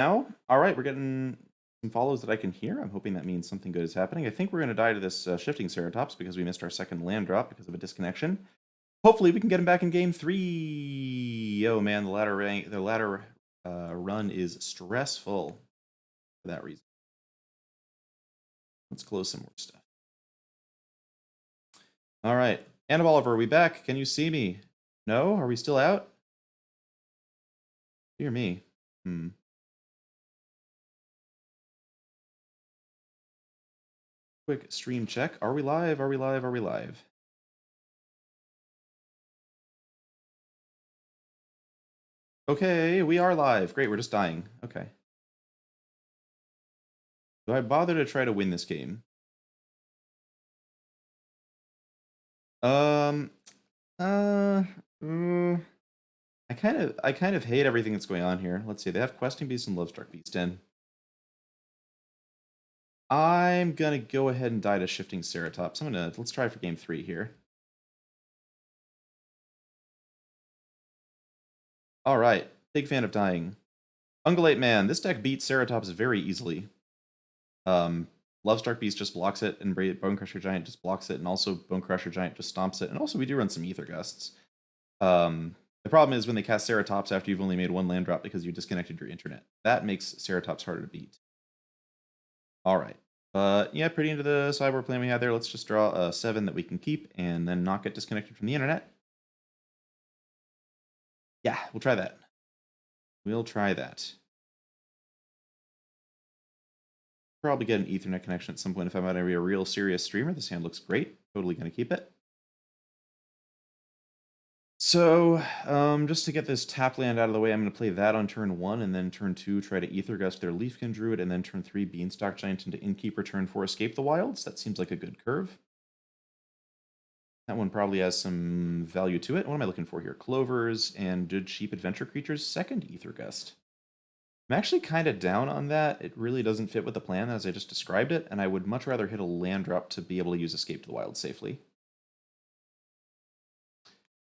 Now, all right, we're getting some follows that I can hear. I'm hoping that means something good is happening. I think we're going to die to this shifting Ceratops because we missed our second land drop because of a disconnection. Hopefully, we can get him back in game 3. Oh man, the ladder run is stressful for that reason. Let's close some more stuff. All right, Anna Oliver, are we back? Can you see me? No? Are we still out? Dear me. Quick stream check. Are we live? Are we live? Are we live? Okay, we are live. Great, we're just dying. Okay. Do I bother to try to win this game? I kind of hate everything that's going on here. Let's see, they have Questing Beast and Lovestruck Beast in. I'm gonna go ahead and die to Shifting Ceratops. Let's try for game 3 here. Alright, big fan of dying. Ungulate Man, this deck beats Ceratops very easily. Lovestruck Beast just blocks it, and Bone Crusher Giant just blocks it, and also Bone Crusher Giant just stomps it, and also we do run some Ether Gusts. The problem is when they cast Ceratops after you've only made one land drop because you disconnected your internet. That makes Ceratops harder to beat. Alright. Yeah, pretty into the sideboard plan we had there. Let's just draw a 7 that we can keep and then not get disconnected from the internet. Yeah, we'll try that. We'll try that. Probably get an Ethernet connection at some point if I'm going to be a real serious streamer. This hand looks great. Totally going to keep it. So, just to get this tap land out of the way, I'm going to play that on turn 1, and then turn 2, try to Ether Gust their Leafkin Druid, and then turn 3, Beanstalk Giant into Innkeeper, turn 4, Escape the Wilds. That seems like a good curve. That one probably has some value to it. What am I looking for here? Clovers and Good Sheep Adventure Creatures, second Ether Gust. I'm actually kind of down on that. It really doesn't fit with the plan as I just described it, and I would much rather hit a land drop to be able to use Escape to the Wild safely.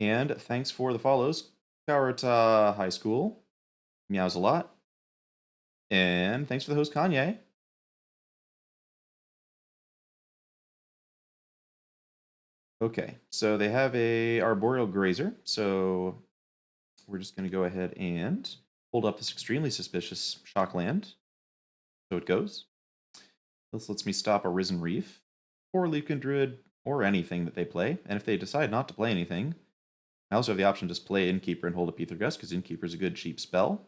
And thanks for the follows. Kawarata High School. Meows a lot. And thanks for the host, Kanye. Okay, so they have a Arboreal Grazer, so we're just going to go ahead and hold up this extremely suspicious shock land. So it goes. This lets me stop a Risen Reef, or Leafkin Druid, or anything that they play. And if they decide not to play anything, I also have the option to just play Innkeeper and hold up Ether Gust, because Innkeeper is a good cheap spell.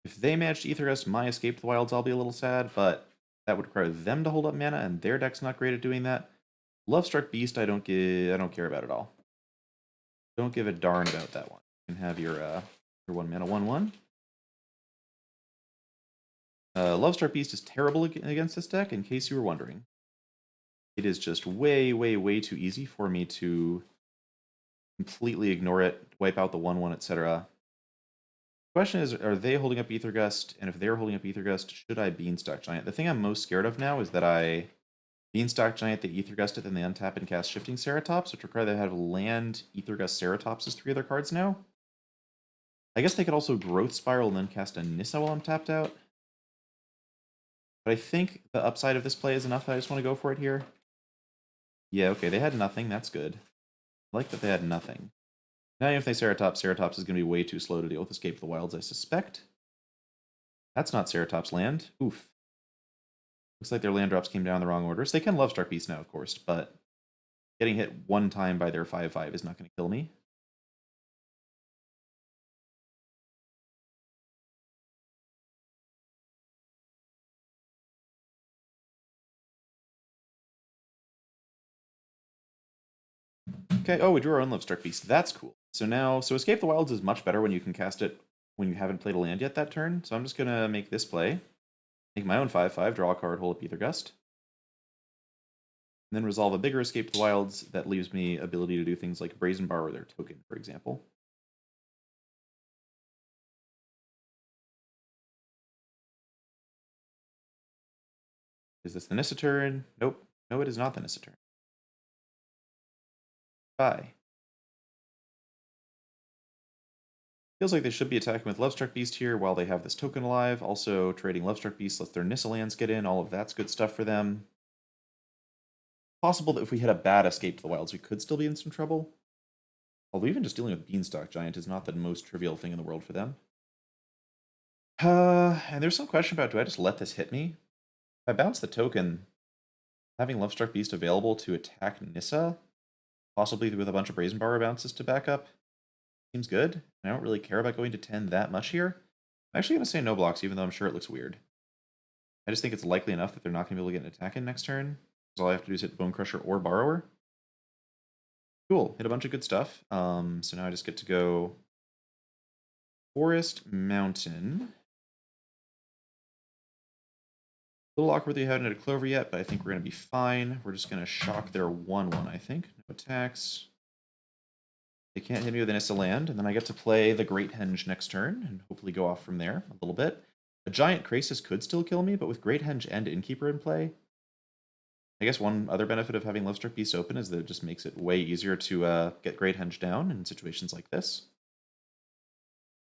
If they manage to Ether Gust my Escape to the Wilds, I'll be a little sad, but that would require them to hold up mana, and their deck's not great at doing that. Lovestruck Beast, I don't care about at all. Don't give a darn about that one. You can have your 1 mana 1/1. Lovestruck Beast is terrible against this deck, in case you were wondering. It is just way, way, way too easy for me to completely ignore it, wipe out the 1/1, etc. Question is, are they holding up Ether Gust? And if they're holding up Ether Gust, should I Beanstalk Giant? The thing I'm most scared of now is that I Beanstalk Giant, they Ether Gust it, then they untap and cast Shifting Ceratops, which require they have land Ether Gust Ceratops as 3 other cards now. I guess they could also Growth Spiral and then cast a Nissa while I'm tapped out. But I think the upside of this play is enough. I just want to go for it here. Yeah, okay, they had nothing. That's good. I like that they had nothing. Now if they Ceratops, Ceratops is going to be way too slow to deal with Escape to the Wilds, I suspect. That's not Ceratops land. Oof. Looks like their land drops came down in the wrong order. So they can Lovestruck Beast now, of course, but getting hit one time by their 5/5 is not going to kill me. Okay, oh, we drew our own Lovestruck Beast. That's cool. So Escape the Wilds is much better when you can cast it when you haven't played a land yet that turn. So I'm just going to make this play. Make my own 5/5, draw a card, hold up Ether Gust. And then resolve a bigger Escape to the Wilds that leaves me ability to do things like Brazen Bar or their token, for example. Is this the Nissa turn? Nope. No, it is not the Nissa turn. Bye. Feels like they should be attacking with Lovestruck Beast here while they have this token alive. Also, trading Lovestruck Beast lets their Nissa lands get in. All of that's good stuff for them. Possible that if we had a bad escape to the wilds, we could still be in some trouble. Although even just dealing with Beanstalk Giant is not the most trivial thing in the world for them. And there's some question about, do I just let this hit me? If I bounce the token, having Lovestruck Beast available to attack Nissa, possibly with a bunch of Brazen Borrower bounces to back up, seems good. I don't really care about going to 10 that much here. I'm actually going to say no blocks, even though I'm sure it looks weird. I just think it's likely enough that they're not going to be able to get an attack in next turn. Because all I have to do is hit Bone Crusher or Borrower. Cool, hit a bunch of good stuff. So now I just get to go Forest, Mountain. A little awkward they haven't had a Clover yet, but I think we're going to be fine. We're just going to shock their 1/1, I think. No attacks. They can't hit me with an Nissa land, and then I get to play the Great Henge next turn, and hopefully go off from there a little bit. A Giant Krasis could still kill me, but with Great Henge and Innkeeper in play, I guess one other benefit of having Lovestruck Beast open is that it just makes it way easier to get Great Henge down in situations like this.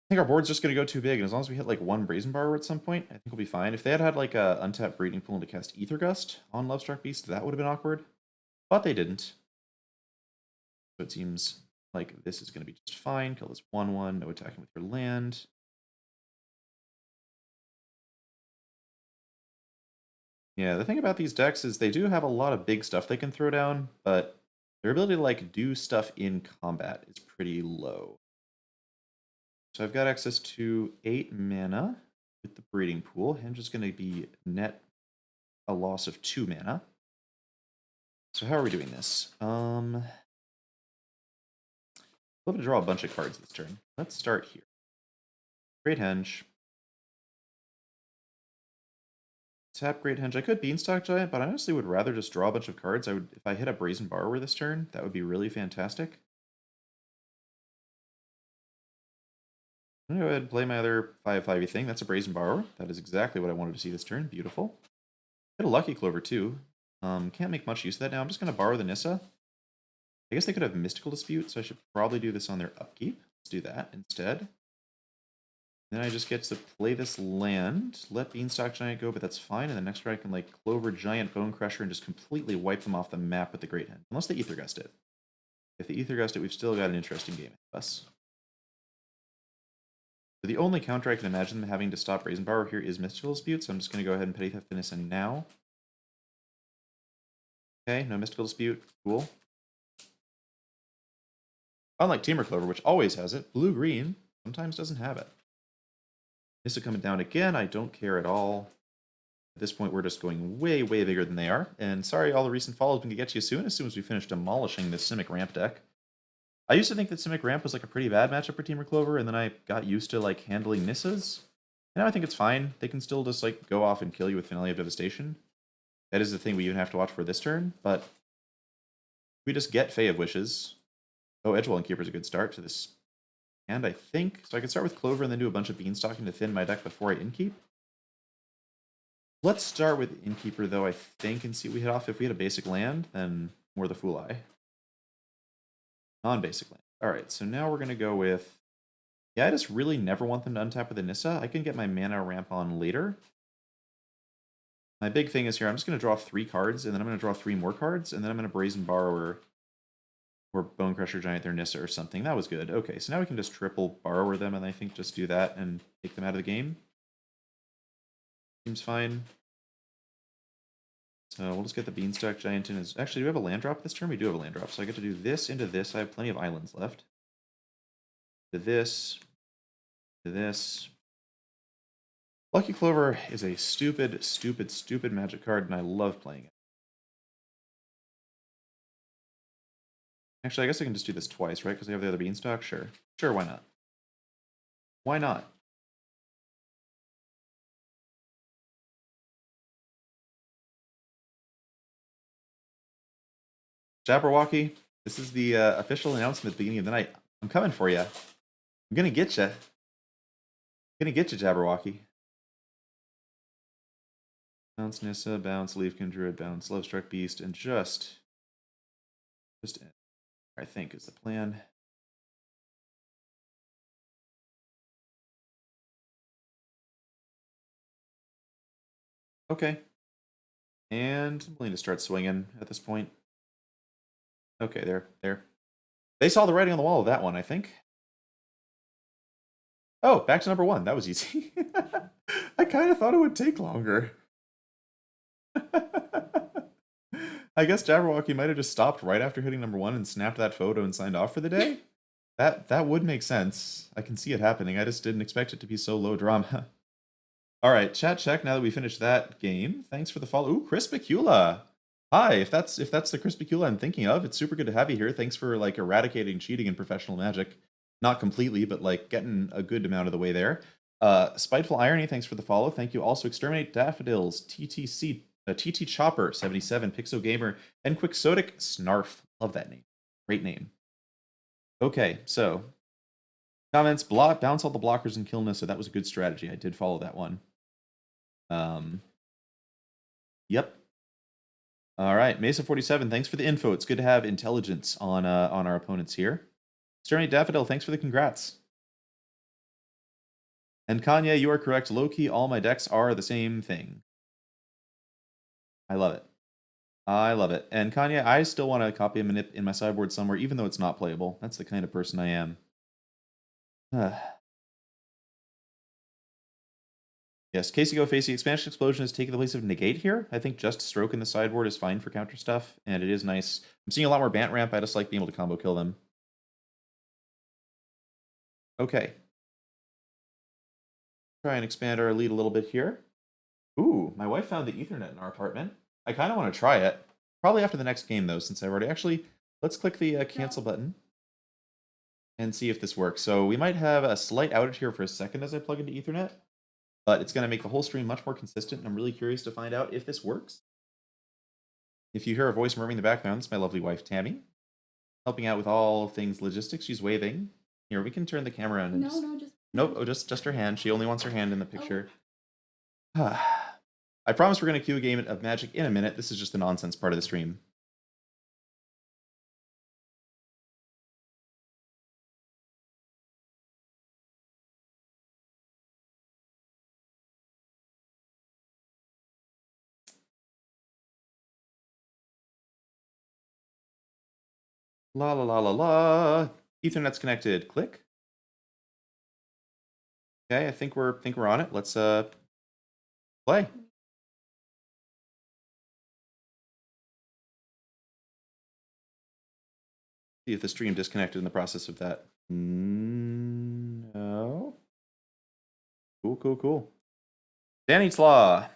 I think our board's just going to go too big, and as long as we hit like one Brazen Borrower at some point, I think we'll be fine. If they had like a untapped Breeding Pool to cast Ether Gust on Lovestruck Beast, that would have been awkward. But they didn't. So it seems like this is going to be just fine. Kill this 1/1, no attacking with your land. Yeah, the thing about these decks is they do have a lot of big stuff they can throw down, but their ability to like do stuff in combat is pretty low. So I've got access to 8 mana with the Breeding Pool. Henge is going to be net a loss of 2 mana. So how are we doing this? We'll have to draw a bunch of cards this turn. Let's start here. Great Henge. Tap Great Henge. I could Beanstalk Giant, but I honestly would rather just draw a bunch of cards. If I hit a Brazen Borrower this turn, that would be really fantastic. I'm going to go ahead and play my other 5/5-y thing. That's a Brazen Borrower. That is exactly what I wanted to see this turn. Beautiful. Hit a Lucky Clover too. Can't make much use of that now. I'm just going to borrow the Nissa. I guess they could have Mystical Dispute, so I should probably do this on their upkeep. Let's do that instead. Then I just get to play this land, let Beanstalk Giant go, but that's fine. And the next turn I can like Clover Giant, Bone Crusher, and just completely wipe them off the map with the Great Henge. Unless they Ether Gust it. If they Ether Gust it, we've still got an interesting game ahead of us. So the only counter I can imagine them having to stop Brazen Borrower here is Mystical Dispute, so I'm just going to go ahead and Petty Theft the Nissa now. Okay, no Mystical Dispute. Cool. Unlike Temur Clover, which always has it, blue-green sometimes doesn't have it. Nissa coming down again, I don't care at all. At this point, we're just going way, way bigger than they are. And sorry, all the recent follows, we can get to you soon as we finish demolishing this Simic Ramp deck. I used to think that Simic Ramp was like a pretty bad matchup for Temur Clover, and then I got used to like handling Nissas. And now I think it's fine. They can still just like go off and kill you with Finale of Devastation. That is the thing we even have to watch for this turn, but we just get Fae of Wishes. Oh, Edgewall Innkeeper is a good start to this. And I think, so I can start with Clover and then do a bunch of Beanstalking to thin my deck before I Innkeep. Let's start with Innkeeper though, I think, and see what we hit off. If we had a basic land, then more the Fool Eye. Non-basic land. Alright, so now we're going to go with... Yeah, I just really never want them to untap with a Nissa. I can get my mana ramp on later. My big thing is here, I'm just going to draw 3 cards, and then I'm going to draw 3 more cards, and then I'm going to Brazen Borrower or Bone Crusher Giant their Nissa or something. That was good. Okay, so now we can just triple Borrower them, and I think just do that and take them out of the game. Seems fine. So we'll just get the Beanstalk Giant in. Actually, do we have a land drop this turn? We do have a land drop, so I get to do this into this. I have plenty of islands left. To this. To this. Lucky Clover is a stupid, stupid, stupid magic card, and I love playing it. Actually, I guess I can just do this twice, right? Because I have the other Beanstalk? Sure. Sure, why not? Why not? Jabberwocky, this is the official announcement at the beginning of the night. I'm coming for you. I'm gonna get you. I'm gonna get you, Jabberwocky. Bounce Nissa, bounce Leafkin Druid, bounce Lovestruck Beast, and just end. I think is the plan. Okay. And I'm willing to start swinging at this point. Okay, there. They saw the writing on the wall of that one, I think. Oh, back to number 1. That was easy. I kind of thought it would take longer. I guess Jabberwocky might have just stopped right after hitting number 1 and snapped that photo and signed off for the day. That would make sense. I can see it happening. I just didn't expect it to be so low drama. All right, chat check. Now that we finished that game, thanks for the follow. Ooh, Crispicula. Hi, if that's the Crispicula I'm thinking of, it's super good to have you here. Thanks for like eradicating cheating in professional Magic. Not completely, but like getting a good amount of the way there. Spiteful Irony, thanks for the follow. Thank you. Also, Exterminate Daffodils, TTC, TT Chopper 77, Pixo Gamer, and Quixotic Snarf. Love that name. Great name. Okay, so comments, bounce all the blockers and kill Nissa. That was a good strategy. I did follow that one. Yep. All right, Mesa 47. Thanks for the info. It's good to have intelligence on our opponents here. Exterminate Daffodil, thanks for the congrats. And Kanye, you are correct. Low key, all my decks are the same thing. I love it. I love it. And Kanye, I still want to copy a manip in my sideboard somewhere, even though it's not playable. That's the kind of person I am. Yes, Casey Go Facey, Expansion Explosion is taking the place of Negate here. I think just Stroke in the sideboard is fine for counter stuff, and it is nice. I'm seeing a lot more Bant Ramp. I just like being able to combo kill them. Okay. Try and expand our lead a little bit here. Ooh, my wife found the Ethernet in our apartment. I kind of want to try it. Probably after the next game, though, since I've already... Actually, let's click the cancel button and see if this works. So we might have a slight outage here for a second as I plug into Ethernet, but it's going to make the whole stream much more consistent, and I'm really curious to find out if this works. If you hear a voice murmuring in the background, it's my lovely wife, Tammy, helping out with all things logistics. She's waving. Here, we can turn the camera on. And just... Nope, oh, just her hand. She only wants her hand in the picture. Oh. I promise we're going to queue a game of Magic in a minute. This is just the nonsense part of the stream. La la la la la. Ethernet's connected. Click. Okay, I think we're on it. Let's play. See if the stream disconnected in the process of that. No. Cool. Danny's Law.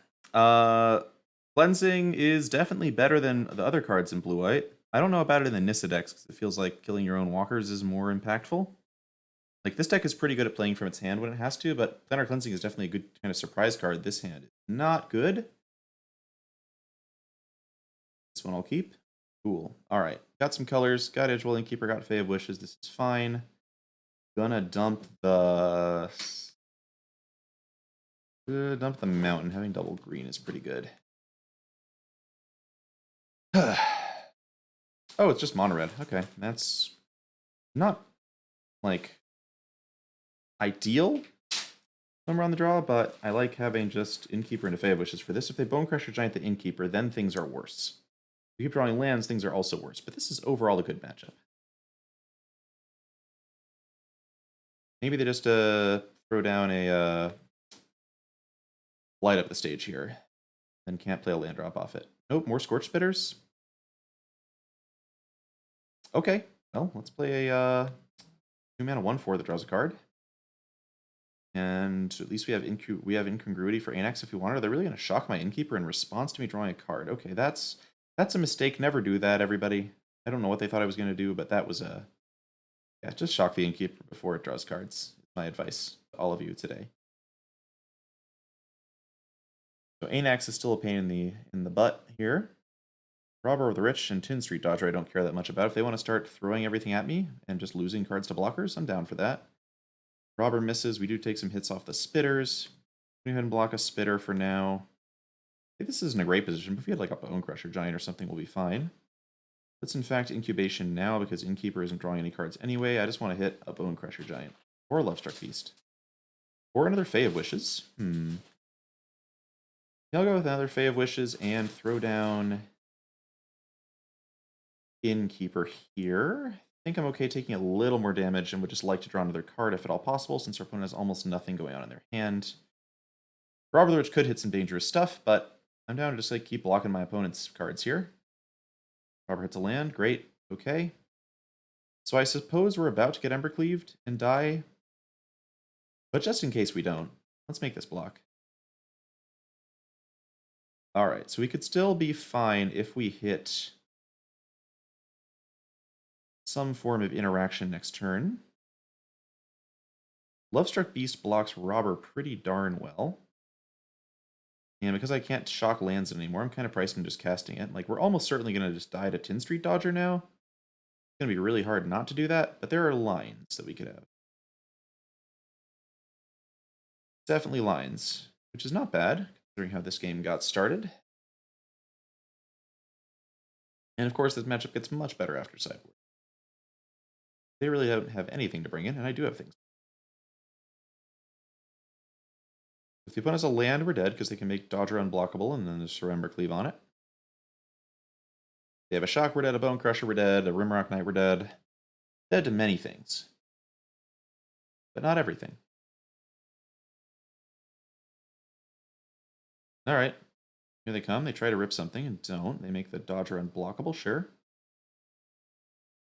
Cleansing is definitely better than the other cards in blue-white. I don't know about it in the Nissa decks, because it feels like killing your own walkers is more impactful. Like, this deck is pretty good at playing from its hand when it has to, but Planar Cleansing is definitely a good kind of surprise card. This hand is not good. This one I'll keep. Cool. Alright. Got some colors. Got Edgewell Innkeeper. Got Fae of Wishes. This is fine. Gonna dump the... dump the Mountain. Having double green is pretty good. Oh, it's just mono red. Okay. That's not, like, ideal when we're on the draw, but I like having just Innkeeper and a Fae of Wishes for this. If they Bone Crusher Giant the Innkeeper, then things are worse. If you keep drawing lands, things are also worse. But this is overall a good matchup. Maybe they just throw down a light up the stage here, and can't play a land drop off it. Nope, more Scorch Bitters. Okay, well, let's play a 2-mana 1/4 that draws a card. And at least we have incongruity for Anax if we wanted. They're really going to shock my Innkeeper in response to me drawing a card. Okay, that's a mistake. Never do that, everybody. I don't know what they thought I was going to do, but that was a... Yeah, just shock the Innkeeper before it draws cards. My advice to all of you today. So Anax is still a pain in the butt here. Robber of the Rich and Tin Street Dodger I don't care that much about. If they want to start throwing everything at me and just losing cards to blockers, I'm down for that. Robber misses. We do take some hits off the Spitters. Go ahead and block a Spitter for now. I think this isn't a great position, but if we had like a Bone Crusher Giant or something, we'll be fine. Let's in fact incubation now because Innkeeper isn't drawing any cards anyway. I just want to hit a Bone Crusher Giant or a Lovestruck Beast. Or another Fae of Wishes. I'll go with another Fae of Wishes and throw down Innkeeper here. I think I'm okay taking a little more damage and would just like to draw another card if at all possible, since our opponent has almost nothing going on in their hand. Robber the Witch could hit some dangerous stuff, but I'm down to just like keep blocking my opponent's cards here. Robber hits a land, great, okay. So I suppose we're about to get Embercleaved and die. But just in case we don't, let's make this block. Alright, so we could still be fine if we hit some form of interaction next turn. Lovestruck Beast blocks Robber pretty darn well. And because I can't shock lands anymore, I'm kind of pricing just casting it. Like, we're almost certainly going to just die to Tin Street Dodger now. It's going to be really hard not to do that, but there are lines that we could have. Definitely lines, which is not bad, considering how this game got started. And of course, this matchup gets much better after Sideboard. They really don't have anything to bring in, and I do have things. If the opponent has a land, we're dead, because they can make Dodger unblockable, and then just throw Embercleave on it. They have a Shock, we're dead, a Bone Crusher, we're dead, a Rimrock Knight, we're dead. Dead to many things. But not everything. Alright. Here they come. They try to rip something and don't. They make the Dodger unblockable, sure.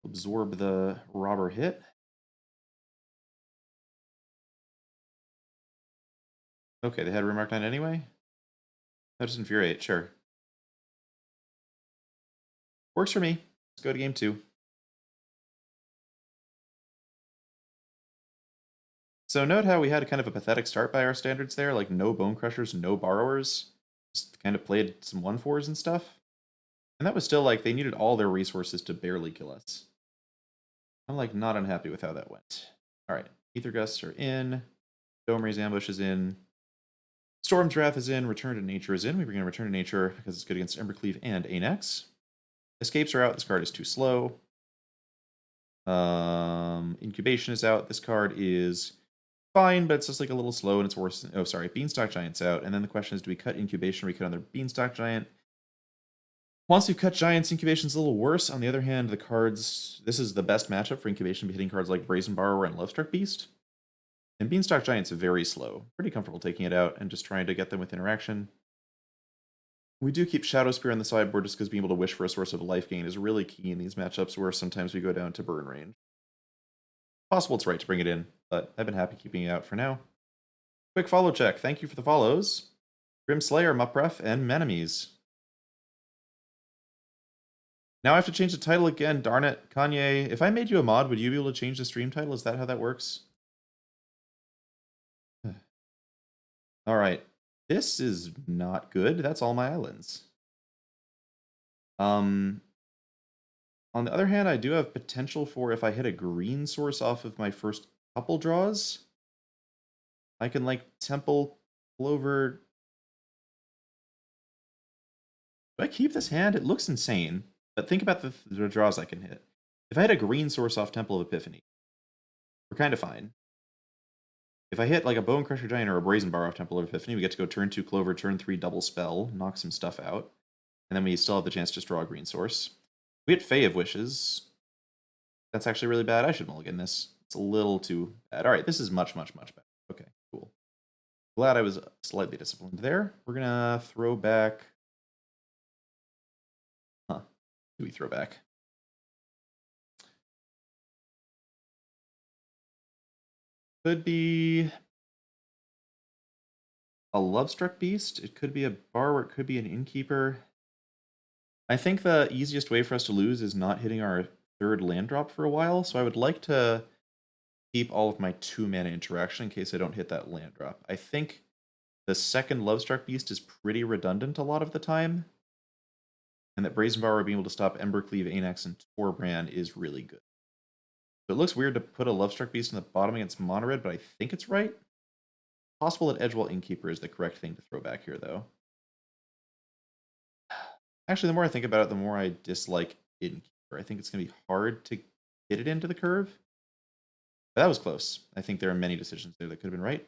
Absorb the Robber hit. Okay, they had Rimrock Knight anyway? That just infuriate, sure. Works for me. Let's go to game 2. So note how we had kind of a pathetic start by our standards there, like no Bone Crushers, no Borrowers. Just kind of played some 1/4s and stuff. And that was still like, they needed all their resources to barely kill us. I'm like not unhappy with how that went. Alright, Ether Gusts are in. Dome Raise Ambush is in. Storm's Wrath is in. Return to Nature is in. We bring in Return to Nature because it's good against Embercleave and Anax. Escapes are out. This card is too slow. Incubation is out. This card is fine, but it's just like a little slow and it's worse. Oh, sorry. Beanstalk Giant's out. And then the question is, do we cut Incubation or we cut another Beanstalk Giant? Once we've cut Giants, Incubation's a little worse. On the other hand, the cards... This is the best matchup for Incubation, hitting cards like Brazen Borrower and Lovestruck Beast. And Beanstalk Giant's very slow. Pretty comfortable taking it out and just trying to get them with interaction. We do keep Shadow Spear on the sideboard just because being able to wish for a source of life gain is really key in these matchups where sometimes we go down to burn range. Possible it's right to bring it in, but I've been happy keeping it out for now. Quick follow check. Thank you for the follows. Grim Slayer, Mupref, and Menemies. Now I have to change the title again. Darn it. Kanye, if I made you a mod, would you be able to change the stream title? Is that how that works? Alright. This is not good. That's all my islands. On the other hand, I do have potential for if I hit a green source off of my first couple draws, I can like Temple Clover. Do I keep this hand? It looks insane, but think about the draws I can hit. If I hit a green source off Temple of Epiphany, we're kind of fine. If I hit like a Bone Crusher Giant or a Brazen Bar off Temple of Epiphany, we get to go turn 2 Clover, turn 3 double spell, knock some stuff out, and then we still have the chance to just draw a green source. We hit Fae of Wishes. That's actually really bad. I should mulligan this. It's a little too bad. All right, this is much, much, much better. Okay, cool. Glad I was slightly disciplined there. We're going to throw back... Huh. Do we throw back? Could be a Lovestruck Beast. It could be a Borrower. It could be an Innkeeper. I think the easiest way for us to lose is not hitting our 3rd land drop for a while, so I would like to keep all of my 2-mana interaction in case I don't hit that land drop. I think the 2nd Lovestruck Beast is pretty redundant a lot of the time, and that Brazen Borrower being able to stop Embercleave, Anax, and Torbrand is really good. So it looks weird to put a Lovestruck Beast in the bottom against Mono Red, but I think it's right. Possible that Edgewall Innkeeper is the correct thing to throw back here, though. Actually, the more I think about it, the more I dislike Innkeeper. I think it's going to be hard to get it into the curve. But that was close. I think there are many decisions there that could have been right.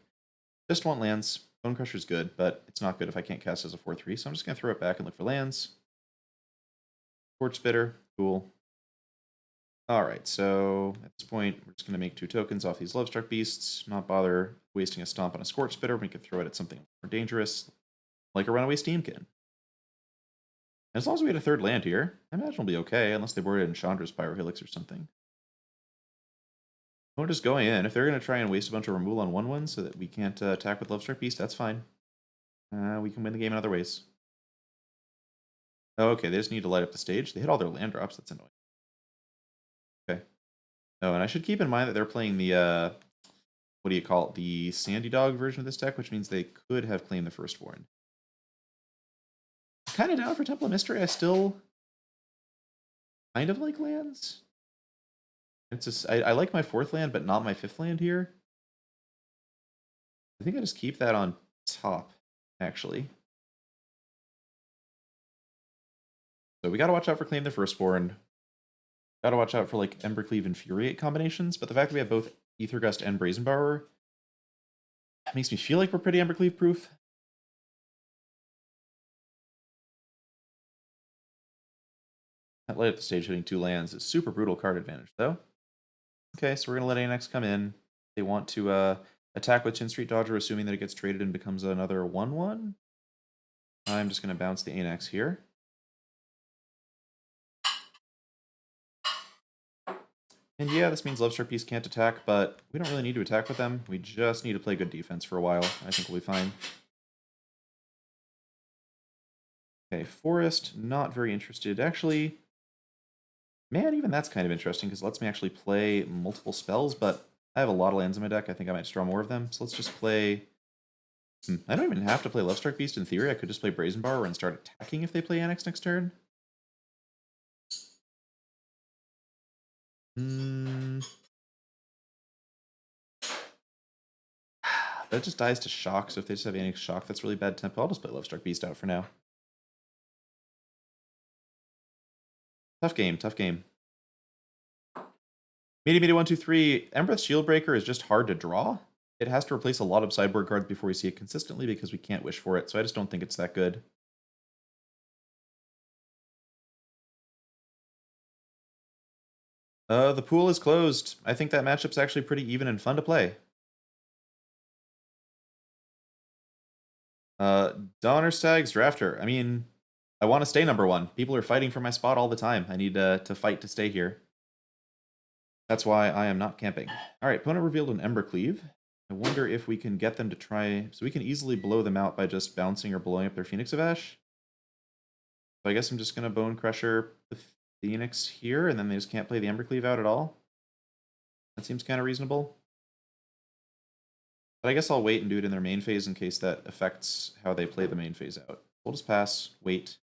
Just want lands. Bone Crusher's good, but it's not good if I can't cast as a 4/3, so I'm just going to throw it back and look for lands. Torch Spitter, cool. Alright, so at this point, we're just going to make 2 tokens off these Lovestruck Beasts, not bother wasting a stomp on a Scorch Spitter. We could throw it at something more dangerous, like a Runaway Steamkin. And as long as we had a 3rd land here, I imagine we'll be okay, unless they boarded in Chandra's Pyrohelix or something. We're just going in. If they're going to try and waste a bunch of removal on 1/1 so that we can't attack with Lovestruck Beast, that's fine. We can win the game in other ways. Oh, okay, they just need to light up the stage. They hit all their land drops. That's annoying. Okay. Oh, and I should keep in mind that they're playing the, what do you call it? The Sandy Dog version of this deck, which means they could have claimed the Firstborn. Kind of down for Temple of Mystery. I still kind of like lands. It's just, I like my 4th land, but not my 5th land here. I think I just keep that on top, actually. So we gotta watch out for Claim the Firstborn. Gotta watch out for like Embercleave Infuriate combinations, but the fact that we have both Aethergust and Brazen Borrower makes me feel like we're pretty Embercleave proof. That light up the stage hitting 2 lands is super brutal card advantage, though. Okay, so we're gonna let ANX come in. They want to attack with Chin Street Dodger, assuming that it gets traded and becomes another 1/1. I'm just gonna bounce the ANX here. And yeah, this means Lovestruck Beast can't attack, but we don't really need to attack with them. We just need to play good defense for a while. I think we'll be fine. Okay, Forest, not very interested. Actually, man, even that's kind of interesting because it lets me actually play multiple spells, but I have a lot of lands in my deck. I think I might just draw more of them. So let's just play... I don't even have to play Lovestruck Beast in theory. I could just play Brazen Borrower and start attacking if they play Annex next turn. That just dies to Shock, so if they just have Annex Shock, that's really bad tempo. I'll just play Lovestruck Beast out for now. Tough game, tough game. Meaty 1, 2, 3. Embereth Shieldbreaker is just hard to draw. It has to replace a lot of sideboard cards before we see it consistently because we can't wish for it, so I just don't think it's that good. The pool is closed. I think that matchup's actually pretty even and fun to play. Donner Stags Drafter. I mean, I want to stay number 1. People are fighting for my spot all the time. I need to fight to stay here. That's why I am not camping. Alright, opponent revealed an Embercleave. I wonder if we can get them to try... So we can easily blow them out by just bouncing or blowing up their Phoenix of Ash. So I guess I'm just going to Bone Crusher the Phoenix here, and then they just can't play the Embercleave out at all. That seems kind of reasonable. But I guess I'll wait and do it in their main phase in case that affects how they play the main phase out. We'll just pass, wait.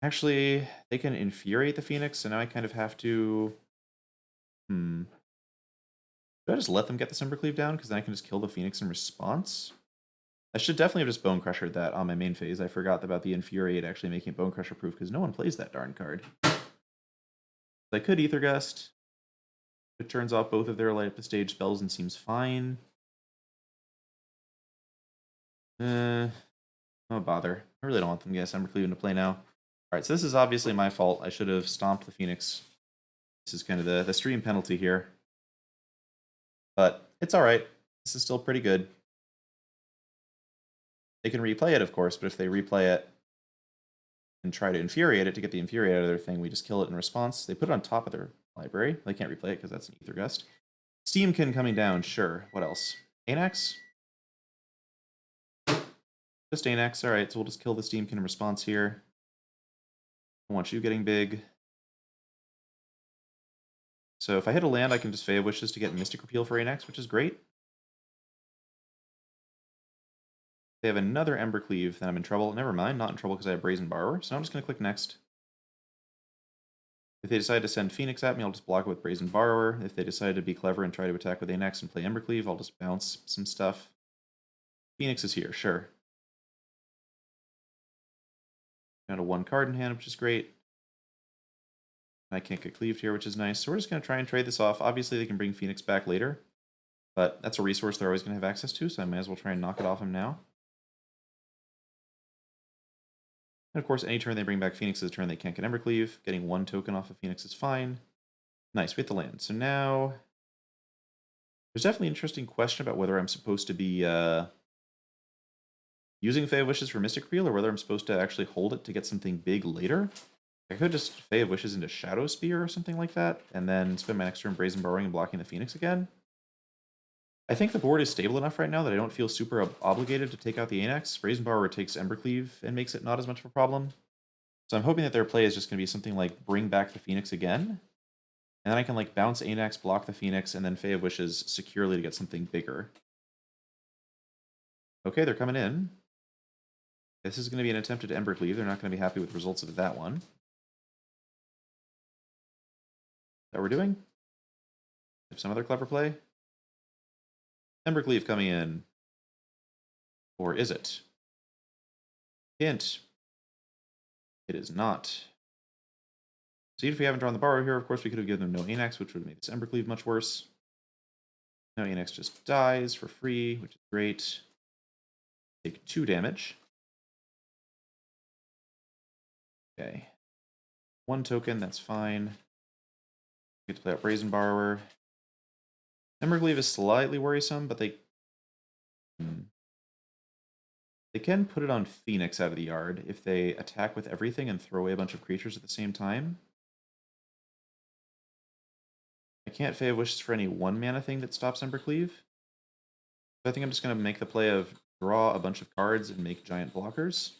Actually, they can Infuriate the Phoenix, so now I kind of have to... Do I just let them get the Embercleave down? Because then I can just kill the Phoenix in response? I should definitely have just Bone Crushered that on my main phase. I forgot about the Infuriate actually making it Bone Crusher proof, because no one plays that darn card. I could Aether Gust. It turns off both of their light up the stage spells and seems fine. Don't bother. I really don't want them to get Embercleave into play now. Alright, so this is obviously my fault. I should have stomped the Phoenix. This is kind of the stream penalty here. But it's alright. This is still pretty good. They can replay it, of course, but if they replay it and try to Infuriate it to get the Infuriate out of their thing, we just kill it in response. They put it on top of their library. They can't replay it because that's an Aether Gust. Steamkin coming down, sure. What else? Anax? Just Anax. Alright, so we'll just kill the Steamkin in response here. I want you getting big. So if I hit a land, I can just Fey of Wishes to get Mystic Repeal for Anax, which is great. They have another Embercleave, then I'm in trouble. Never mind, not in trouble because I have Brazen Borrower. So I'm just going to click next. If they decide to send Phoenix at me, I'll just block it with Brazen Borrower. If they decide to be clever and try to attack with Anax and play Embercleave, I'll just bounce some stuff. Phoenix is here, sure. Got a 1 card in hand, which is great. I can't get cleaved here, which is nice. So we're just going to try and trade this off. Obviously, they can bring Phoenix back later, but that's a resource they're always going to have access to, so I might as well try and knock it off him now. And of course, any turn they bring back Phoenix is a turn they can't get Embercleave. Getting 1 token off of Phoenix is fine. Nice, we hit the land. So now there's definitely an interesting question about whether I'm supposed to be using Fae of Wishes for Mystic Reel, or whether I'm supposed to actually hold it to get something big later. I could just Fae of Wishes into Shadow Spear or something like that, and then spend my next turn Brazen Borrowing and blocking the Phoenix again. I think the board is stable enough right now that I don't feel super obligated to take out the Anax. Brazen Borrower takes Embercleave and makes it not as much of a problem. So I'm hoping that their play is just going to be something like bring back the Phoenix again, and then I can like bounce Anax, block the Phoenix, and then Fae of Wishes securely to get something bigger. Okay, they're coming in. This is going to be an attempted Embercleave. They're not going to be happy with the results of that one. That we're doing? Have some other clever play? Embercleave coming in. Or is it? Hint. It is not. See, if we haven't drawn the borrow here, of course we could have given them no Anax, which would have made this Embercleave much worse. Now Anax just dies for free, which is great. Take 2 damage. Okay. 1 token, that's fine. Get to play out Brazen Borrower. Embercleave is slightly worrisome, but they can put it on Phoenix out of the yard if they attack with everything and throw away a bunch of creatures at the same time. I can't Fae of Wishes for any 1-mana thing that stops Embercleave. So I think I'm just going to make the play of draw a bunch of cards and make giant blockers.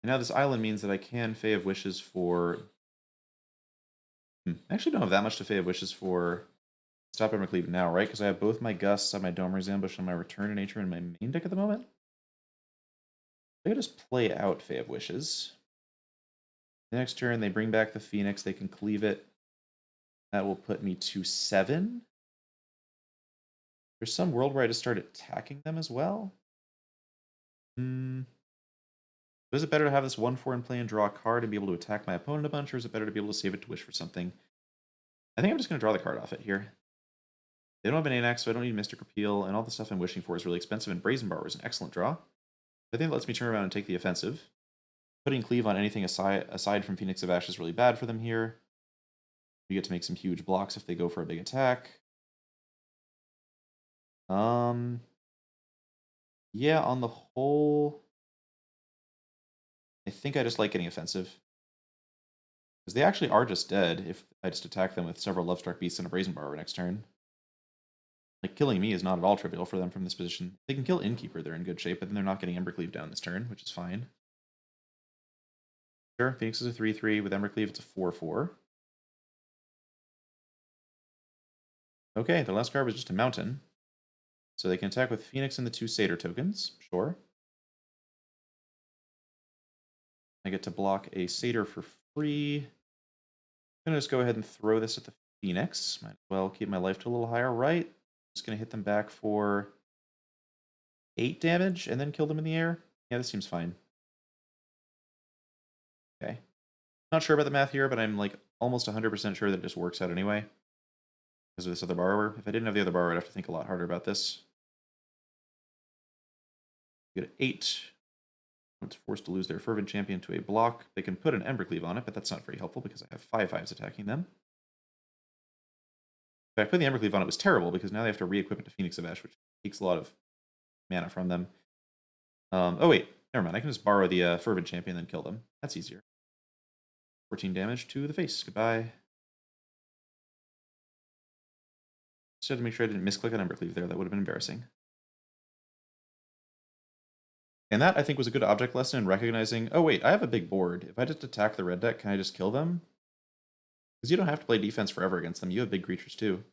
And now this island means that I can Fae of Wishes for... I actually don't have that much to Fae of Wishes for stop Embercleave now, right? Because I have both my Gusts, I have my Domer's Ambush, and my Return to Nature in my main deck at the moment. I could just play out Fae of Wishes. The next turn, they bring back the Phoenix, they can cleave it. That will put me to 7. There's some world where I just start attacking them as well. Is it better to have this 1/4 in play and draw a card and be able to attack my opponent a bunch, or is it better to be able to save it to wish for something? I think I'm just going to draw the card off it here. They don't have an Anax, so I don't need Mystic Repeal, and all the stuff I'm wishing for is really expensive, and Brazen Borrower is an excellent draw. I think it lets me turn around and take the offensive. Putting Cleave on anything aside from Phoenix of Ash is really bad for them here. We get to make some huge blocks if they go for a big attack. Yeah, on the whole, I think I just like getting offensive. Because they actually are just dead if I just attack them with several Lovestruck Beasts and a Brazen Borrower next turn. Like, killing me is not at all trivial for them from this position. They can kill Innkeeper, they're in good shape, but then they're not getting Embercleave down this turn, which is fine. Sure, Phoenix is a 3/3. With Embercleave, it's a 4/4. Okay, the last card was just a Mountain. So they can attack with Phoenix and the 2 Satyr tokens, sure. I get to block a Satyr for free. I'm going to just go ahead and throw this at the Phoenix. Might as well keep my life to a little higher, right? Just going to hit them back for 8 damage and then kill them in the air. Yeah, this seems fine. Okay. Not sure about the math here, but I'm like almost 100% sure that it just works out anyway. Because of this other borrower. If I didn't have the other borrower, I'd have to think a lot harder about this. Get an 8. It's forced to lose their Fervent Champion to a block. They can put an Embercleave on it, but that's not very helpful because I have 5/5s attacking them. If I put the Embercleave on it, was terrible because now they have to re-equip it to Phoenix of Ash, which takes a lot of mana from them. Oh wait, never mind. I can just borrow the Fervent Champion and then kill them. That's easier. 14 damage to the face. Goodbye. Just had to make sure I didn't misclick an Embercleave there. That would have been embarrassing. And that, I think, was a good object lesson in recognizing, oh wait, I have a big board. If I just attack the red deck, can I just kill them? Because you don't have to play defense forever against them. You have big creatures too.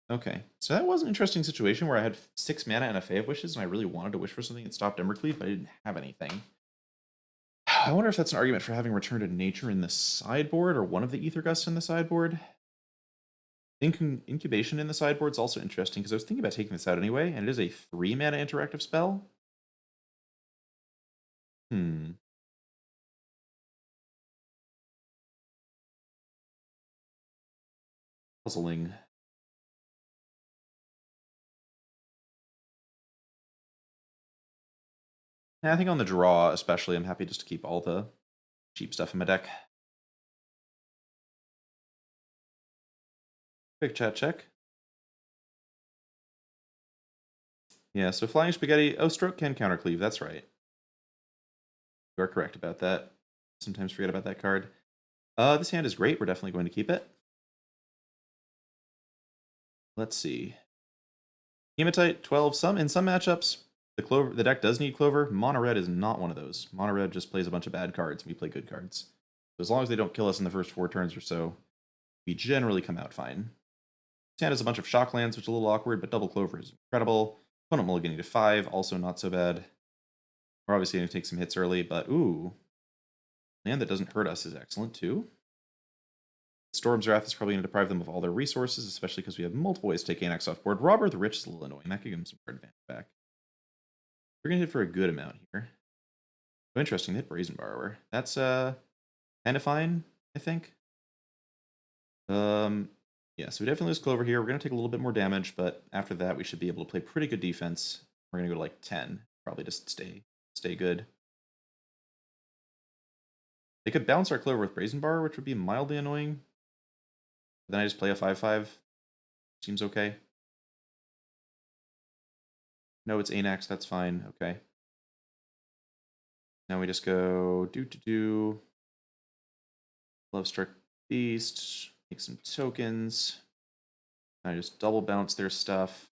Okay, so that was an interesting situation where I had 6 mana and a Fae of Wishes, and I really wanted to wish for something that stopped Embercleave, but I didn't have anything. I wonder if that's an argument for having Return to Nature in the sideboard, or one of the Aether Gusts in the sideboard. Incubation in the sideboard is also interesting, because I was thinking about taking this out anyway, and it is a 3 mana interactive spell. Puzzling. And I think on the draw, especially, I'm happy just to keep all the cheap stuff in my deck. Quick chat check. Yeah, so Flying Spaghetti. Oh, Stroke can countercleave. That's right. You are correct about that. Sometimes forget about that card. This hand is great. We're definitely going to keep it. Let's see. Hematite 12. In some matchups, the deck does need Clover. Mono Red is not one of those. Mono Red just plays a bunch of bad cards, and we play good cards. So as long as they don't kill us in the first 4 turns or so, we generally come out fine. This hand has a bunch of shock lands, which is a little awkward, but double Clover is incredible. Opponent mulliganing to 5, also not so bad. We're obviously going to take some hits early, but ooh. Land that doesn't hurt us is excellent too. Storm's Wrath is probably going to deprive them of all their resources, especially because we have multiple ways to take Anax off board. Robber the Rich is a little annoying. That could give him some card advantage back. We're going to hit for a good amount here. Oh, interesting. Hit Brazen Borrower. That's kind of fine, I think. Yeah, so we definitely lose Clover here. We're going to take a little bit more damage, but after that, we should be able to play pretty good defense. We're going to go to like 10. Probably just stay good. They could bounce our Clover with Brazen Borrower, which would be mildly annoying. Then I just play a 5/5. Seems okay. No, it's Anax. That's fine. Okay. Now we just go Lovestruck Beast. Make some tokens. I just double bounce their stuff.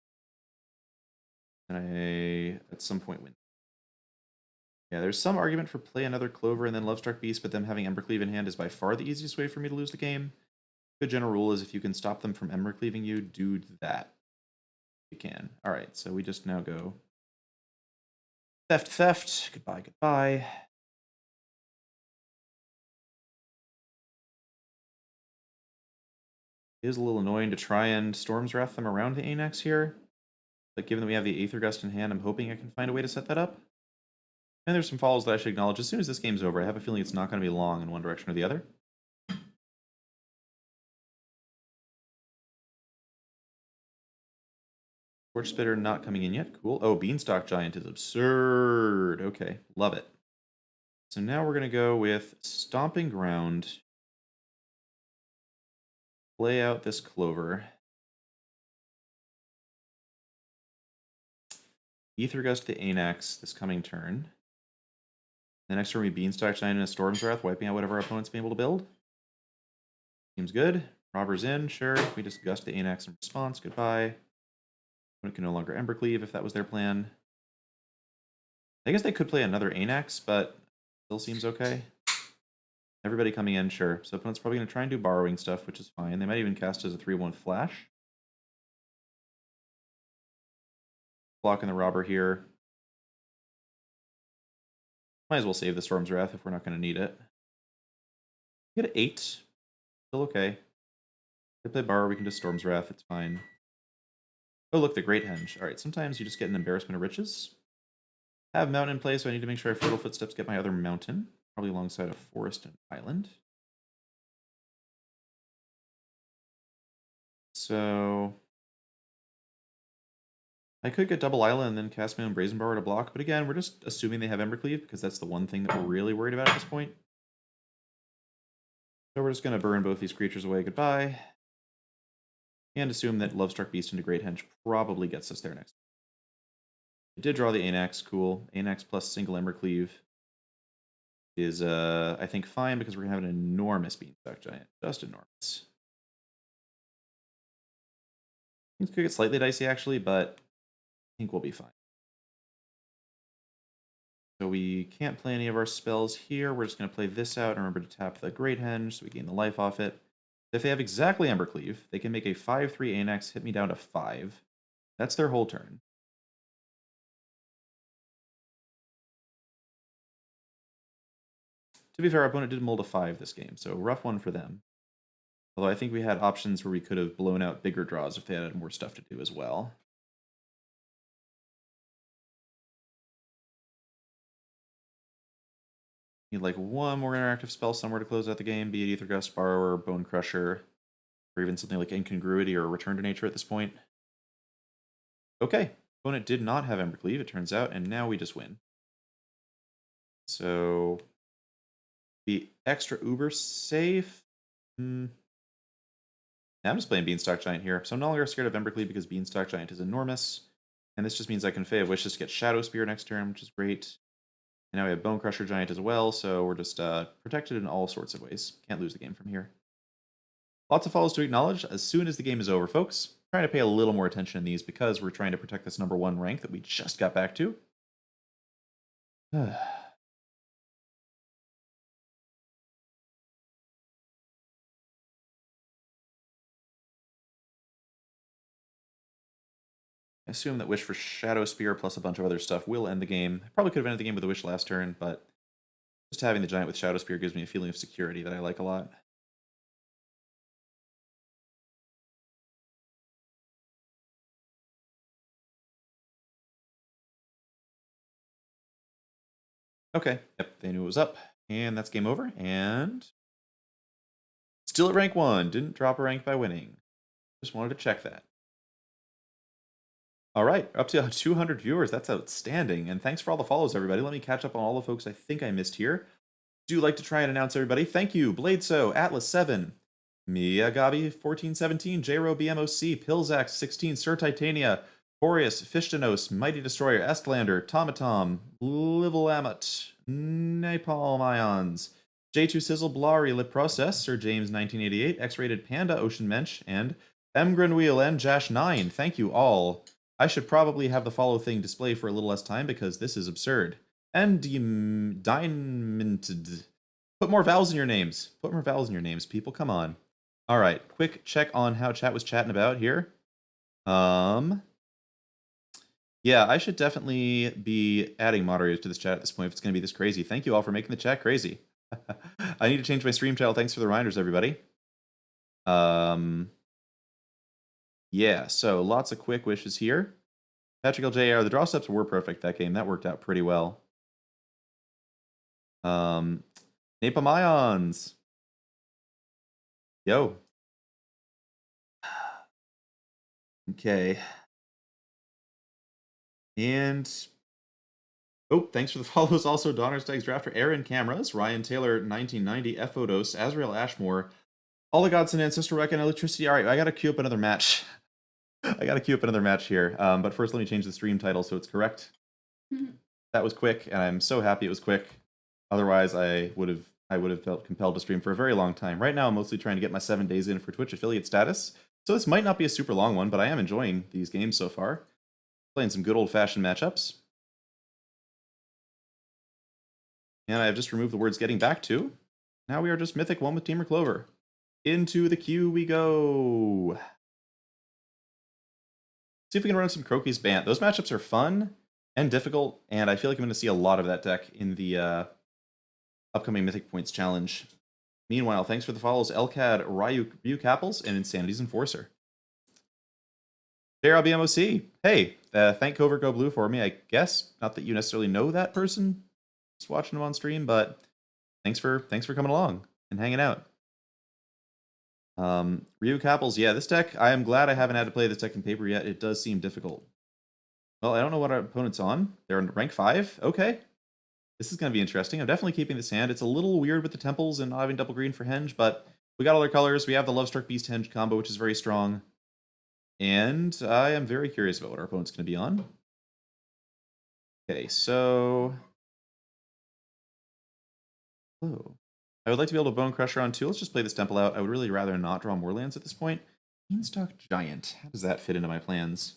And I, at some point, win. Yeah, there's some argument for play another Clover and then Lovestruck Beast, but them having Embercleave in hand is by far the easiest way for me to lose the game. Good general rule is if you can stop them from Embercleaving you, do that. You can. Alright, so we just now go Theft. Goodbye. It is a little annoying to try and Storm's Wrath them around the Anax here. But given that we have the Aether Gust in hand, I'm hoping I can find a way to set that up. And there's some follows that I should acknowledge. As soon as this game's over, I have a feeling it's not going to be long in one direction or the other. Torch Spitter not coming in yet. Cool. Oh, Beanstalk Giant is absurd. Okay, love it. So now we're going to go with Stomping Ground. Play out this Clover. Aether Gust the Anax this coming turn. The next turn we Beanstalk Giant and a Storm's Wrath, wiping out whatever our opponent's been able to build. Seems good. Robber's in, sure. We just Gust the Anax in response. Goodbye. Opponent can no longer Embercleave if that was their plan. I guess they could play another Anax, but still seems okay. Everybody coming in, sure. So opponent's probably going to try and do borrowing stuff, which is fine. They might even cast as a 3/1 flash. Blocking the Robber here. Might as well save the Storm's Wrath if we're not going to need it. We get 8. Still okay. If they play Borrow, we can just Storm's Wrath. It's fine. Oh, look, the Great Henge. Alright, sometimes you just get an Embarrassment of Riches. I have Mountain in play, so I need to make sure I Fertile Footsteps get my other Mountain. Probably alongside a Forest and Island. So I could get double Island and then cast my own Brazen Borrower to block, but again, we're just assuming they have Embercleave because that's the one thing that we're really worried about at this point. So we're just going to burn both these creatures away. Goodbye. And assume that Lovestruck Beast into Great Henge probably gets us there next. It did draw the Anax. Cool. Anax plus single Embercleave is, I think, fine because we're going to have an enormous Beanstalk Giant. Just enormous. Things could get slightly dicey, actually, but I think we'll be fine. So we can't play any of our spells here. We're just going to play this out and remember to tap the Great Henge so we gain the life off it. If they have exactly Embercleave, they can make a 5/3 Anax, hit me down to 5. That's their whole turn. To be fair, our opponent did mold a 5 this game, so rough one for them. Although I think we had options where we could have blown out bigger draws if they had more stuff to do as well. Need like one more interactive spell somewhere to close out the game, be it Aether Gust, Borrower, Bone Crusher. or even something like Incongruity or Return to Nature at this point. Okay, opponent did not have Embercleave, it turns out, and now we just win. So, be extra uber safe. Now I'm just playing Beanstalk Giant here, so I'm no longer scared of Embercleave because Beanstalk Giant is enormous. And this just means I can Fae of Wishes to get Shadow Spear next turn, which is great. And now we have Bone Crusher Giant as well, so we're just protected in all sorts of ways. Can't lose the game from here. Lots of follows to acknowledge as soon as the game is over, folks. Trying to pay a little more attention in these because we're trying to protect this #1 rank that we just got back to. I assume that Wish for Shadow Spear plus a bunch of other stuff will end the game. I probably could have ended the game with a Wish last turn, but just having the Giant with Shadow Spear gives me a feeling of security that I like a lot. Okay, yep, they knew it was up. And that's game over, and still at rank 1. Didn't drop a rank by winning. Just wanted to check that. All right, up to 200 viewers. That's outstanding. And thanks for all the follows, everybody. Let me catch up on all the folks I think I missed here. Do like to try and announce everybody. Thank you, Bladeso, Atlas7, Mia Gabi 1417, J-Ro BMOC, Pilzax 16, Sir Titania, Boreas, Fishtanos, Mighty Destroyer, Estlander, Tomatom, Livelamut, Napalm Ions, J2 Sizzle, Blari, Lip Process, Sir James 1988, X-Rated Panda, Ocean Mensch, and M. Grenwheel and Jash9. Thank you all. I should probably have the follow thing display for a little less time because this is absurd. And diamonted. Put more vowels in your names. Put more vowels in your names, people. Come on. All right, quick check on how chat was chatting about here. Yeah, I should definitely be adding moderators to this chat at this point if it's going to be this crazy. Thank you all for making the chat crazy. I need to change my stream title. Thanks for the reminders, everybody. Yeah, so lots of quick wishes here. Patrick LJR, the draw steps were perfect that game. That worked out pretty well. Napalm Ions. Yo. Okay. And oh, thanks for the follows. Also, Donner Stags Drafter, Aaron Cameras, Ryan Taylor, 1990, Fodos, Azrael Ashmore, All the Gods and Ancestor Wreck and Electricity. All right, I gotta queue up another match. I gotta queue up another match here. But first, let me change the stream title so it's correct. That was quick, and I'm so happy it was quick. Otherwise, I would have felt compelled to stream for a very long time. Right now, I'm mostly trying to get my 7 days in for Twitch affiliate status. So this might not be a super long one, but I am enjoying these games so far. Playing some good old-fashioned matchups. And I've just removed the words getting back to. Now we are just Mythic 1 with Temur Clover. Into the queue we go. See if we can run some Croaky's Bant. Those matchups are fun and difficult, and I feel like I'm going to see a lot of that deck in the upcoming Mythic Points Challenge. Meanwhile, thanks for the follows, Elcad, Ryuk Apples, and Insanity's Enforcer. JRBMOC, hey, thank Covert Go Blue for me, I guess. Not that you necessarily know that person, just watching him on stream, but thanks for coming along and hanging out. Ryuk Apples, yeah, this deck, I am glad I haven't had to play this deck in paper yet. It does seem difficult. Well, I don't know what our opponent's on. They're on rank 5? Okay. This is going to be interesting. I'm definitely keeping this hand. It's a little weird with the temples and not having double green for Henge, but we got all their colors. We have the Lovestruck Beast Henge combo, which is very strong. And I am very curious about what our opponent's going to be on. Okay, so... oh. I would like to be able to Bone Crusher on 2. Let's just play this temple out. I would really rather not draw more lands at this point. Beanstalk Giant. How does that fit into my plans?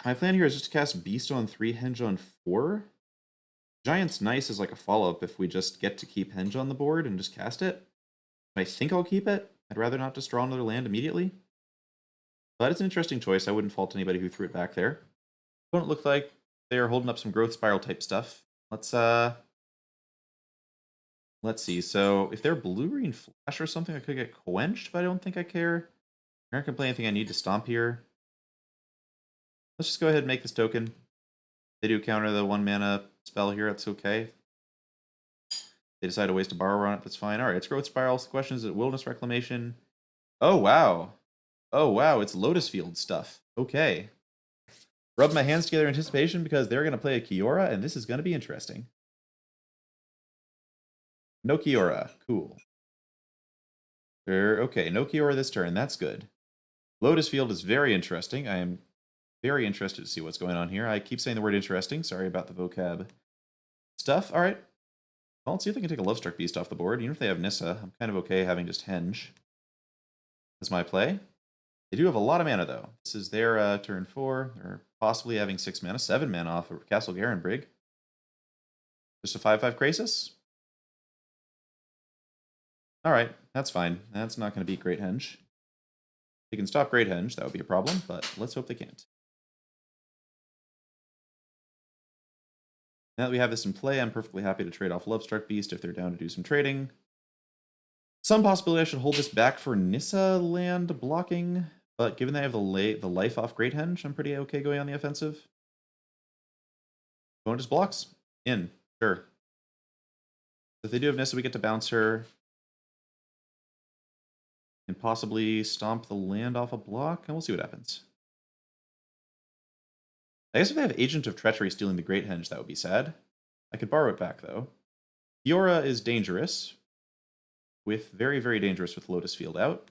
My plan here is just to cast Beast on 3, Henge on 4. Giant's nice as like a follow-up if we just get to keep Henge on the board and just cast it. I think I'll keep it. I'd rather not just draw another land immediately. But it's an interesting choice. I wouldn't fault anybody who threw it back there. Don't look like they are holding up some growth spiral type stuff. Let's see. So if they're blue-green flash or something, I could get quenched, but I don't think I care. I aren't going to play anything I need to stomp here. Let's just go ahead and make this token. They do counter the 1 mana spell here. That's okay. They decide to waste a borrower on it. That's fine. All right, it's growth spiral. So the question is it Wilderness Reclamation? Oh, wow. Oh, wow, it's Lotus Field stuff. Okay. Rub my hands together in anticipation because they're going to play a Kiora, and this is going to be interesting. No Kiora. Cool. Okay, no Kiora this turn. That's good. Lotus Field is very interesting. I am very interested to see what's going on here. I keep saying the word interesting. Sorry about the vocab stuff. All right. Well, let's see if they can take a Lovestruck Beast off the board. Even if they have Nissa, I'm kind of okay having just Henge as my play. They do have a lot of mana, though. This is their turn 4. They're possibly having 6 mana, 7 mana off of Castle Garenbrig. Just a 5/5 Krasis? Alright, that's fine. That's not going to beat Great Henge. They can stop Great Henge, that would be a problem, but let's hope they can't. Now that we have this in play, I'm perfectly happy to trade off Lovestruck Beast if they're down to do some trading. Some possibility I should hold this back for Nissa land blocking, but given that I have the life off Great Henge, I'm pretty okay going on the offensive. Opponent just blocks. In. Sure. If they do have Nissa, we get to bounce her. And possibly stomp the land off a block, and we'll see what happens. I guess if they have Agent of Treachery stealing the Great Henge, that would be sad. I could borrow it back, though. Kiora is dangerous. Very, very dangerous with Lotus Field out.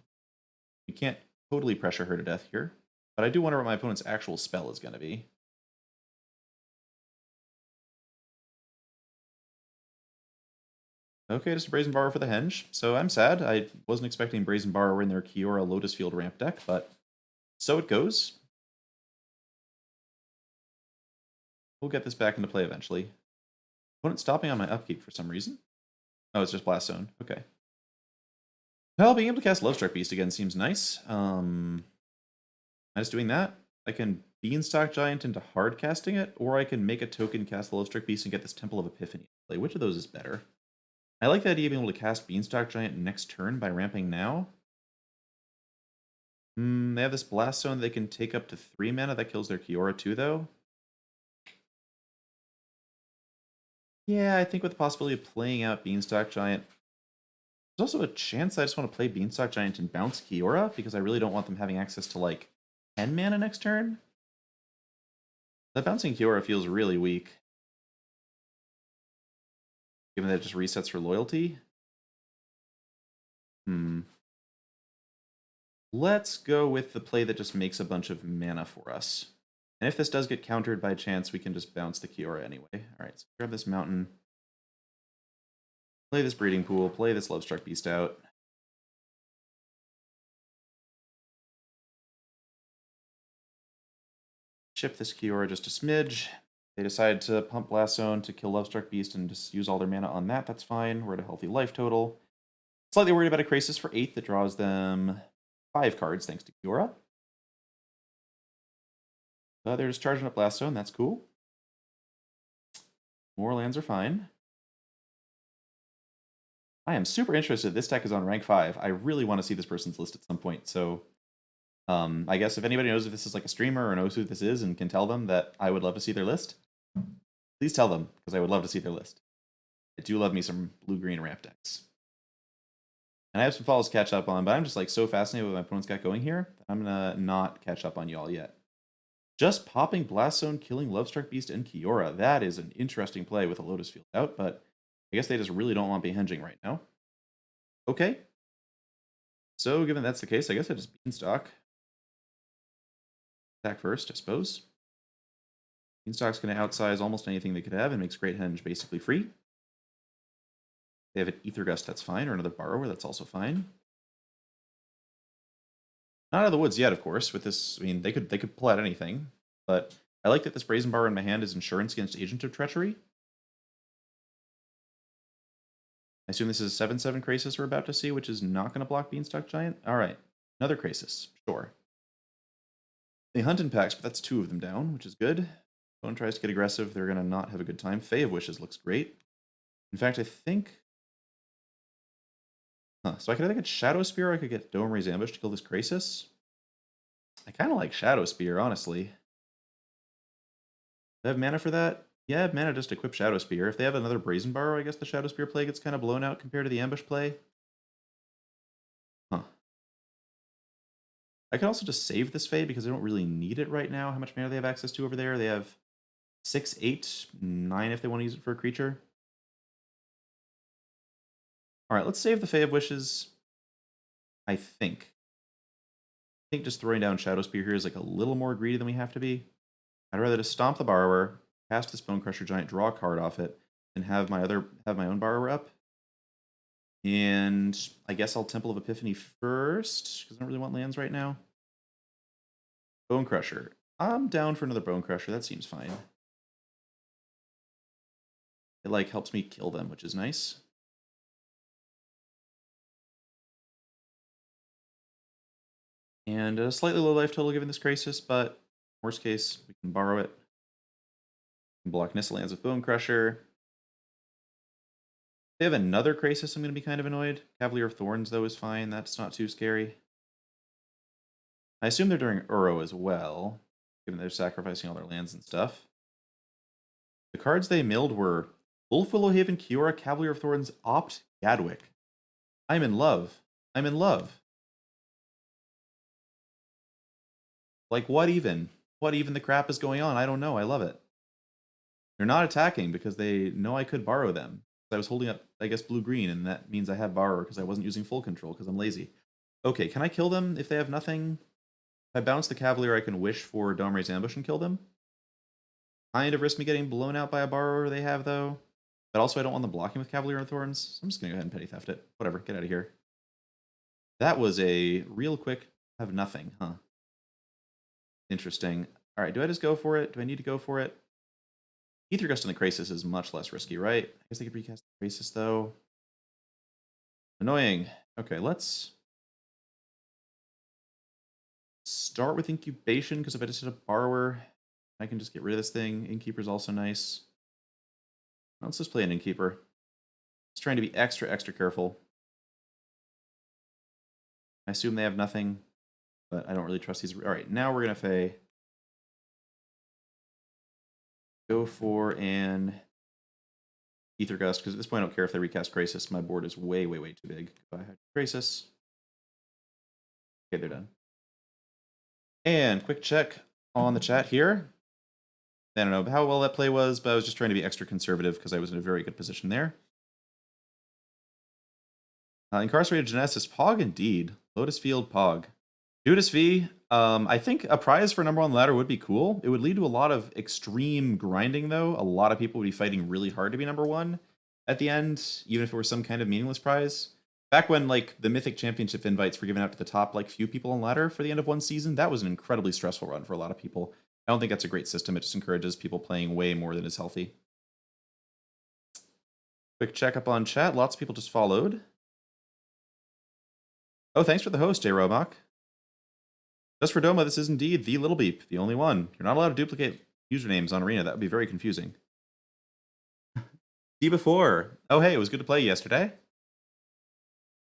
You can't totally pressure her to death here. But I do wonder what my opponent's actual spell is going to be. Okay, just a Brazen Borrower for the Henge. So I'm sad. I wasn't expecting Brazen Borrower in their Kiora Lotus Field ramp deck, but so it goes. We'll get this back into play eventually. Opponent stopping on my upkeep for some reason. Oh, it's just Blast Zone. Okay. Well, being able to cast Lovestruck Beast again seems nice. I'm just doing that. I can Beanstalk Giant into hard casting it, or I can make a token, cast the Lovestruck Beast, and get this Temple of Epiphany. Which of those is better? I like the idea of being able to cast Beanstalk Giant next turn by ramping now. They have this Blast Zone they can take up to 3 mana. That kills their Kiora too, though. Yeah, I think with the possibility of playing out Beanstalk Giant, there's also a chance I just want to play Beanstalk Giant and bounce Kiora, because I really don't want them having access to, like, 10 mana next turn. That bouncing Kiora feels really weak, given that it just resets for loyalty. Let's go with the play that just makes a bunch of mana for us. And if this does get countered by chance, we can just bounce the Kiora anyway. Alright, so grab this mountain. Play this Breeding Pool, play this Lovestruck Beast out. Chip this Kiora just a smidge. They decide to pump Blast Zone to kill Lovestruck Beast and just use all their mana on that. That's fine. We're at a healthy life total. Slightly worried about a Krasis for 8 that draws them 5 cards thanks to Kiora. They're just charging up Blast Zone. That's cool. More lands are fine. I am super interested. This deck is on rank 5. I really want to see this person's list at some point. So I guess if anybody knows if this is like a streamer or knows who this is and can tell them that I would love to see their list, please tell them, because I would love to see their list. I do love me some blue-green ramp decks. And I have some follows to catch up on, but I'm just like so fascinated with what my opponent's got going here that I'm going to not catch up on y'all yet. Just popping Blast Zone, killing Lovestruck Beast, and Kiora. That is an interesting play with a Lotus Field out, but I guess they just really don't want me hinging right now. Okay. So, given that's the case, I guess I just Beanstalk. Attack first, I suppose. Beanstalk's going to outsize almost anything they could have and makes Great Henge basically free. They have an Ether Gust, that's fine, or another Borrower, that's also fine. Not out of the woods yet, of course. With this, I mean, they could pull out anything, but I like that this Brazen Borrower in my hand is insurance against Agent of Treachery. I assume this is a 7/7 Krasis we're about to see, which is not going to block Beanstalk Giant. All right, another Krasis, sure. They hunt in packs, but that's 2 of them down, which is good. Opponent tries to get aggressive, they're going to not have a good time. Fae of Wishes looks great. In fact, I think... so I could either get Shadow Spear or I could get Dome Raise Ambush to kill this Krasis. I kind of like Shadow Spear, honestly. Do I have mana for that? Yeah, I have mana just to equip Shadow Spear. If they have another Brazen Borrower, I guess the Shadow Spear play gets kind of blown out compared to the Ambush play. I can also just save this Fade because I don't really need it right now. How much mana do they have access to over there? They have 6, 8, 9 if they want to use it for a creature. Alright, let's save the Fae of Wishes. I think just throwing down Shadow Spear here is like a little more greedy than we have to be. I'd rather just stomp the Borrower, cast this Bone Crusher Giant, draw a card off it, and have my own Borrower up. And I guess I'll Temple of Epiphany first, because I don't really want lands right now. Bone Crusher. I'm down for another Bone Crusher. That seems fine. It like helps me kill them, which is nice. And a slightly low life total given this Crisis, but worst case, we can borrow it. We can block Nissa lands with Bone Crusher. If they have another Crisis, I'm going to be kind of annoyed. Cavalier of Thorns, though, is fine. That's not too scary. I assume they're doing Uro as well, given they're sacrificing all their lands and stuff. The cards they milled were Wolf Willowhaven, Kiora, Cavalier of Thorns, Opt, Gadwick. I'm in love. I'm in love. Like, what even? What even the crap is going on? I don't know. I love it. They're not attacking because they know I could borrow them. I was holding up, I guess, blue-green, and that means I have borrower because I wasn't using full control because I'm lazy. Okay, can I kill them if they have nothing? If I bounce the Cavalier, I can wish for Dominra's Ambush and kill them. Kind of risk me getting blown out by a borrower they have, though. But also, I don't want them blocking with Cavalier and Thorns, so I'm just going to go ahead and Petty Theft it. Whatever, get out of here. That was a real quick have nothing, huh? Interesting. All right, do I just go for it? Do I need to go for it? Ether Gust on the Crisis is much less risky, right? I guess I could recast the Crisis, though. Annoying. Okay, let's start with Incubation, because if I just hit a Borrower, I can just get rid of this thing. Innkeeper's also nice. Let's just play an Innkeeper. Just trying to be extra, extra careful. I assume they have nothing, but I don't really trust these. All right, now we're going to Fae. Go for an Ether Gust, because at this point I don't care if they recast Crisis. My board is way, way, way too big. If I had Crisis. Okay, they're done. And quick check on the chat here. I don't know how well that play was, but I was just trying to be extra conservative because I was in a very good position there. Incarcerated Genesis, Pog indeed. Lotus Field, Pog. Judas V, I think a prize for #1 ladder would be cool. It would lead to a lot of extreme grinding, though. A lot of people would be fighting really hard to be #1 at the end, even if it were some kind of meaningless prize. Back when like the Mythic Championship invites were given out to the top like few people on ladder for the end of one season, that was an incredibly stressful run for a lot of people. I don't think that's a great system. It just encourages people playing way more than is healthy. Quick check up on chat. Lots of people just followed. Oh, thanks for the host, J. Robach. Just for Doma, this is indeed the Little Beep, the only one. You're not allowed to duplicate usernames on Arena. That would be very confusing. D4. Oh, hey, it was good to play yesterday.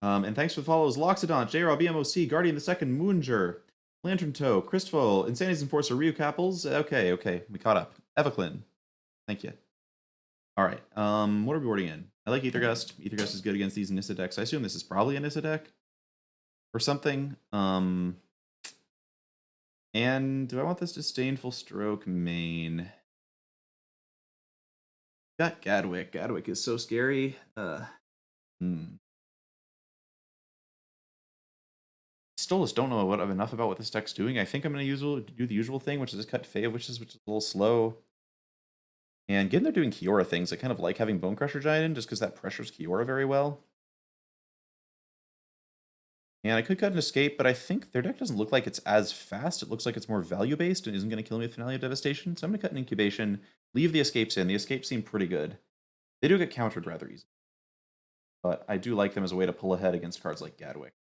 And thanks for the follows. Loxodon, JRL, BMOC, Guardian II, Moonjer, Lantern Toe, Christful, Insanity's Enforcer, Ryu Capples. Okay, we caught up. Evaclin. Thank you. All right, what are we boarding in? I like Ether Gust. Ether Gust is good against these Nissa decks. I assume this is probably a Nissa deck or something. And do I want this Disdainful Stroke main? Got Gadwick. Gadwick is so scary. Still just don't know enough about what this deck's doing. I think I'm going to do the usual thing, which is just cut Fae of Wishes, which is a little slow. And given they're doing Kiora things, I kind of like having Bone Crusher Giant in, just because that pressures Kiora very well. And I could cut an Escape, but I think their deck doesn't look like it's as fast. It looks like it's more value-based and isn't going to kill me with Finale of Devastation. So I'm going to cut an Incubation, leave the Escapes in. The Escapes seem pretty good. They do get countered rather easily. But I do like them as a way to pull ahead against cards like Gadwick.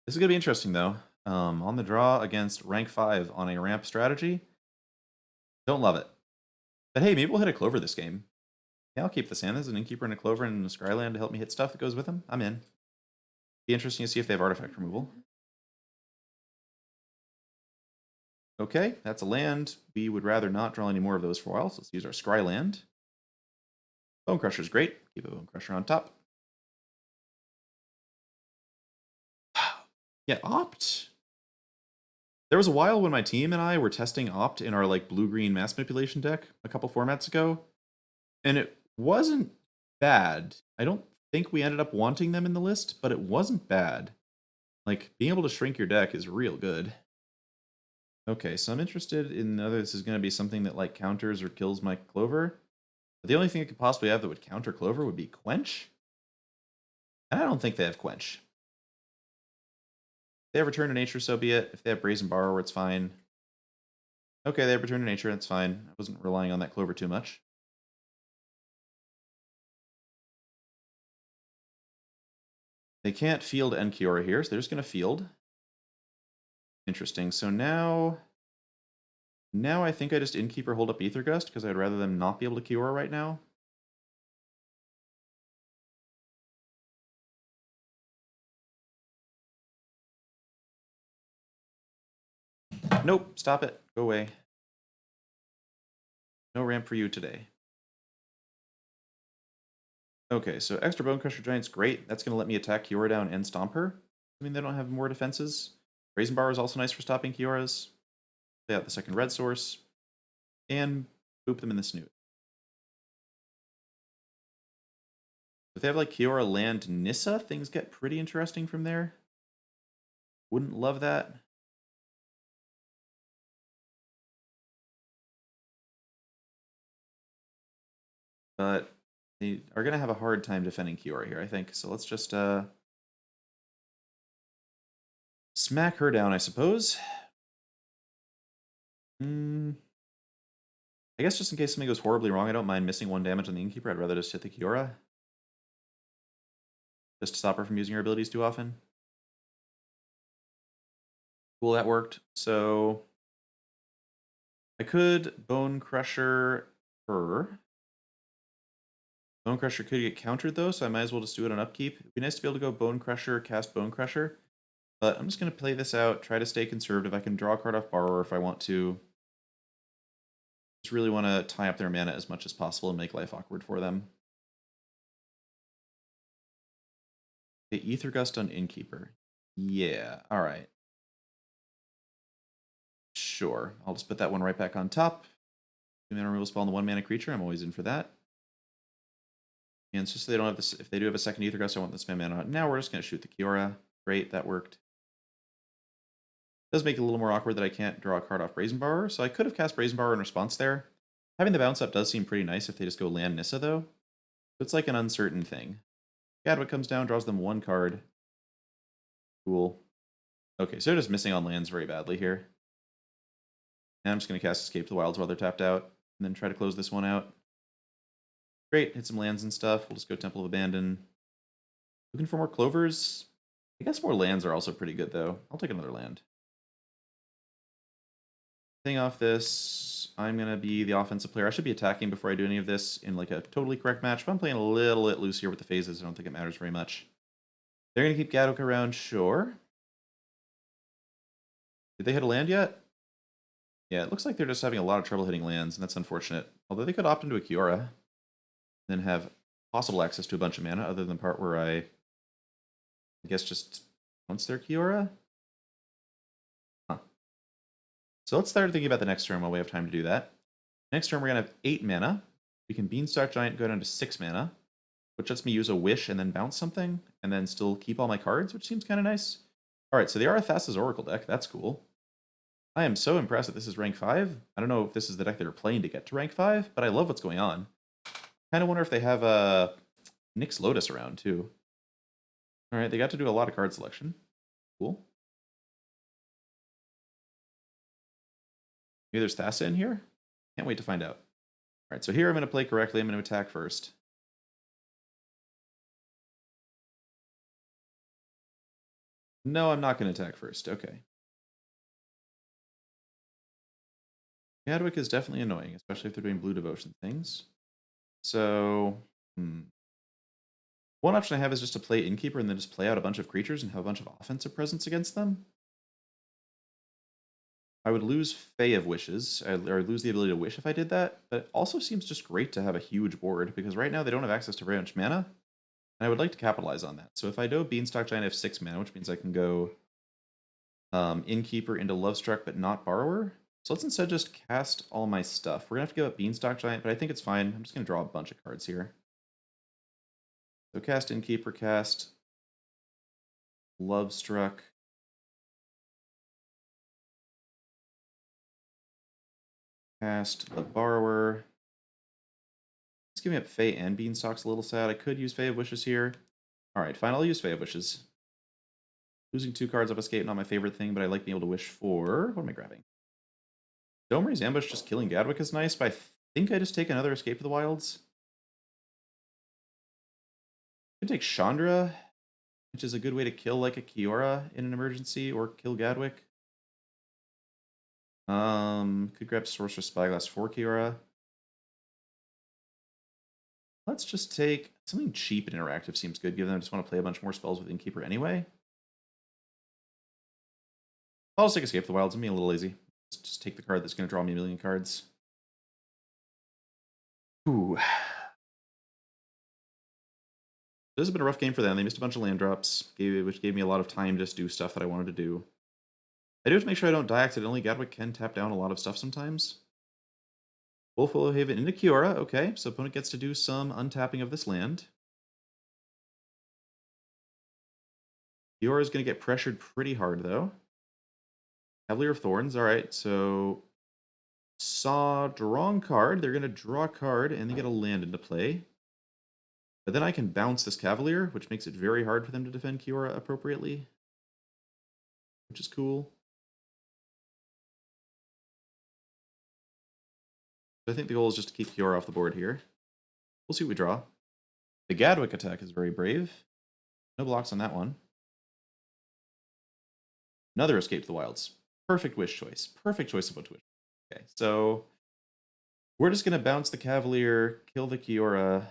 This is going to be interesting, though. On the draw against rank 5 on a ramp strategy. Don't love it. But hey, maybe we'll hit a Clover this game. Yeah, I'll keep this in. There's an Innkeeper and a Clover and a Scryland to help me hit stuff that goes with them. I'm in. Be interesting to see if they have artifact removal. Okay, that's a land. We would rather not draw any more of those for a while, so let's use our Scryland. Bone Crusher's great. Keep a Bone Crusher on top. Yeah, Opt. There was a while when my team and I were testing Opt in our like blue-green mass manipulation deck a couple formats ago, and it wasn't bad. I don't think we ended up wanting them in the list, but it wasn't bad. Like, being able to shrink your deck is real good. Okay, so I'm interested in whether this is going to be something that like counters or kills my Clover. But the only thing it could possibly have that would counter Clover would be Quench. And I don't think they have Quench. If they have Return to Nature, so be it. If they have Brazen Borrower, it's fine. Okay, they have Return to Nature, it's fine. I wasn't relying on that Clover too much. They can't field Enkiora here, so they're just going to field. Interesting. So now I think I just Innkeeper hold up Aether Gust because I'd rather them not be able to Kiora right now. Nope, stop it. Go away. No ramp for you today. Okay, so extra Bone Crusher Giant's great. That's going to let me attack Kiora down and stomp her. I mean, they don't have more defenses. Brazen Bar is also nice for stopping Kioras. Play out the second red source. And boop them in the snoot. If they have like Kiora land Nissa, things get pretty interesting from there. Wouldn't love that. But they are going to have a hard time defending Kiora here, I think. So let's just smack her down, I suppose. I guess just in case something goes horribly wrong, I don't mind missing 1 damage on the Innkeeper. I'd rather just hit the Kiora. Just to stop her from using her abilities too often. Cool, that worked. So I could Bone Crusher her. Bone Crusher could get countered though, so I might as well just do it on upkeep. It'd be nice to be able to go Bone Crusher, cast Bone Crusher. But I'm just going to play this out, try to stay conservative. I can draw a card off Borrower if I want to. Just really want to tie up their mana as much as possible and make life awkward for them. Okay, Aether Gust on Innkeeper. Yeah, alright. Sure, I'll just put that one right back on top. 2 mana removal spell on the 1 mana creature, I'm always in for that. And it's just so they don't have this, if they do have a second Aether Gust, I want the spam mana on. Now we're just going to shoot the Kiora. Great, that worked. It does make it a little more awkward that I can't draw a card off Brazen Borrower, so I could have cast Brazen Borrower in response there. Having the bounce up does seem pretty nice if they just go land Nissa, though. So it's like an uncertain thing. Gadwick comes down, draws them 1 card. Cool. Okay, so they're just missing on lands very badly here. And I'm just going to cast Escape to the Wilds while they're tapped out, and then try to close this one out. Great, hit some lands and stuff. We'll just go Temple of Abandon. Looking for more Clovers. I guess more lands are also pretty good, though. I'll take another land. Thing off this, I'm going to be the offensive player. I should be attacking before I do any of this in like a totally correct match, but I'm playing a little bit loose here with the phases. I don't think it matters very much. They're going to keep Gadwick around, sure. Did they hit a land yet? Yeah, it looks like they're just having a lot of trouble hitting lands, and that's unfortunate. Although they could opt into a Kiora, then have possible access to a bunch of mana, other than the part where I guess just once their Kiora? Huh. So let's start thinking about the next turn while we have time to do that. Next turn we're going to have 8 mana. We can Beanstalk Giant go down to 6 mana, which lets me use a Wish and then bounce something, and then still keep all my cards, which seems kind of nice. Alright, so they are Thassa's Oracle deck. That's cool. I am so impressed that this is rank 5. I don't know if this is the deck they're playing to get to rank 5, but I love what's going on. Kind of wonder if they have Nyx Lotus around, too. Alright, they got to do a lot of card selection. Cool. Maybe there's Thassa in here? Can't wait to find out. Alright, so here I'm going to play correctly. I'm going to attack first. No, I'm not going to attack first. Okay. Gadwick is definitely annoying, especially if they're doing blue devotion things. So, one option I have is just to play Innkeeper and then just play out a bunch of creatures and have a bunch of offensive presence against them. I would lose Fae of Wishes, or lose the ability to wish if I did that, but it also seems just great to have a huge board, because right now they don't have access to very much mana, and I would like to capitalize on that. So if I do Beanstalk Giant, I have 6 mana, which means I can go Innkeeper into Lovestruck, but not Borrower. So let's instead just cast all my stuff. We're going to have to give up Beanstalk Giant, but I think it's fine. I'm just going to draw a bunch of cards here. So cast Innkeeper, cast Lovestruck. Cast the Borrower. It's giving up Fae and Beanstalk's a little sad. I could use Fae of Wishes here. Alright, fine, I'll use Fae of Wishes. Losing 2 cards off Escape, not my favorite thing, but I like being able to wish for... What am I grabbing? Domery's Ambush, just killing Gadwick is nice, but I think I just take another Escape of the Wilds. I could take Chandra, which is a good way to kill like a Kiora in an emergency, or kill Gadwick. Could grab Sorcerer's Spyglass for Kiora. Let's just take something cheap and interactive seems good, given I just want to play a bunch more spells with Innkeeper anyway. I'll just take Escape the Wilds. I'm being a little lazy. Let's just take the card that's going to draw me a million cards. Ooh. This has been a rough game for them. They missed a bunch of land drops, which gave me a lot of time to just do stuff that I wanted to do. I do have to make sure I don't die accidentally. Gadwick can tap down a lot of stuff sometimes. Wolf Willow Haven into Kiora. Okay, so opponent gets to do some untapping of this land. Kiora is going to get pressured pretty hard, though. Cavalier of Thorns. All right, so saw wrong card. They're going to draw a card, and they get a land into play. But then I can bounce this Cavalier, which makes it very hard for them to defend Kiora appropriately, which is cool. I think the goal is just to keep Kiora off the board here. We'll see what we draw. The Gadwick attack is very brave. No blocks on that one. Another Escape to the Wilds. Perfect wish choice. Perfect choice of what to wish. Okay, so we're just going to bounce the Cavalier, kill the Kiora.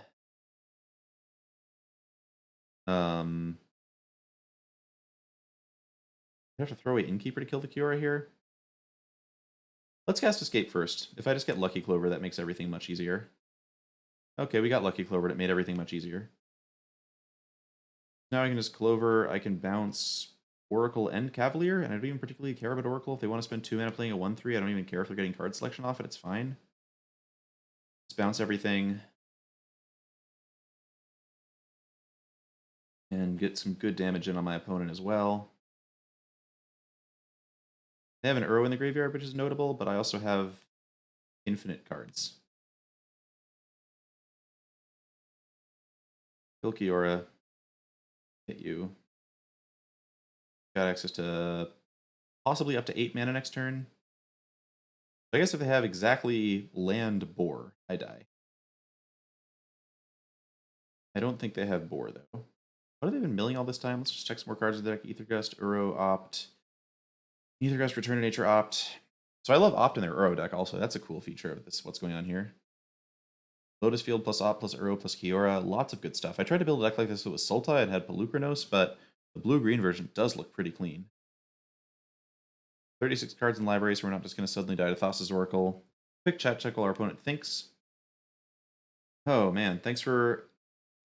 I have to throw away Innkeeper to kill the Kiora here. Let's cast Escape first. If I just get Lucky Clover, that makes everything much easier. Okay, we got Lucky Clover, and it made everything much easier. Now I can just Clover, I can bounce Oracle and Cavalier, and I don't even particularly care about Oracle. If they want to spend 2 mana playing a 1/3, I don't even care if they're getting card selection off it, it's fine. Let's bounce everything. And get some good damage in on my opponent as well. They have an Uro in the graveyard, which is notable, but I also have infinite cards. Kill Kiora. Hit you. Got access to possibly up to 8 mana next turn. I guess if they have exactly land Boar, I die. I don't think they have Boar, though. What have they been milling all this time? Let's just check some more cards in the deck. Aethergust, Uro, Opt. Aethergust, Return to Nature, Opt. So I love Opt in their Uro deck also. That's a cool feature of this. What's going on here? Lotus Field plus Opt plus Uro plus Kiora. Lots of good stuff. I tried to build a deck like this with Sultai and had Pelucranos, but the blue-green version does look pretty clean. 36 cards in library, so we're not just going to suddenly die to Thassa's Oracle. Quick chat check while our opponent thinks. Oh man, thanks for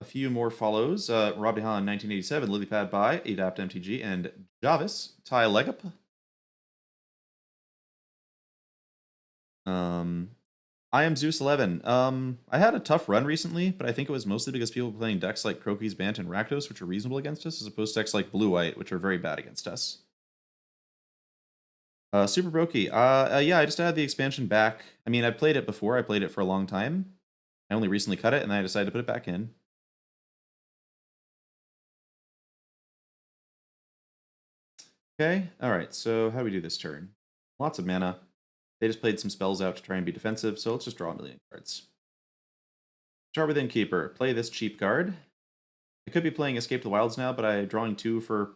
a few more follows. Rob DeHaan, 1987, Lilypad by Adapt MTG, and Javis, Ty Legup. I am Zeus11. I had a tough run recently, but I think it was mostly because people were playing decks like Croaky's Bant and Rakdos, which are reasonable against us, as opposed to decks like Blue-White, which are very bad against us. Super Brokey. Yeah, I just added the expansion back. I mean, I played it before. I played it for a long time. I only recently cut it, and then I decided to put it back in. Okay, alright, so how do we do this turn? Lots of mana. They just played some spells out to try and be defensive, so let's just draw a million cards. Start with Innkeeper. Play this cheap card. I could be playing Escape the Wilds now, but drawing 2 for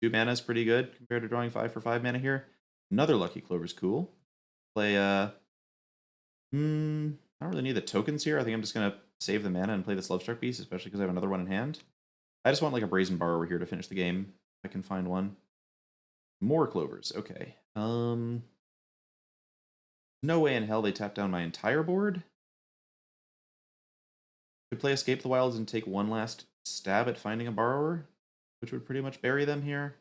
2 mana is pretty good compared to drawing 5 for 5 mana here. Another Lucky Clover is cool. Play, I don't really need the tokens here. I think I'm just going to save the mana and play this Lovestruck piece, especially because I have another one in hand. I just want like a Brazen Borrower here to finish the game, if I can find one. More Clovers, okay. No way in hell they tap down my entire board. Could play Escape the Wilds and take one last stab at finding a Borrower, which would pretty much bury them here.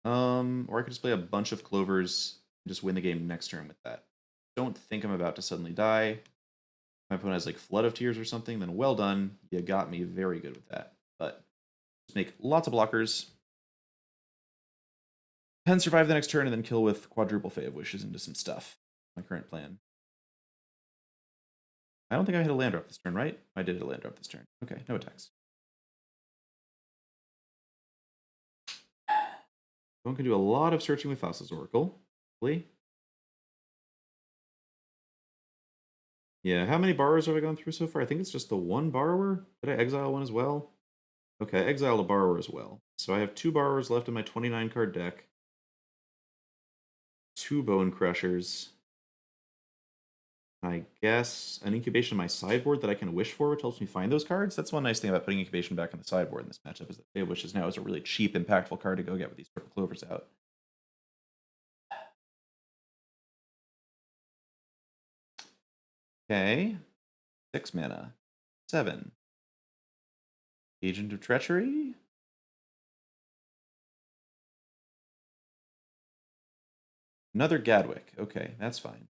Or I could just play a bunch of Clovers and just win the game next turn with that. Don't think I'm about to suddenly die. If my opponent has like Flood of Tears or something, then well done. You got me very good with that. But just make lots of blockers. Pen survive the next turn and then kill with quadruple Fae of Wishes into some stuff. My current plan. I don't think I hit a land drop this turn, right? I did hit a land drop this turn. Okay, no attacks. One can do a lot of searching with Thassa's Oracle. Hopefully. Yeah, how many borrowers have I gone through so far? I think it's just the one borrower. Did I exile one as well? Okay, I exiled a borrower as well. So I have 2 borrowers left in my 29 card deck. 2 Bone Crushers. I guess an incubation in my sideboard that I can wish for, which helps me find those cards. That's one nice thing about putting incubation back in the sideboard in this matchup, is that Fae of Wishes now is a really cheap, impactful card to go get with these triple Clovers out. Okay. 6 mana. 7. Agent of Treachery. Another Gadwick. Okay, that's fine.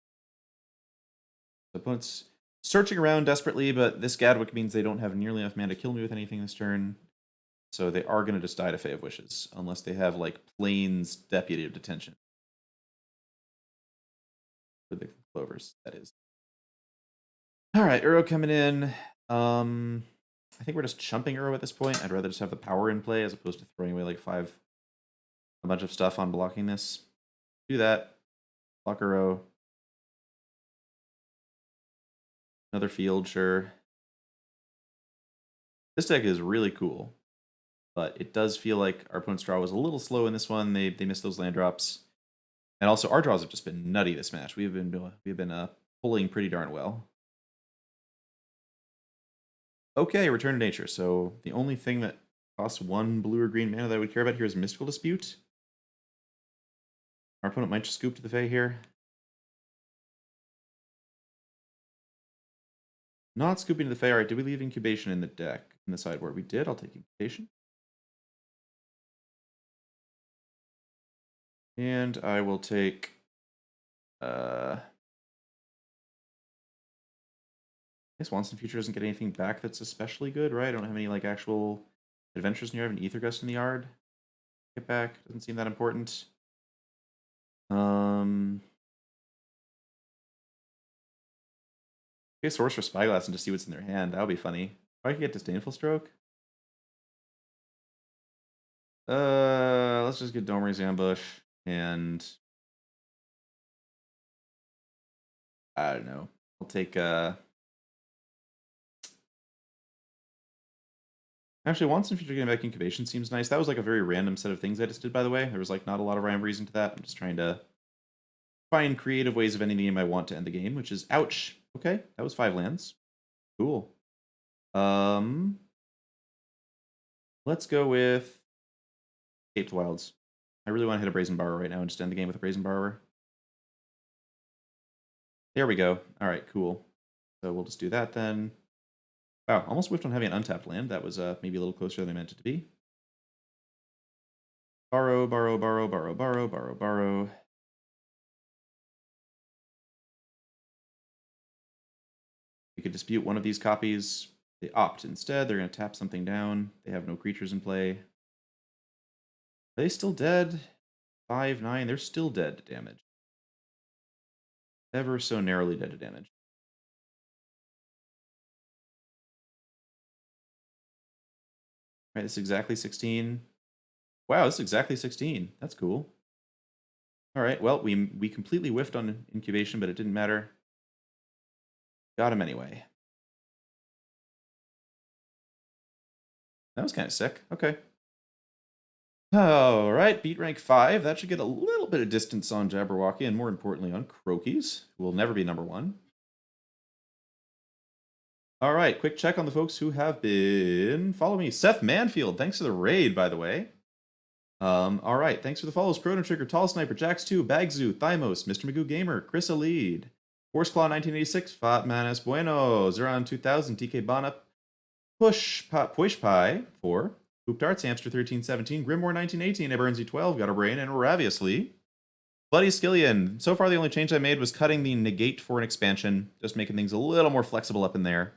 The opponent's searching around desperately, but this Gadwick means they don't have nearly enough mana to kill me with anything this turn. So they are going to just die to Fae of Wishes, unless they have, like, Plains Deputy of Detention. For the Clovers, that is. Alright, Uro coming in. I think we're just chumping Uro at this point. I'd rather just have the power in play as opposed to throwing away, like, a bunch of stuff on blocking this. Do that. Block Uro. Another field, sure. This deck is really cool, but it does feel like our opponent's draw was a little slow in this one. They missed those land drops, and also our draws have just been nutty this match. We've been pulling pretty darn well. Okay, Return to Nature. So the only thing that costs 1 blue or green mana that I would care about here is Mystical Dispute. Our opponent might just scoop to the Fae here. Not scooping to the Fae. All right, did we leave Incubation in the deck, in the sideboard? We did. I'll take Incubation. And I will take... I guess Once in the Future doesn't get anything back that's especially good, right? I don't have any, like, actual adventures near. I have an Ether Gust in the yard. Get back. Doesn't seem that important. Okay, Sorcerer Spyglass and just see what's in their hand. That would be funny. If I could get Disdainful Stroke. Let's just get Domer's Ambush and I don't know. I'll take actually, Once in Future getting back Incubation seems nice. That was like a very random set of things I just did, by the way. There was like not a lot of rhyme or reason to that. I'm just trying to find creative ways of ending the game I want to end the game, which is ouch. Okay, that was 5 lands. Cool. Let's go with Escaped Wilds. I really want to hit a Brazen Borrower right now and just end the game with a Brazen Borrower. There we go. All right, cool. So we'll just do that then. Wow, almost whiffed on having an untapped land. That was maybe a little closer than I meant it to be. Borrow, borrow, borrow, borrow, borrow, borrow, borrow. We could dispute one of these copies. They opt instead. They're going to tap something down. They have no creatures in play. Are they still dead? 5/9. They're still dead to damage. Ever so narrowly dead to damage. All right, this is exactly 16. Wow, this is exactly 16. That's cool. All right, well, we completely whiffed on Incubation, but it didn't matter. Got him anyway. That was kind of sick. Okay. All right, beat rank 5. That should get a little bit of distance on Jabberwocky, and more importantly on Croakies, who will never be number 1. All right, quick check on the folks who have been following me. Seth Manfield, thanks for the raid, by the way. All right, thanks for the follows. Chrono Trigger, Tall Sniper, Jax2, Bagzoo, Thymos, Mr. Magoo Gamer, Chris Alid, Horseclaw 1986, Fat Manas Bueno, Zeron 2000, TK Bonnup, Push Pie 4, Poop Darts, Hamster 1317, Grimoire 1918, Ebernsy 12, Got a Brain, and Raviously. Bloody Skillion. So far, the only change I made was cutting the negate for an expansion, just making things a little more flexible up in there.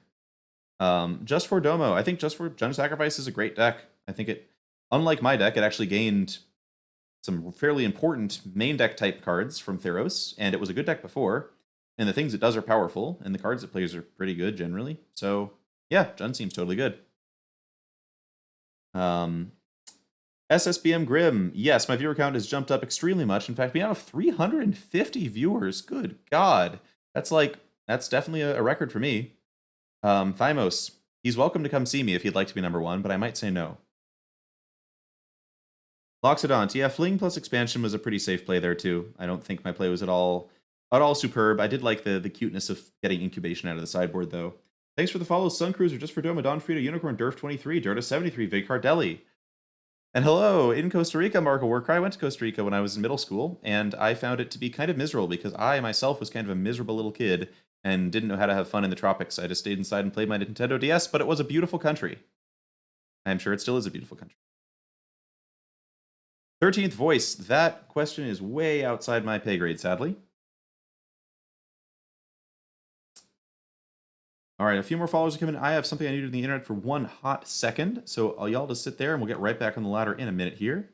Just for Domo, I think Just for Judge Sacrifice is a great deck. I think it, unlike my deck, it actually gained some fairly important main deck type cards from Theros, and it was a good deck before. And the things it does are powerful, and the cards it plays are pretty good generally. So yeah, Jun seems totally good. SSBM Grim. Yes, my viewer count has jumped up extremely much. In fact, we now have 350 viewers. Good God. That's definitely a record for me. Thymos. He's welcome to come see me if he'd like to be number one, but I might say no. Loxodont. Yeah, Fling plus expansion was a pretty safe play there too. I don't think my play was at all superb. I did like the cuteness of getting incubation out of the sideboard though. Thanks for the follow, Sun Cruiser, Just for Doma, Don Frida, Unicorn, Durf 23, Durda 73, Vig Cardelli. And hello, in Costa Rica, Marco Warcry. I went to Costa Rica when I was in middle school, and I found it to be kind of miserable because I myself was kind of a miserable little kid and didn't know how to have fun in the tropics. I just stayed inside and played my Nintendo DS, but it was a beautiful country. I'm sure it still is a beautiful country. 13th Voice. That question is way outside my pay grade, sadly. All right, a few more followers are coming in. I have something I need to do on the internet for one hot second. So y'all just sit there and we'll get right back on the ladder in a minute here.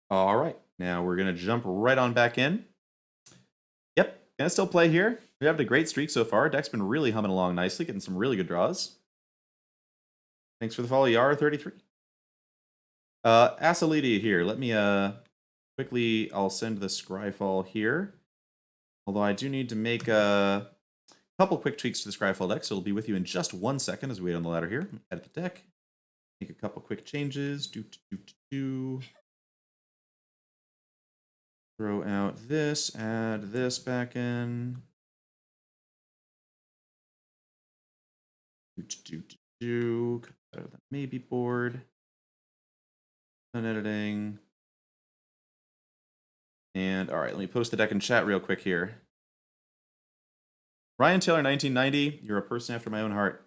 All right, now we're going to jump right on back in. Yep, gonna still play here. We have a great streak so far. Deck's been really humming along nicely, getting some really good draws. Thanks for the follow, Yara33. Asalidi here. Let me quickly, I'll send the Scryfall here. Although I do need to make a couple quick tweaks to the Scryfall deck, so it'll be with you in just 1 second as we wait on the ladder here. Edit the deck. Make a couple quick changes. Throw out this, add this back in. Cut out of the maybe board. Unediting. And all right, let me post the deck in chat real quick here. Ryan Taylor 1990, you're a person after my own heart.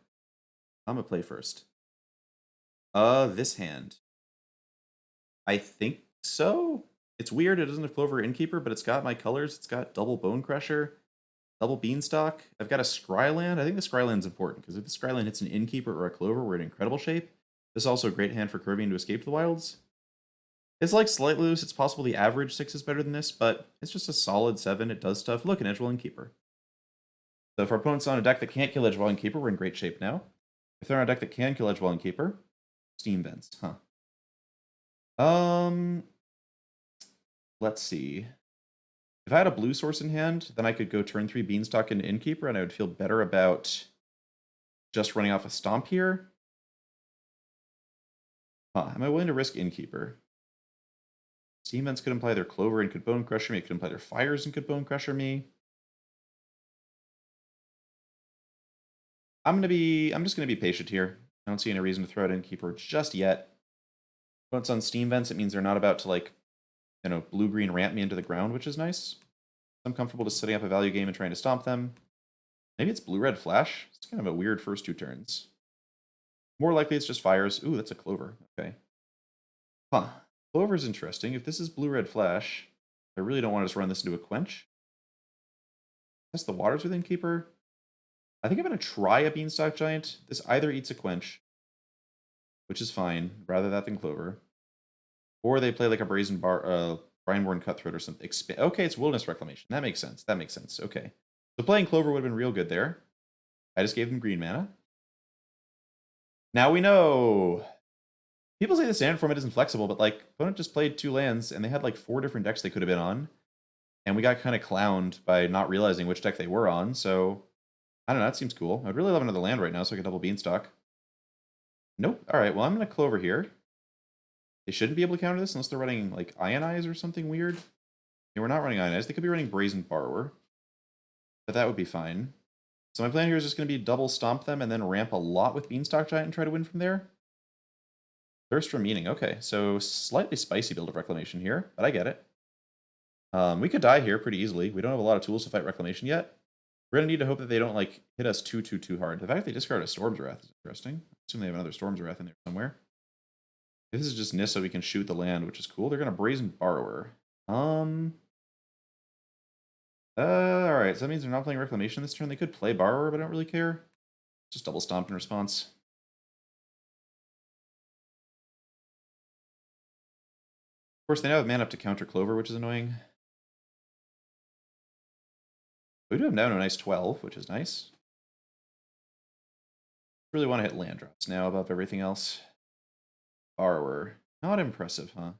I'm gonna play first. This hand. I think so. It's weird, it doesn't have Clover Innkeeper, but it's got my colors. It's got double Bone Crusher, double Beanstalk. I've got a Scryland. I think the Scryland's important, because if the Scryland hits an Innkeeper or a Clover, we're in incredible shape. This is also a great hand for curving to escape the wilds. It's like slightly loose. It's possible the average 6 is better than this, but it's just a solid 7. It does stuff. Look, an Edgewell Innkeeper. So if our opponent's on a deck that can't kill Edgewell Innkeeper, we're in great shape now. If they're on a deck that can kill Edgewell Innkeeper, Steam Vents, huh? Let's see. If I had a blue source in hand, then I could go turn 3 Beanstalk into Innkeeper, and I would feel better about just running off a Stomp here. Huh, am I willing to risk Innkeeper? Steam Vents could imply their Clover and could Bone Crusher me. It could imply their Fires and could Bone Crusher me. I'm just gonna be patient here. I don't see any reason to throw out Innkeeper just yet. Once on Steam Vents, it means they're not about to, like, you know, blue-green ramp me into the ground, which is nice. I'm comfortable just setting up a value game and trying to stomp them. Maybe it's blue-red flash. It's kind of a weird first 2 turns. More likely it's just Fires. Ooh, that's a Clover. Okay. Huh. Clover's interesting. If this is blue-red flash, I really don't want to just run this into a Quench. Test the Waters with Innkeeper. I think I'm going to try a Beanstalk Giant. This either eats a Quench, which is fine. Rather that than Clover. Or they play like a Brineborn Cutthroat or something. Okay, it's Wilderness Reclamation. That makes sense. That makes sense. Okay. So playing Clover would have been real good there. I just gave them green mana. Now we know. People say the standard format isn't flexible, but like, opponent just played 2 lands, and they had like 4 different decks they could have been on. And we got kind of clowned by not realizing which deck they were on, so I don't know, that seems cool. I'd really love another land right now so I could double Beanstalk. Nope. Alright, well I'm going to Clover here. They shouldn't be able to counter this unless they're running like Ionize or something weird. Yeah, we're not running Ionize. They could be running Brazen Borrower. But that would be fine. So my plan here is just going to be double stomp them and then ramp a lot with Beanstalk Giant and try to win from there. Thirst for Meaning. Okay, so slightly spicy build of Reclamation here, but I get it. We could die here pretty easily. We don't have a lot of tools to fight Reclamation yet. We're gonna need to hope that they don't like hit us too hard. The fact they discard a Storm's Wrath is interesting. I assume they have another Storm's Wrath in there somewhere. This is just Nissa, we can shoot the land, which is cool. They're gonna Brazen Borrower. Alright, so that means they're not playing Reclamation this turn. They could play Borrower, but I don't really care. Just double stomp in response. Of course, they now have mana up to counter Clover, which is annoying. We do have now a nice 12, which is nice. Really want to hit land drops now above everything else. Borrower. Not impressive, huh?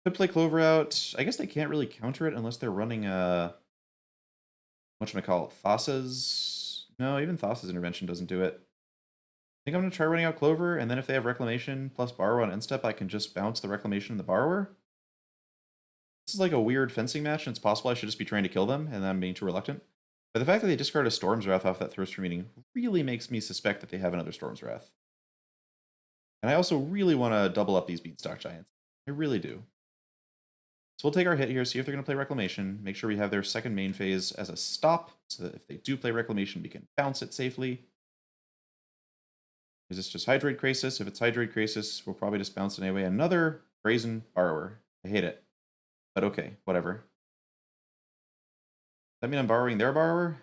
Could play Clover out. I guess they can't really counter it unless they're running whatchamacallit, Thassa's? No, even Thassa's Intervention doesn't do it. I think I'm going to try running out Clover, and then if they have Reclamation plus Borrow on end step, I can just bounce the Reclamation and the Borrower. This is like a weird fencing match, and it's possible I should just be trying to kill them, and I'm being too reluctant. But the fact that they discard a Storm's Wrath off that Thirster meeting really makes me suspect that they have another Storm's Wrath. And I also really want to double up these Beanstalk Giants. I really do. So we'll take our hit here, see if they're going to play Reclamation, make sure we have their second main phase as a stop, so that if they do play Reclamation, we can bounce it safely. Is this just Hydrate Krasis? If it's Hydrate Krasis, we'll probably just bounce it anyway. Another Brazen Borrower. I hate it. But okay, whatever. Does that mean I'm borrowing their Borrower?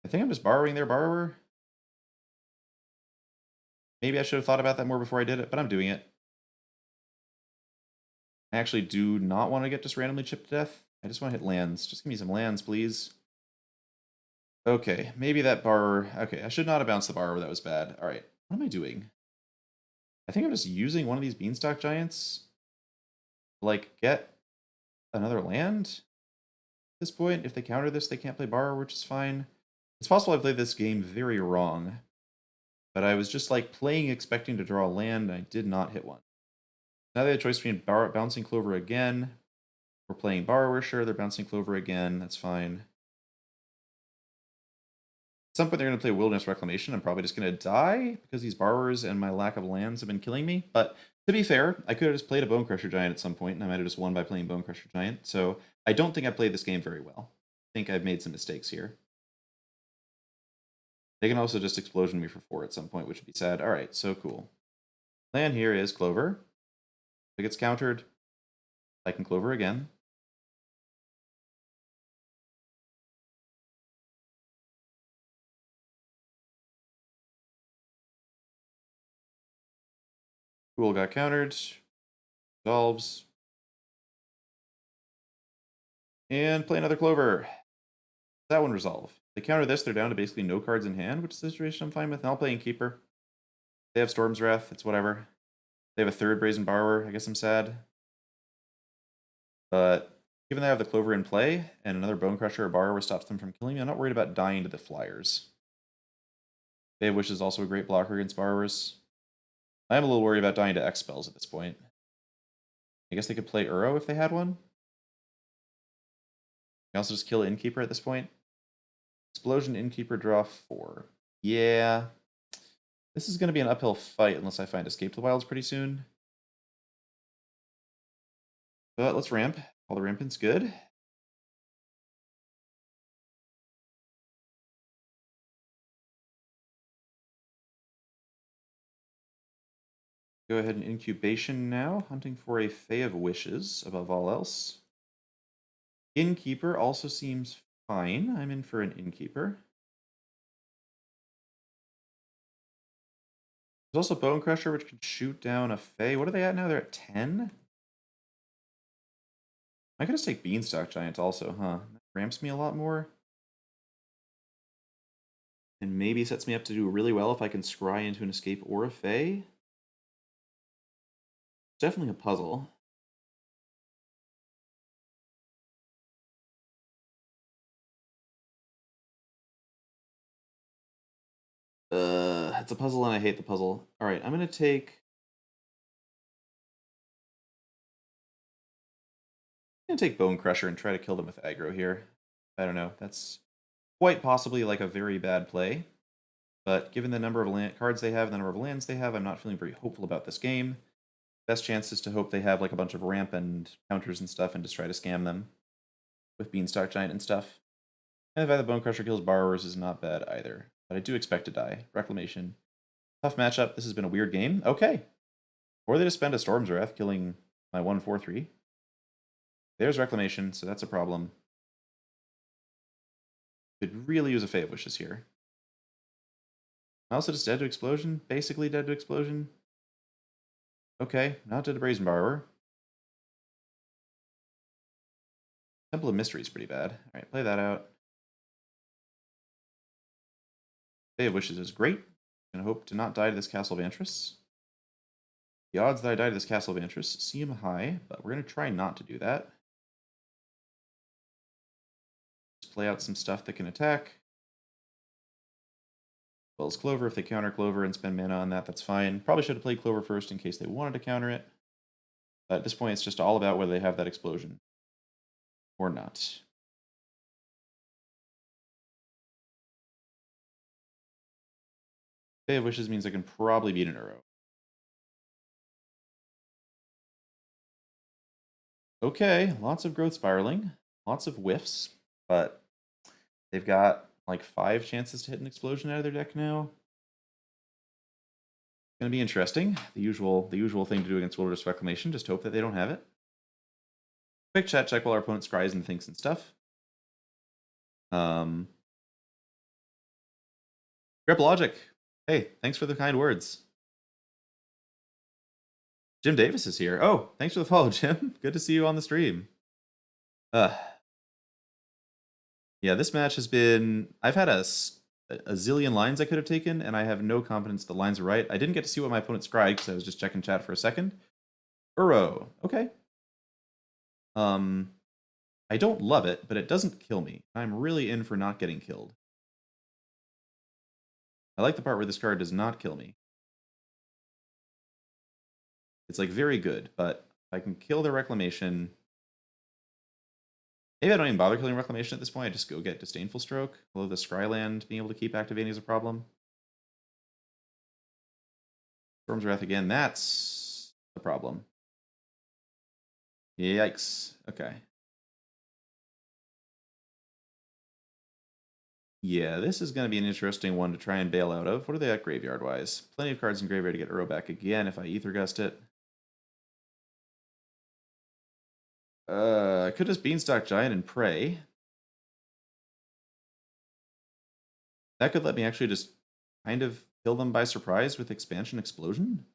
I think I'm just borrowing their Borrower. Maybe I should have thought about that more before I did it, but I'm doing it. I actually do not want to get just randomly chipped to death. I just want to hit lands. Just give me some lands, please. Okay, maybe that Borrower... Okay, I should not have bounced the Borrower. That was bad. All right, what am I doing? I think I'm just using one of these Beanstalk Giants to, like, get another land. At this point, if they counter this, they can't play Borrower, which is fine. It's possible I played this game very wrong, but I was just, like, playing expecting to draw a land, and I did not hit one. Now they have a choice between bouncing Clover again. We're playing Borrower, sure, they're bouncing Clover again, that's fine. At some point they're going to play Wilderness Reclamation. I'm probably just going to die because these Borrowers and my lack of lands have been killing me. But to be fair, I could have just played a Bonecrusher Giant at some point, and I might have just won by playing Bonecrusher Giant. So I don't think I played this game very well. I think I've made some mistakes here. They can also just Explosion me for 4 at some point, which would be sad. All right, so cool. Plan here is Clover. If it gets countered, I can Clover again. Gruul got countered. Resolves. And play another Clover. That one resolve. They counter this, they're down to basically no cards in hand, which is a situation I'm fine with. And I'll play Innkeeper. They have Storm's Wrath, it's whatever. They have a third Brazen Borrower, I guess I'm sad. But given they have the Clover in play, and another Bonecrusher or Borrower stops them from killing me, I'm not worried about dying to the Flyers. They have Wish is also a great blocker against Borrowers. I'm a little worried about dying to X spells at this point. I guess they could play Uro if they had one. I also just kill Innkeeper at this point. Explosion, Innkeeper, draw 4. Yeah. This is going to be an uphill fight unless I find Escape the Wilds pretty soon. But let's ramp. All the rampant's good. Go ahead and Incubation now, hunting for a Fae of Wishes above all else. Innkeeper also seems fine. I'm in for an Innkeeper. There's also Bonecrusher, which can shoot down a Fae. What are they at now? They're at 10? I could just take Beanstalk Giant also, huh? That ramps me a lot more. And maybe sets me up to do really well if I can scry into an Escape or a Fae. Definitely a puzzle. It's a puzzle and I hate the puzzle. Alright, I'm gonna take... Bonecrusher and try to kill them with aggro here. I don't know, that's quite possibly like a very bad play. But given the number of cards they have and the number of lands they have, I'm not feeling very hopeful about this game. Best chance is to hope they have like a bunch of ramp and counters and stuff and just try to scam them with Beanstalk Giant and stuff. And the fact that Bone Crusher kills borrowers is not bad either. But I do expect to die. Reclamation. Tough matchup. This has been a weird game. Okay. Or they just spend a Storm's Wrath killing my 1/4/3. There's Reclamation, so that's a problem. Could really use a Fae of Wishes here. Also just dead to Explosion. Basically dead to Explosion. Okay, not dead to Brazen Borrower. Temple of Mystery is pretty bad. Alright, play that out. Fae of Wishes is great. I'm gonna hope to not die to this Castle of Antris. The odds that I die to this Castle of Antris seem high, but we're gonna try not to do that. Just play out some stuff that can attack. As well as Clover. If they counter Clover and spend mana on that, that's fine. Probably should have played Clover first in case they wanted to counter it. But at this point, it's just all about whether they have that explosion or not. Fae of Wishes means I can probably beat an Uro. Okay, lots of growth spiraling, lots of whiffs, but they've got like 5 chances to hit an explosion out of their deck now. Gonna be interesting. The usual thing to do against Wilderness Reclamation. Just hope that they don't have it. Quick chat check while our opponent scries and thinks and stuff. Grip Logic. Hey, thanks for the kind words. Jim Davis is here. Oh, thanks for the follow, Jim. Good to see you on the stream. Yeah, this match has been... I've had a zillion lines I could have taken, and I have no confidence the lines are right. I didn't get to see what my opponent scried because I was just checking chat for a second. Uro. Okay. I don't love it, but it doesn't kill me. I'm really in for not getting killed. I like the part where this card does not kill me. It's like very good, but if I can kill their Reclamation... Maybe I don't even bother killing Reclamation at this point. I just go get Disdainful Stroke. Although the Scryland being able to keep activating is a problem. Storm's Wrath again. That's the problem. Yikes. Okay. Yeah, this is going to be an interesting one to try and bail out of. What are they at graveyard-wise? Plenty of cards in graveyard to get Uro back again if I Ether Gust it. I could just Beanstalk Giant and pray. That could let me actually just kind of kill them by surprise with Expansion Explosion?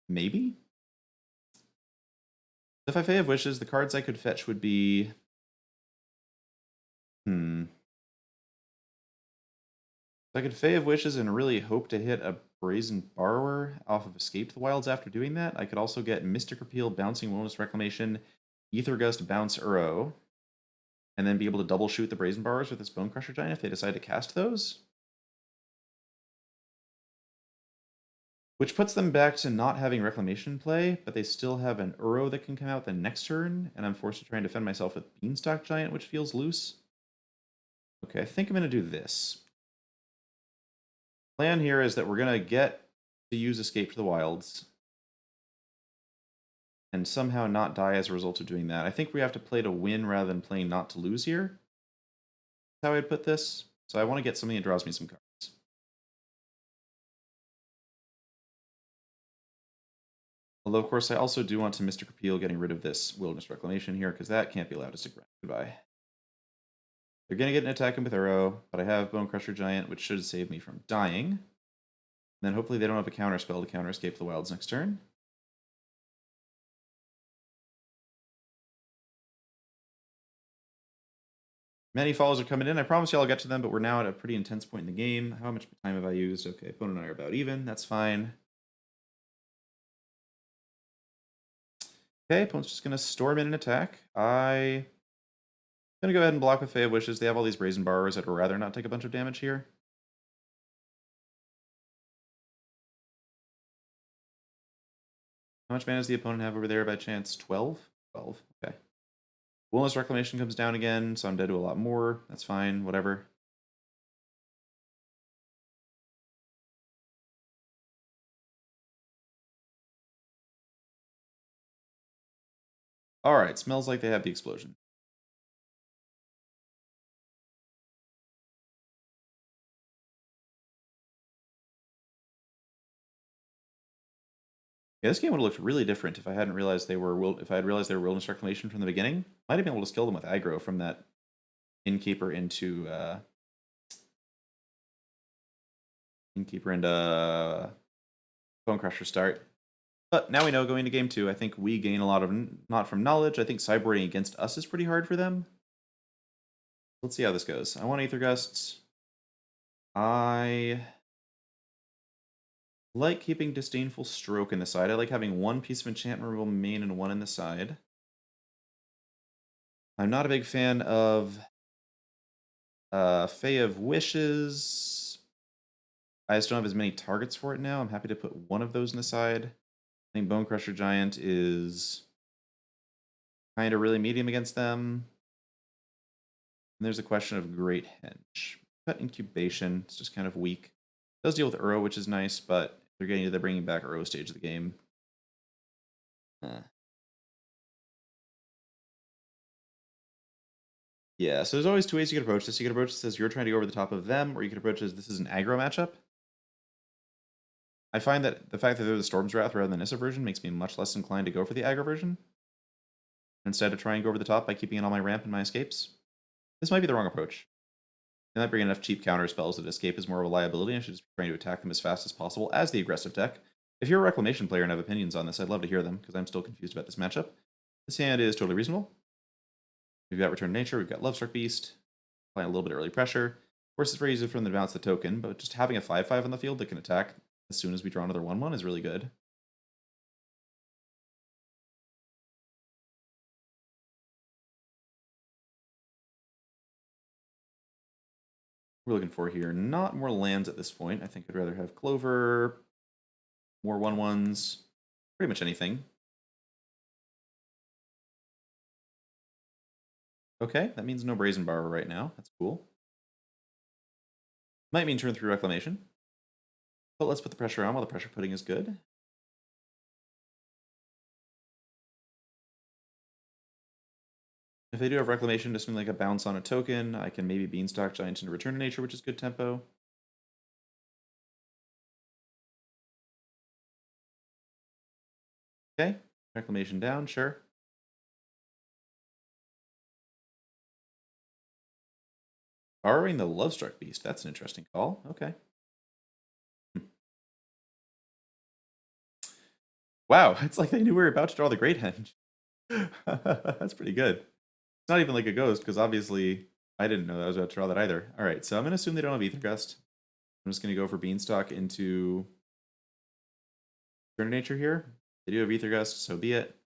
Maybe? If I Fae of Wishes, the cards I could fetch would be... I could Fae of Wishes and really hope to hit a Brazen Borrower off of Escape the Wilds after doing that. I could also get Mystic Repeal, Bouncing Wilderness Reclamation, Ether Gust, Bounce Uro, and then be able to double shoot the Brazen Borrowers with this Bone Crusher Giant if they decide to cast those. Which puts them back to not having Reclamation play, but they still have an Uro that can come out the next turn, and I'm forced to try and defend myself with Beanstalk Giant, which feels loose. Okay, I think I'm going to do this. Plan here is that we're going to get to use Escape to the Wilds and somehow not die as a result of doing that. I think we have to play to win rather than playing not to lose here. That's how I'd put this. So I want to get something that draws me some cards. Although, of course, I also do want to Mystic Repeal getting rid of this Wilderness Reclamation here, because that can't be allowed to stick around. Goodbye. They're going to get an attack in with Uro, but I have Bone Crusher Giant, which should save me from dying. And then hopefully they don't have a counter spell to counter Escape the Wilds next turn. Many follows are coming in. I promise you I'll get to them, but we're now at a pretty intense point in the game. How much time have I used? Okay, opponent and I are about even. That's fine. Okay, opponent's just going to storm in and attack. I'm going to go ahead and block with Fae of Wishes. They have all these Brazen Borrowers. I'd rather not take a bunch of damage here. How much mana does the opponent have over there by chance? 12? 12, okay. Wilderness Reclamation comes down again, so I'm dead to a lot more. That's fine, whatever. Alright, smells like they have the explosion. Yeah, this game would have looked really different if I hadn't realized they were if I had realized they were Wilderness Reclamation from the beginning. Might have been able to skill them with aggro from that Innkeeper into Bone Crusher start. But now we know going into game 2, I think we gain a lot of not from knowledge. I think sideboarding against us is pretty hard for them. Let's see how this goes. I want Aether Gusts. I like keeping Disdainful Stroke in the side. I like having one piece of enchantment removal main and one in the side. I'm not a big fan of Fae of Wishes. I just don't have as many targets for it now. I'm happy to put one of those in the side. I think Bone Crusher Giant is kind of really medium against them. And there's a question of Great Henge. Cut Incubation. It's just kind of weak. It does deal with Uro, which is nice, but they're bringing back Uro stage of the game. Yeah, so there's always two ways you can approach this. You can approach this as you're trying to go over the top of them, or you can approach it as this is an aggro matchup. I find that the fact that they're the Storm's Wrath rather than Nissa version makes me much less inclined to go for the aggro version. Instead of trying to go over the top by keeping in all my ramp and my escapes. This might be the wrong approach. They might bring enough cheap counter spells that escape is more of a liability. I should just be trying to attack them as fast as possible as the aggressive deck. If you're a Reclamation player and have opinions on this, I'd love to hear them, because I'm still confused about this matchup. This hand is totally reasonable. We've got Return to Nature, we've got Lovestruck Beast, applying a little bit of early pressure. Of course, it's very easy for them to bounce the token, but just having a 5/5 on the field that can attack as soon as we draw another 1/1 is really good. We're looking for here, not more lands at this point. I think I'd rather have Clover, more 1/1s, pretty much anything. Okay, that means no Brazen Borrower right now. That's cool. Might mean turn 3 Reclamation. But let's put the pressure on while the pressure pudding is good. If they do have Reclamation, just something like a bounce on a token, I can maybe Beanstalk Giant into Return to Nature, which is good tempo. Okay, Reclamation down, sure. Borrowing the Lovestruck Beast, that's an interesting call. Okay. Wow, it's like they knew we were about to draw the Great Henge. That's pretty good. It's not even like a ghost, because obviously I didn't know that I was about to draw that either. Alright, so I'm going to assume they don't have Aether Gust. I'm just going to go for Beanstalk into Return to Nature here. They do have Aether Gust, so be it.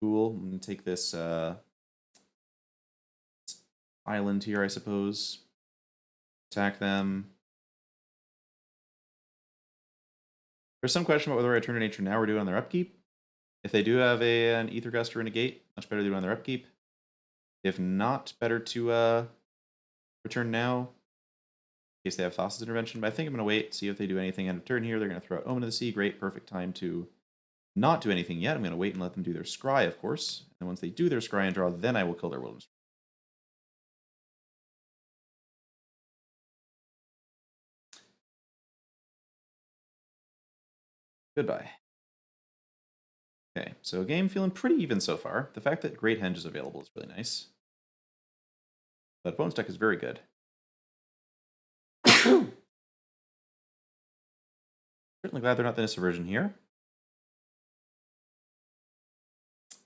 Cool. I'm going to take this island here, I suppose. Attack them. There's some question about whether I Return to Nature now or do it on their upkeep. If they do have an Aether Gust or a Negate, much better to do it on their upkeep. If not, better to return now, in case they have Thassa's Intervention. But I think I'm going to wait, see if they do anything end of turn here. They're going to throw out Omen of the Sea. Great, perfect time to not do anything yet. I'm going to wait and let them do their Scry, of course. And once they do their Scry and draw, then I will kill their Wilderness. Goodbye. Okay, so game feeling pretty even so far. The fact that Great Henge is available is really nice. But Bones deck is very good. Certainly glad they're not the Nissa version here. As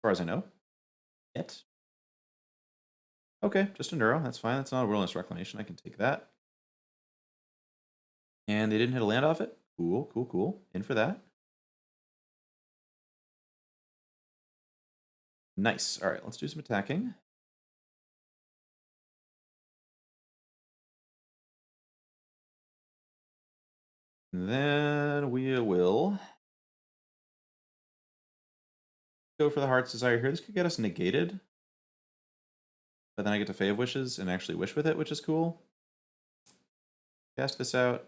far as I know. Yet. Okay, just a Neuro. That's fine. That's not a Wilderness Reclamation. I can take that. And they didn't hit a land off it. Cool, cool, cool. In for that. Nice. All right, let's do some attacking. And then we will go for the Heart's Desire here. This could get us negated. But then I get to Fae of Wishes and actually wish with it, which is cool. Cast this out.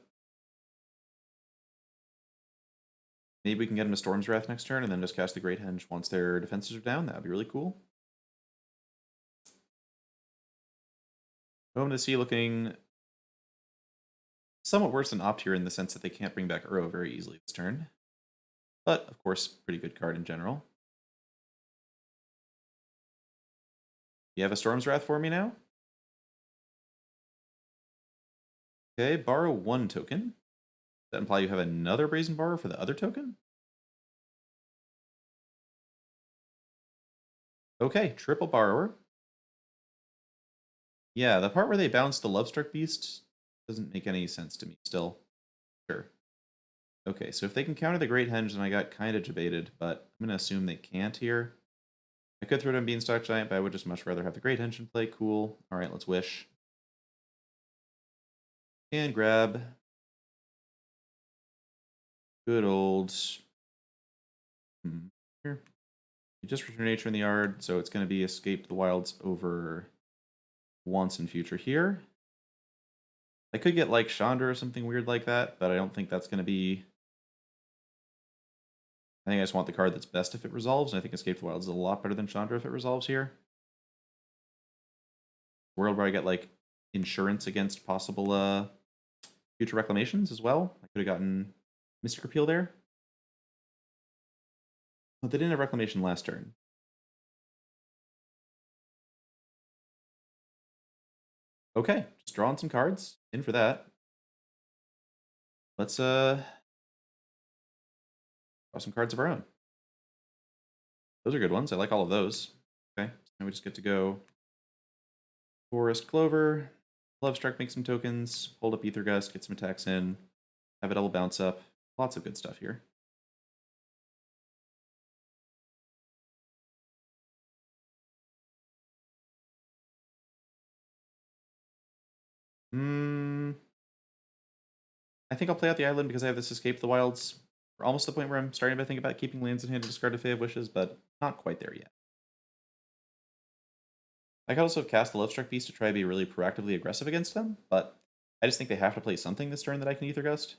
Maybe we can get him to Storm's Wrath next turn and then just cast the Great Henge once their defenses are down. That would be really cool. Home to see looking somewhat worse than Opt here in the sense that they can't bring back Uro very easily this turn. But, of course, pretty good card in general. You have a Storm's Wrath for me now? Okay, borrow 1 token. Does that imply you have another Brazen Borrow for the other token? Okay, triple borrower. Yeah, the part where they bounce the Lovestruck Beast doesn't make any sense to me still. Sure. Okay, so if they can counter the Great Henge, then I got kind of debated, but I'm going to assume they can't here. I could throw down Beanstalk Giant, but I would just much rather have the Great Henge in play. Cool. All right, let's wish. And grab. Good old. Here. You just return nature in the yard, so it's going to be Escape the Wilds over once in future here. I could get like Chandra or something weird like that, but I don't think that's going to be... I think I just want the card that's best if it resolves, and I think Escape the Wilds is a lot better than Chandra if it resolves here. World where I get like insurance against possible future reclamations as well. I could have gotten Mystic Repeal there. But they didn't have Reclamation last turn. Okay, just drawing some cards. In for that. Let's draw some cards of our own. Those are good ones. I like all of those. Okay, so now we just get to go Forest Clover, Lovestruck, make some tokens, hold up Ether Gust, get some attacks in, have a double bounce up. Lots of good stuff here. I think I'll play out the island because I have this Escape the Wilds. We're almost to the point where I'm starting to think about keeping lands in hand to discard if I have wishes, but not quite there yet. I could also have cast the Lovestruck Beast to try to be really proactively aggressive against them, but I just think they have to play something this turn that I can Ether Gust.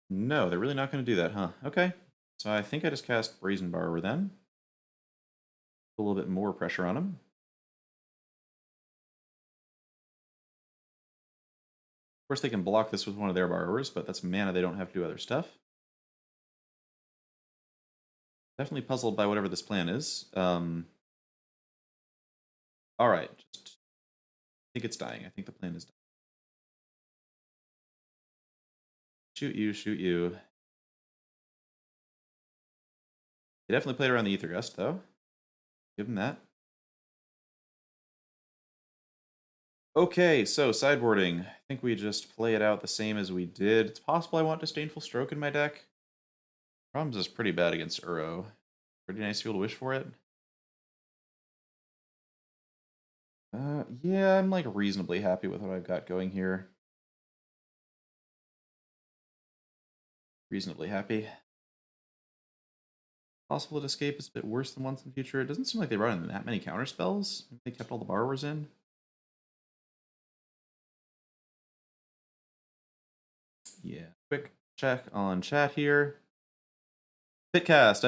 No, they're really not going to do that, huh? Okay. So I think I just cast Brazen Borrower then. Put a little bit more pressure on him. Of course, they can block this with one of their borrowers, but that's mana they don't have to do other stuff. Definitely puzzled by whatever this plan is. All right, just I think it's dying. I think the plan is dying. Shoot you, shoot you. They definitely played around the Ether Gust, though. Give him that. Okay, so sideboarding. I think we just play it out the same as we did. It's possible I want Disdainful Stroke in my deck. Problems is pretty bad against Uro. Pretty nice to be able to wish for it. Yeah, I'm like reasonably happy with what I've got going here. Reasonably happy. Possible to escape is a bit worse than once in the future. It doesn't seem like they run that many counter spells. Maybe they kept all the borrowers in. Yeah, quick check on chat here. Pitcast,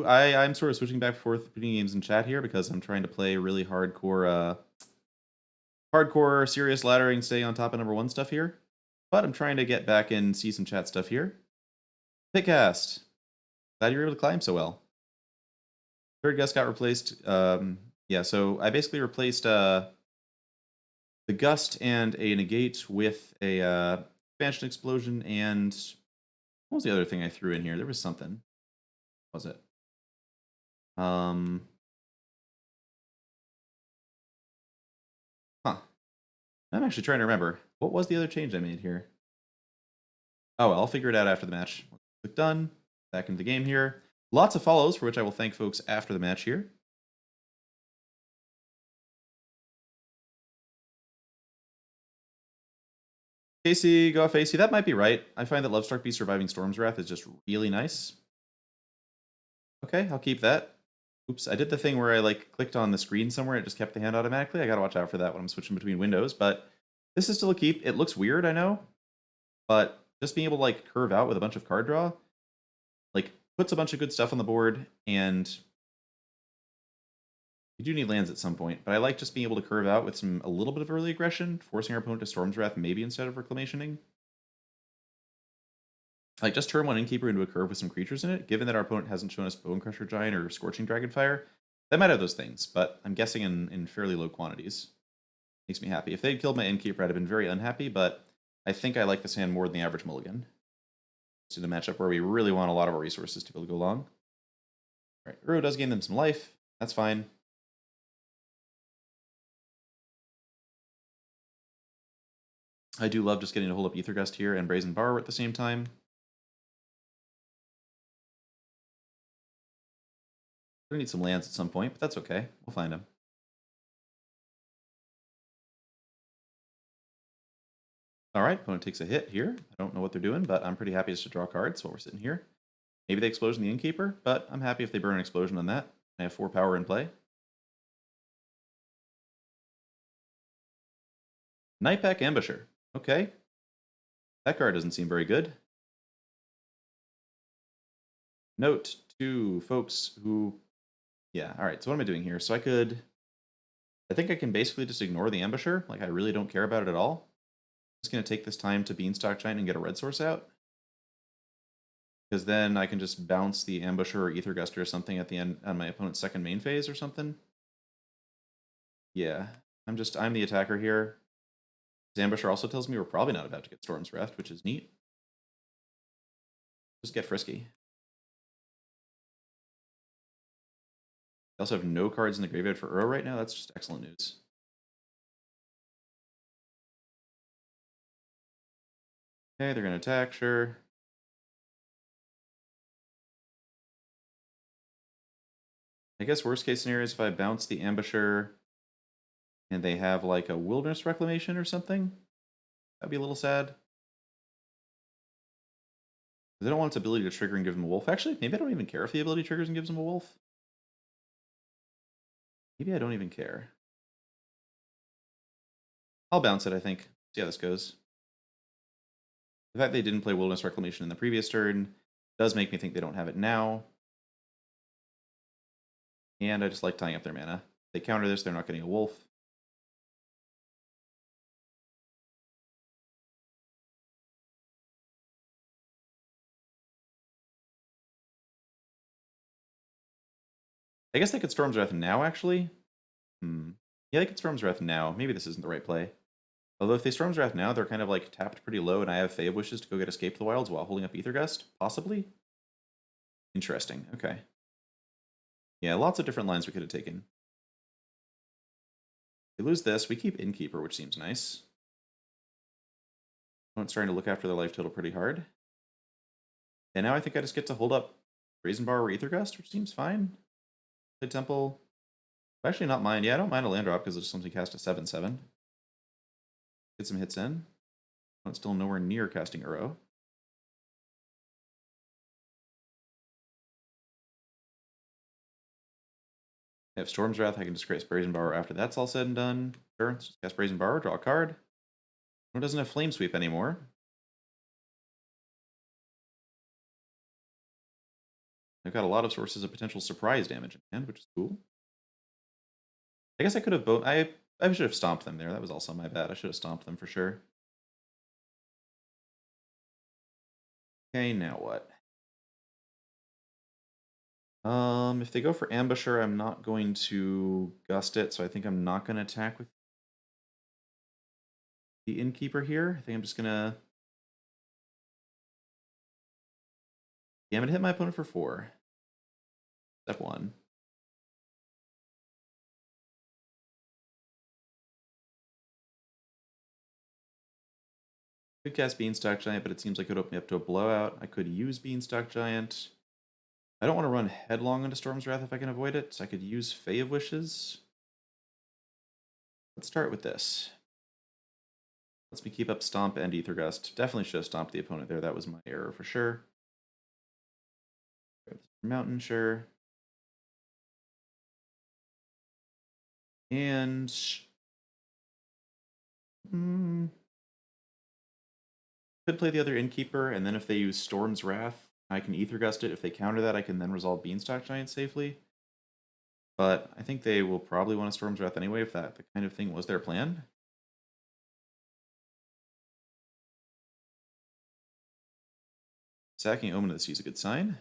I'm sort of switching back and forth between games and chat here because I'm trying to play really hardcore serious laddering, stay on top of number 1 stuff here. But I'm trying to get back and see some chat stuff here. Pitcast, glad you were able to climb so well. Third gust got replaced. Yeah, so I basically replaced the gust and a negate with a expansion explosion and what was the other thing I threw in here? There was something. What was it? Huh. I'm actually trying to remember. What was the other change I made here? Oh, well, I'll figure it out after the match. Click done. Back into the game here. Lots of follows, for which I will thank folks after the match here. Casey, go off AC. That might be right. I find that Lovestruck Beast surviving Storm's Wrath is just really nice. Okay, I'll keep that. Oops, I did the thing where I like clicked on the screen somewhere and it just kept the hand automatically. I gotta watch out for that when I'm switching between windows, but this is still a keep. It looks weird, I know, but just being able to like curve out with a bunch of card draw, like puts a bunch of good stuff on the board, and you do need lands at some point, but I like just being able to curve out with a little bit of early aggression, forcing our opponent to Storm's Wrath maybe instead of Reclamationing. Like just turn one Innkeeper into a curve with some creatures in it, given that our opponent hasn't shown us Bone Crusher Giant or Scorching Dragonfire. They might have those things, but I'm guessing in fairly low quantities. Makes me happy. If they'd killed my Innkeeper, I'd have been very unhappy, but I think I like this hand more than the average mulligan. It's in a matchup where we really want a lot of our resources to be able to go long. Alright, Uro does gain them some life. That's fine. I do love just getting to hold up Aethergust here and Brazen Borrower at the same time. We're gonna need some lands at some point, but that's okay. We'll find them. Alright, opponent takes a hit here. I don't know what they're doing, but I'm pretty happy just to draw cards while we're sitting here. Maybe they explosion the Innkeeper, but I'm happy if they burn an explosion on that. I have 4 power in play. Nightpack Ambusher. Okay. That card doesn't seem very good. Note to folks who... Yeah, alright, so what am I doing here? So I think I can basically just ignore the Ambusher. Like, I really don't care about it at all. I'm just going to take this time to Beanstalk Giant and get a red source out. Because then I can just bounce the Ambusher or Aetherguster or something at the end on my opponent's second main phase or something. Yeah, I'm the attacker here. This Ambusher also tells me we're probably not about to get Storm's Wrath, which is neat. Just get frisky. I also have no cards in the graveyard for Uro right now. That's just excellent news. Okay, they're going to attack, sure. I guess worst case scenario is if I bounce the Ambusher and they have like a Wilderness Reclamation or something. That'd be a little sad. They don't want its ability to trigger and give them a wolf. Actually, maybe I don't even care if the ability triggers and gives them a wolf. Maybe I don't even care. I'll bounce it, I think. See how this goes. The fact they didn't play Wilderness Reclamation in the previous turn does make me think they don't have it now. And I just like tying up their mana. If they counter this, they're not getting a wolf. I guess they could Storm's Wrath now, actually. Yeah, they could Storm's Wrath now. Maybe this isn't the right play. Although if they Storm's Wrath now, they're kind of like tapped pretty low, and I have Fae of Wishes to go get Escape to the Wilds while holding up Aethergust, possibly? Interesting, okay. Yeah, lots of different lines we could have taken. They lose this, we keep Innkeeper, which seems nice. Opponent's starting to look after their life total pretty hard. And now I think I just get to hold up Brazen Bar or Aethergust, which seems fine. Play Temple. Actually not mind. Yeah, I don't mind a land drop because it's something cast a 7/7. Get some hits in. Opponent's still nowhere near casting Uro. I have Storm's Wrath, I can disgrace Brazen Bar after that's all said and done. Sure, let's just cast Brazen Bar, draw a card. It doesn't have Flame Sweep anymore. I've got a lot of sources of potential surprise damage in hand, which is cool. I guess I could have I should have stomped them there. That was also my bad. I should have stomped them for sure. Okay, now what? If they go for Ambusher, I'm not going to gust it, so I think I'm not going to attack with the Innkeeper here. I think I'm just going to... Yeah, I'm going to hit my opponent for 4. Step 1. Could cast Beanstalk Giant, but it seems like it would open me up to a blowout. I could use Beanstalk Giant. I don't want to run headlong into Storm's Wrath if I can avoid it, so I could use Fae of Wishes. Let's start with this. Lets me keep up Stomp and Aethergust. Definitely should have stomped the opponent there. That was my error for sure. Mountain, sure. And could play the other Innkeeper, and then if they use Storm's Wrath, I can Ether Gust it. If they counter that, I can then resolve Beanstalk Giant safely. But I think they will probably want a Storm's Wrath anyway, if that the kind of thing was their plan. Sacking Omen of the Sea is a good sign.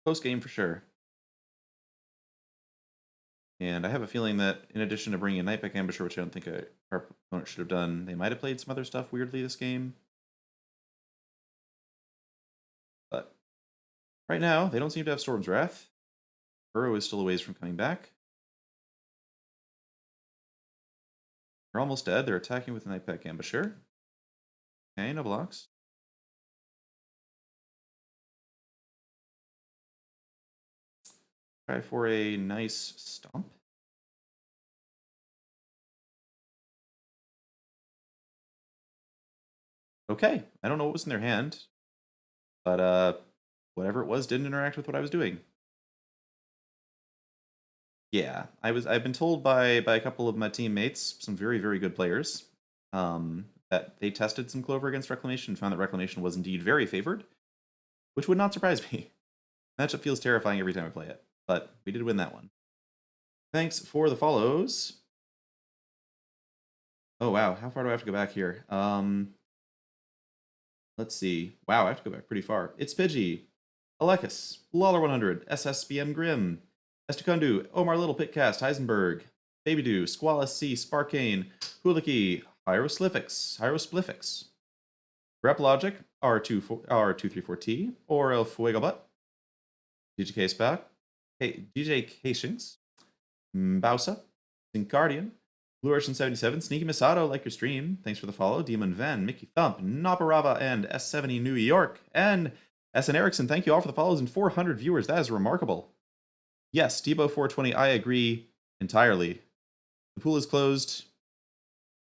Close game for sure. And I have a feeling that in addition to bringing a Nightback Ambusher, which I don't think our opponent should have done, they might have played some other stuff weirdly this game. But right now, they don't seem to have Storm's Wrath. Burrow is still a ways from coming back. They're almost dead. They're attacking with a Nightback Ambusher. Okay, no blocks. Try for a nice stomp. Okay, I don't know what was in their hand, but whatever it was didn't interact with what I was doing. Yeah, I've been told by a couple of my teammates, some very, very good players, that they tested some Clover against Reclamation and found that Reclamation was indeed very favored, which would not surprise me. Matchup feels terrifying every time I play it, but we did win that one. Thanks for the follows. Oh wow, how far do I have to go back here? Let's see. Wow, I have to go back pretty far. It's Pidgey, Alekis, Lawler100, SSBM Grim, Estakundu, Omar Little Pitcast, Heisenberg, Babydoo, Squalus C, Sparkane, Hooliki, Hyrospliffix, Rep Logic, R234T, Orel Fuegobutt, DJK Spac, DJ Cashinks, Bausa, Zincardian, Blue Ocean 77, Sneaky Misato, like your stream. Thanks for the follow. Demon Ven, Mickey Thump, Naparava, and S70 New York. And SN Erickson, thank you all for the follows and 400 viewers. That is remarkable. Yes, Debo420, I agree entirely. The pool is closed.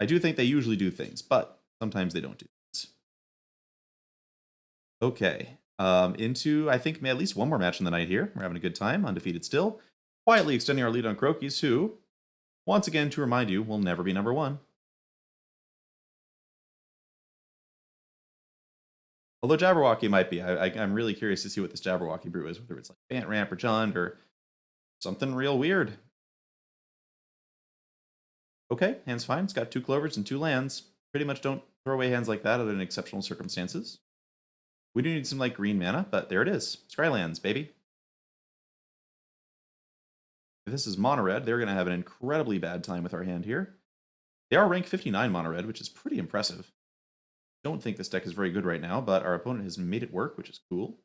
I do think they usually do things, but sometimes they don't do things. Okay. Into, I think, at least one more match in the night here. We're having a good time, undefeated still. Quietly extending our lead on Crokies, who, once again, to remind you, will never be number one. Although Jabberwocky might be. I'm really curious to see what this Jabberwocky brew is, whether it's like Bant Ramp or Jund or something real weird. Okay, hand's fine. It's got 2 Clovers and 2 lands. Pretty much don't throw away hands like that other than exceptional circumstances. We do need some like green mana, but there it is. Scrylands, baby. If this is mono red, they're going to have an incredibly bad time with our hand here. They are rank 59 mono red, which is pretty impressive. Don't think this deck is very good right now, but our opponent has made it work, which is cool.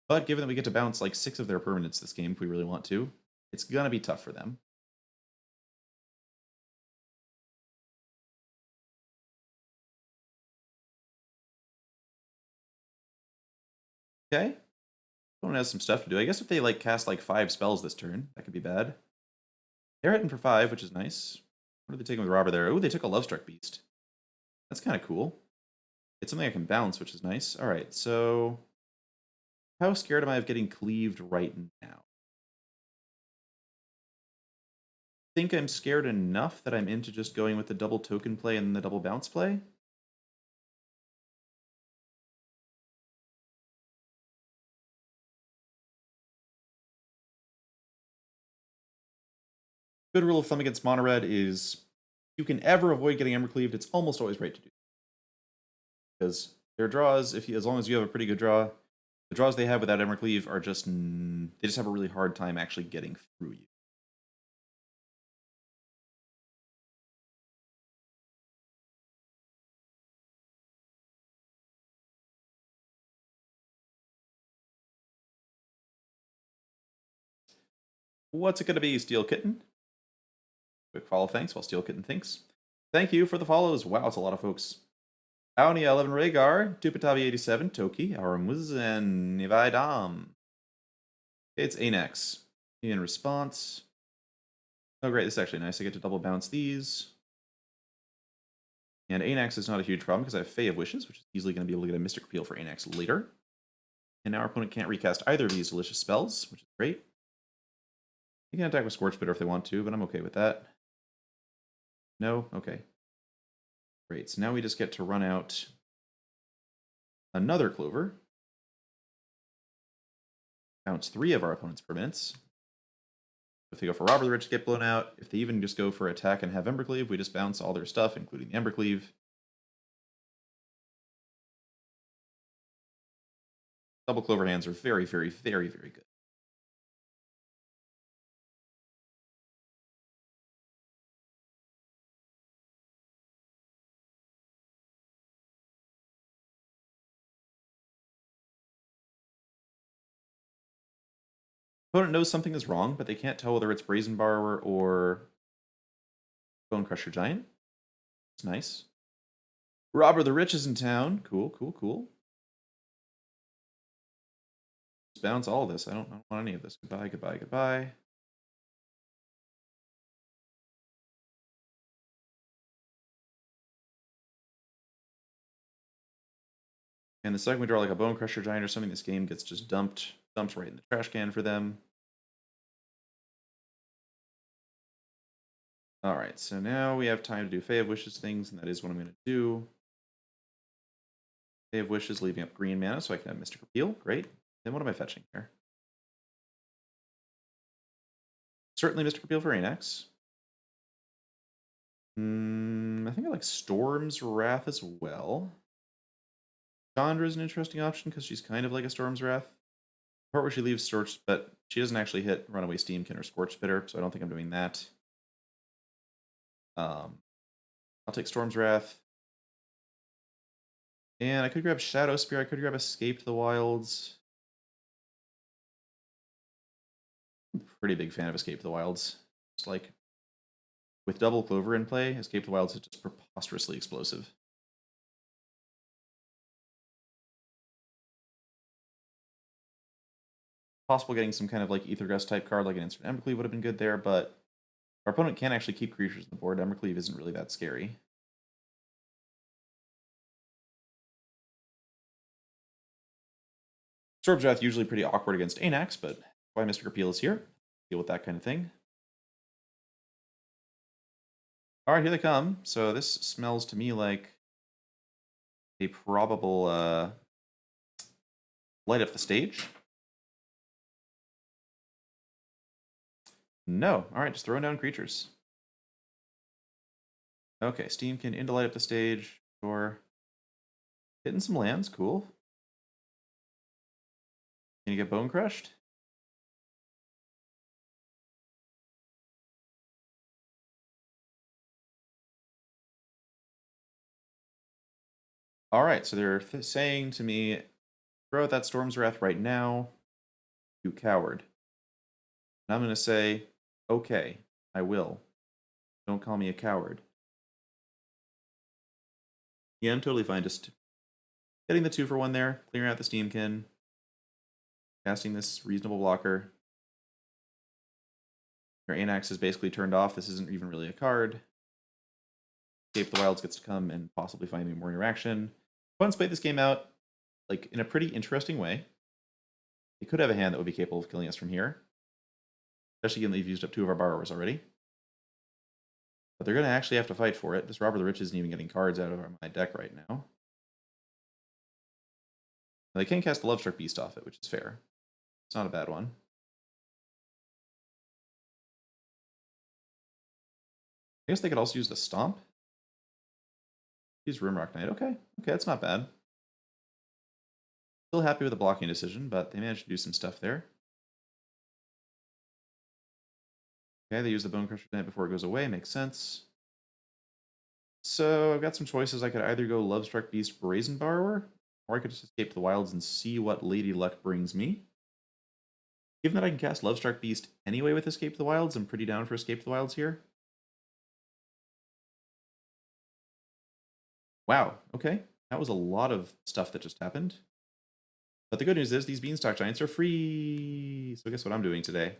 But given that we get to bounce like 6 of their permanents this game if we really want to, it's going to be tough for them. Okay. Opponent has some stuff to do. I guess if they like cast like 5 spells this turn, that could be bad. They're hitting for 5, which is nice. What are they taking with Robber there? Oh, they took a Lovestruck Beast. That's kind of cool. It's something I can bounce, which is nice. All right, so how scared am I of getting cleaved right now? I think I'm scared enough that I'm into just going with the double token play and the double bounce play. Good rule of thumb against mono red is you can ever avoid getting Ember Cleaved, it's almost always right to do. Because their draws, as long as you have a pretty good draw, the draws they have without Ember Cleave are just, they just have a really hard time actually getting through you. What's it going to be, Steel Kitten? Quick follow, thanks, while Steel Kitten thinks. Thank you for the follows. Wow, it's a lot of folks. Aonia 11 Rhaegar, Dupitavi 87, Toki, Aramuz, and Nivai Dam. It's Anax. In response. Oh, great, this is actually nice. I get to double bounce these. And Anax is not a huge problem because I have Fae of Wishes, which is easily going to be able to get a Mystic Repeal for Anax later. And now our opponent can't recast either of these delicious spells, which is great. They can attack with Scorch Bitter if they want to, but I'm okay with that. No? Okay. Great. So now we just get to run out another Clover. Bounce 3 of our opponent's permanents. If they go for Robber the Rich, get blown out. If they even just go for attack and have Embercleave, we just bounce all their stuff, including the Embercleave. Double Clover hands are very, very, very, very good. Opponent knows something is wrong, but they can't tell whether it's Brazen Borrower or Bone Crusher Giant. It's nice. Robber the Rich is in town. Cool, cool, cool. Just bounce all of this. I don't want any of this. Goodbye, goodbye, goodbye. And the second we draw like a Bone Crusher Giant or something, this game gets just dumped right in the trash can for them. Alright, so now we have time to do Fae of Wishes things, and that is what I'm going to do. Fae of Wishes, leaving up green mana so I can have Mystic Repeal. Great. Then what am I fetching here? Certainly Mystic Repeal for Anax. I think I like Storm's Wrath as well. Chandra is an interesting option because she's kind of like a Storm's Wrath. The part where she leaves Scorch, but she doesn't actually hit Runaway Steamkin or Scorch Bitter, so I don't think I'm doing that. I'll take Storm's Wrath. And I could grab Shadow Spear, I could grab Escape the Wilds. I'm a pretty big fan of Escape the Wilds. It's like, with double Clover in play, Escape the Wilds is just preposterously explosive. Possible getting some kind of like Ether Gust type card like an instant Embercleave would have been good there, but our opponent can actually keep creatures on the board. Embercleave isn't really that scary. Storm's Wrath usually pretty awkward against Anax, but why Mystic Repeal is here. Deal with that kind of thing. Alright, here they come. So this smells to me like a probable light up the stage. No. Alright, just throwing down creatures. Okay, Steamkin into light up the stage. Sure. Hitting some lands, cool. Can you get Bone Crushed? Alright, so they're saying to me, throw out that Storm's Wrath right now, you coward. And I'm going to say, okay, I will. Don't call me a coward. Yeah, I'm totally fine just getting the 2-for-1 there, clearing out the Steamkin, casting this reasonable blocker. Your Anax is basically turned off. This isn't even really a card. Escape the Wilds gets to come and possibly find me more interaction. Opponents played this game out like in a pretty interesting way. They could have a hand that would be capable of killing us from here. Especially given they've used up 2 of our borrowers already. But they're going to actually have to fight for it. This Robber the Rich isn't even getting cards out of my deck right now. Now they can cast the Lovestruck Beast off it, which is fair. It's not a bad one. I guess they could also use the Stomp. Use Rimrock Knight. Okay, that's not bad. Still happy with the blocking decision, but they managed to do some stuff there. Okay, they use the Bone Crusher Knight before it goes away. Makes sense. So I've got some choices. I could either go Lovestruck Beast, Brazen Borrower, or I could just escape the wilds and see what Lady Luck brings me. Given that I can cast Lovestruck Beast anyway with Escape the Wilds, I'm pretty down for Escape the Wilds here. Wow, okay. That was a lot of stuff that just happened. But the good news is these Beanstalk Giants are free. So guess what I'm doing today?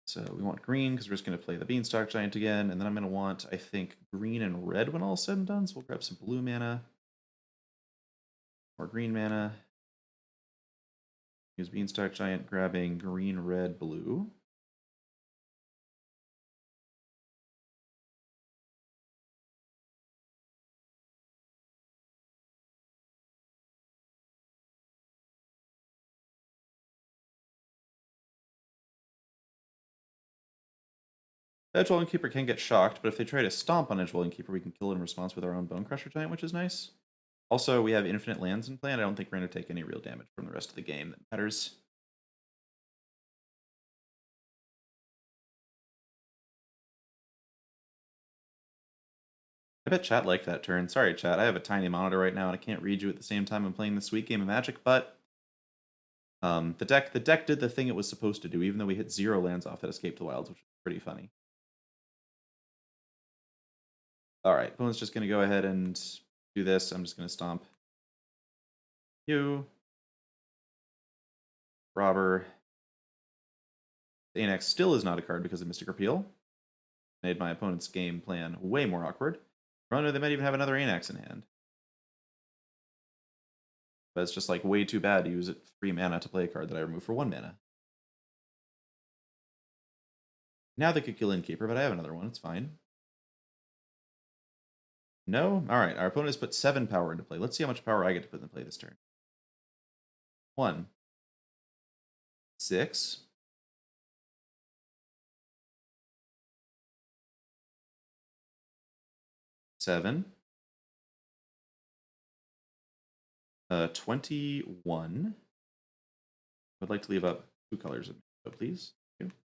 So we want green because we're just going to play the Beanstalk Giant again. And then I'm going to want, I think, green and red when all is said and done. So we'll grab some blue mana. More green mana. Use Beanstalk Giant, grabbing green, red, blue. Edgewalling Keeper can get shocked, but if they try to stomp on Edgewalling Keeper, we can kill it in response with our own Bone Crusher Giant, which is nice. Also, we have infinite lands in play, and I don't think we're going to take any real damage from the rest of the game that matters. I bet chat liked that turn. Sorry, chat. I have a tiny monitor right now, and I can't read you at the same time I'm playing this sweet game of Magic, but the deck did the thing it was supposed to do, even though we hit 0 lands off at Escape the Wilds, which was pretty funny. Alright, opponent's just going to go ahead and do this. I'm just going to stomp you. Robber. The Anax still is not a card because of Mystic Repeal. Made my opponent's game plan way more awkward. Or no, they might even have another Anax in hand. But it's just like way too bad to use it 3 mana to play a card that I remove for 1 mana. Now they could kill Innkeeper, but I have another one. It's fine. No? Alright, our opponent has put 7 power into play. Let's see how much power I get to put into play this turn. 1. 6. 7. 21. I'd like to leave up 2 colors, please. Thank you.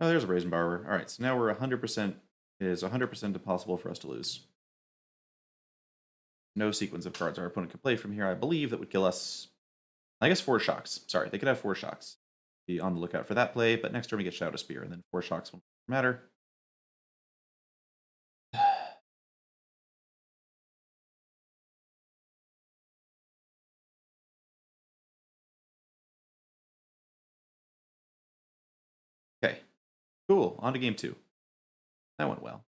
Oh, there's a Brazen Borrower. All right, so now we're 100%. It is 100% impossible for us to lose. No sequence of cards our opponent could play from here, I believe, that would kill us. I guess 4 shocks. Sorry, they could have 4 shocks. Be on the lookout for that play, but next turn we get Shadow Spear, and then 4 shocks won't matter. Okay, cool. On to game 2. That went well.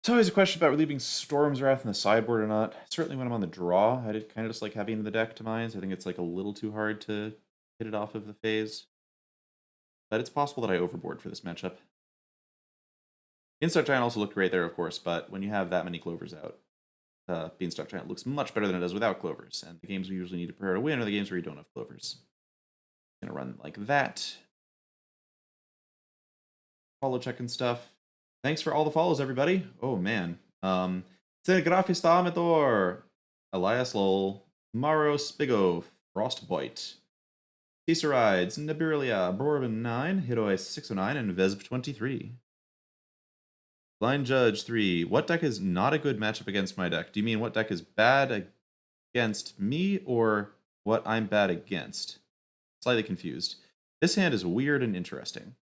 It's always a question about relieving Storm's Wrath in the sideboard or not. Certainly when I'm on the draw, I did kind of just like having the deck to mines. I think it's like a little too hard to hit it off of the phase. But it's possible that I overboard for this matchup. Beanstalk Giant also looked great there, of course, but when you have that many Clovers out, Beanstalk Giant looks much better than it does without Clovers. And the games we usually need to prepare to win are the games where you don't have Clovers. I'm gonna run like that. Follow check and stuff. Thanks for all the follows, everybody. Oh, man. Graphistametor, Elias Lowell, Maro Spigo, Frostbite, Cesarides, Nibirulia, Bourbon 9, Hitoi 609, and Vesp 23. Blind Judge 3. What deck is not a good matchup against my deck? Do you mean what deck is bad against me, or what I'm bad against? Slightly confused. This hand is weird and interesting.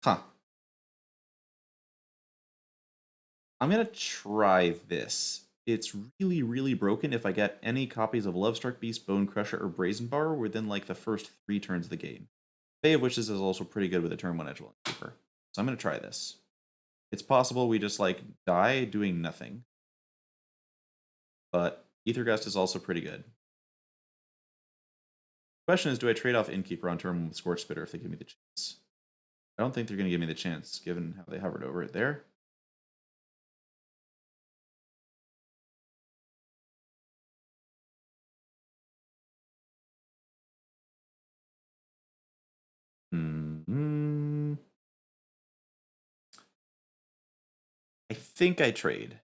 Huh. I'm going to try this. It's really, really broken if I get any copies of Lovestruck Beast, Bone Crusher, or Brazen Bar within like the first 3 turns of the game. Bay of Wishes is also pretty good with a turn 1 Edgewalling Keeper. So I'm going to try this. It's possible we just like die doing nothing. But Aethergust is also pretty good. Question is, do I trade off Innkeeper on turn 1 with Scorch Spitter if they give me the chance? I don't think they're going to give me the chance, given how they hovered over it there. I think I trade.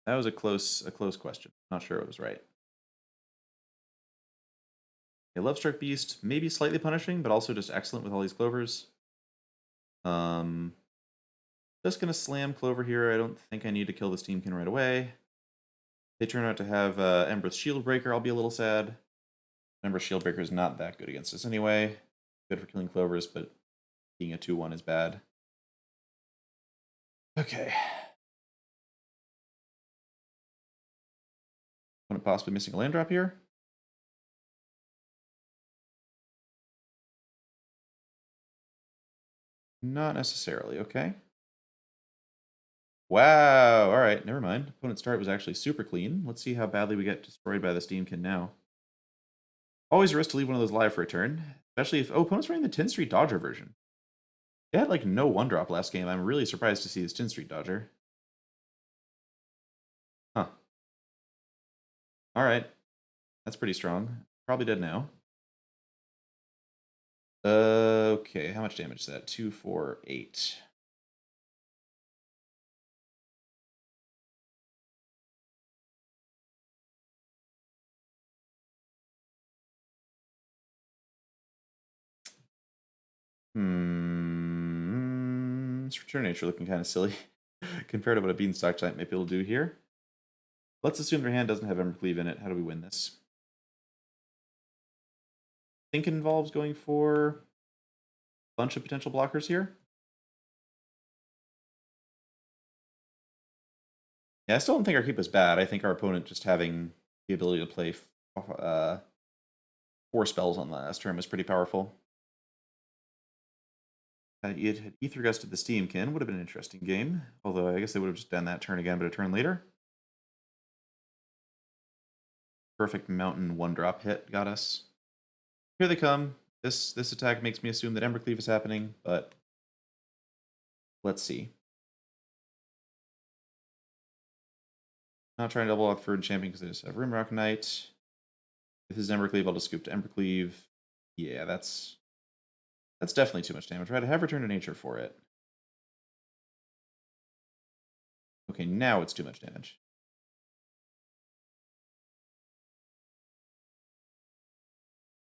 That was a close question. Not sure it was right. A Lovestruck Beast, maybe slightly punishing, but also just excellent with all these clovers. Just gonna slam Clover here. I don't think I need to kill the Steamkin right away. They turn out to have Ember's Shieldbreaker. I'll be a little sad. Ember's Shieldbreaker is not that good against us anyway. Good for killing Clovers, but being a 2/1 is bad. Okay. Opponent possibly missing a land drop here. Not necessarily, okay. Wow, alright, never mind. Opponent's start was actually super clean. Let's see how badly we get destroyed by the Steamkin now. Always a risk to leave one of those live for a turn. Especially if... Oh, opponent's running the 10th Street Dodger version. They had like no 1-drop last game. I'm really surprised to see this 10th Street Dodger. Huh. Alright. That's pretty strong. Probably dead now. Okay, how much damage is that? 2, 4, 8. This Return Nature looking kind of silly compared to what a Beanstalk Giant might be able to do here. Let's assume their hand doesn't have Embercleave in it. How do we win this? I think it involves going for a bunch of potential blockers here. Yeah, I still don't think our keep is bad. I think our opponent just having the ability to play 4 spells on the last turn is pretty powerful. It had Ether Gusted the Steamkin. Would have been an interesting game. Although I guess they would have just done that turn again, but a turn later. Perfect Mountain 1-drop hit got us. Here they come. This attack makes me assume that Embercleave is happening, but let's see. Not trying to double off Third Champion because I just have Rimrock Knight. If this is Embercleave, I'll just scoop to Embercleave. Yeah, that's definitely too much damage. Right, I have Return to Nature for it. Okay, now it's too much damage.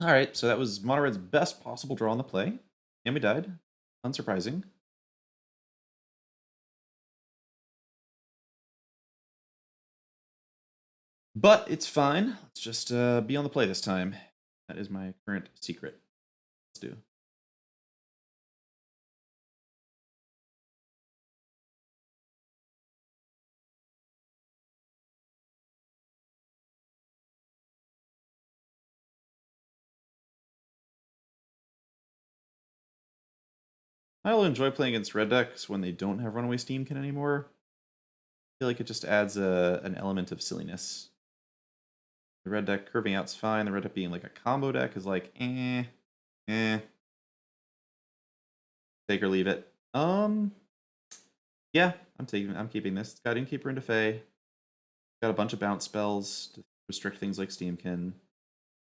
Alright, so that was Mono Red's best possible draw on the play. And we died. Unsurprising. But it's fine. Let's just be on the play this time. That is my current secret. Let's do. I'll enjoy playing against red decks when they don't have Runaway Steamkin anymore. I feel like it just adds an element of silliness. The red deck curving out's fine. The red deck being like a combo deck is like, take or leave it. Yeah, I'm keeping this. It's got Innkeeper into Fey. Got a bunch of bounce spells to restrict things like Steamkin.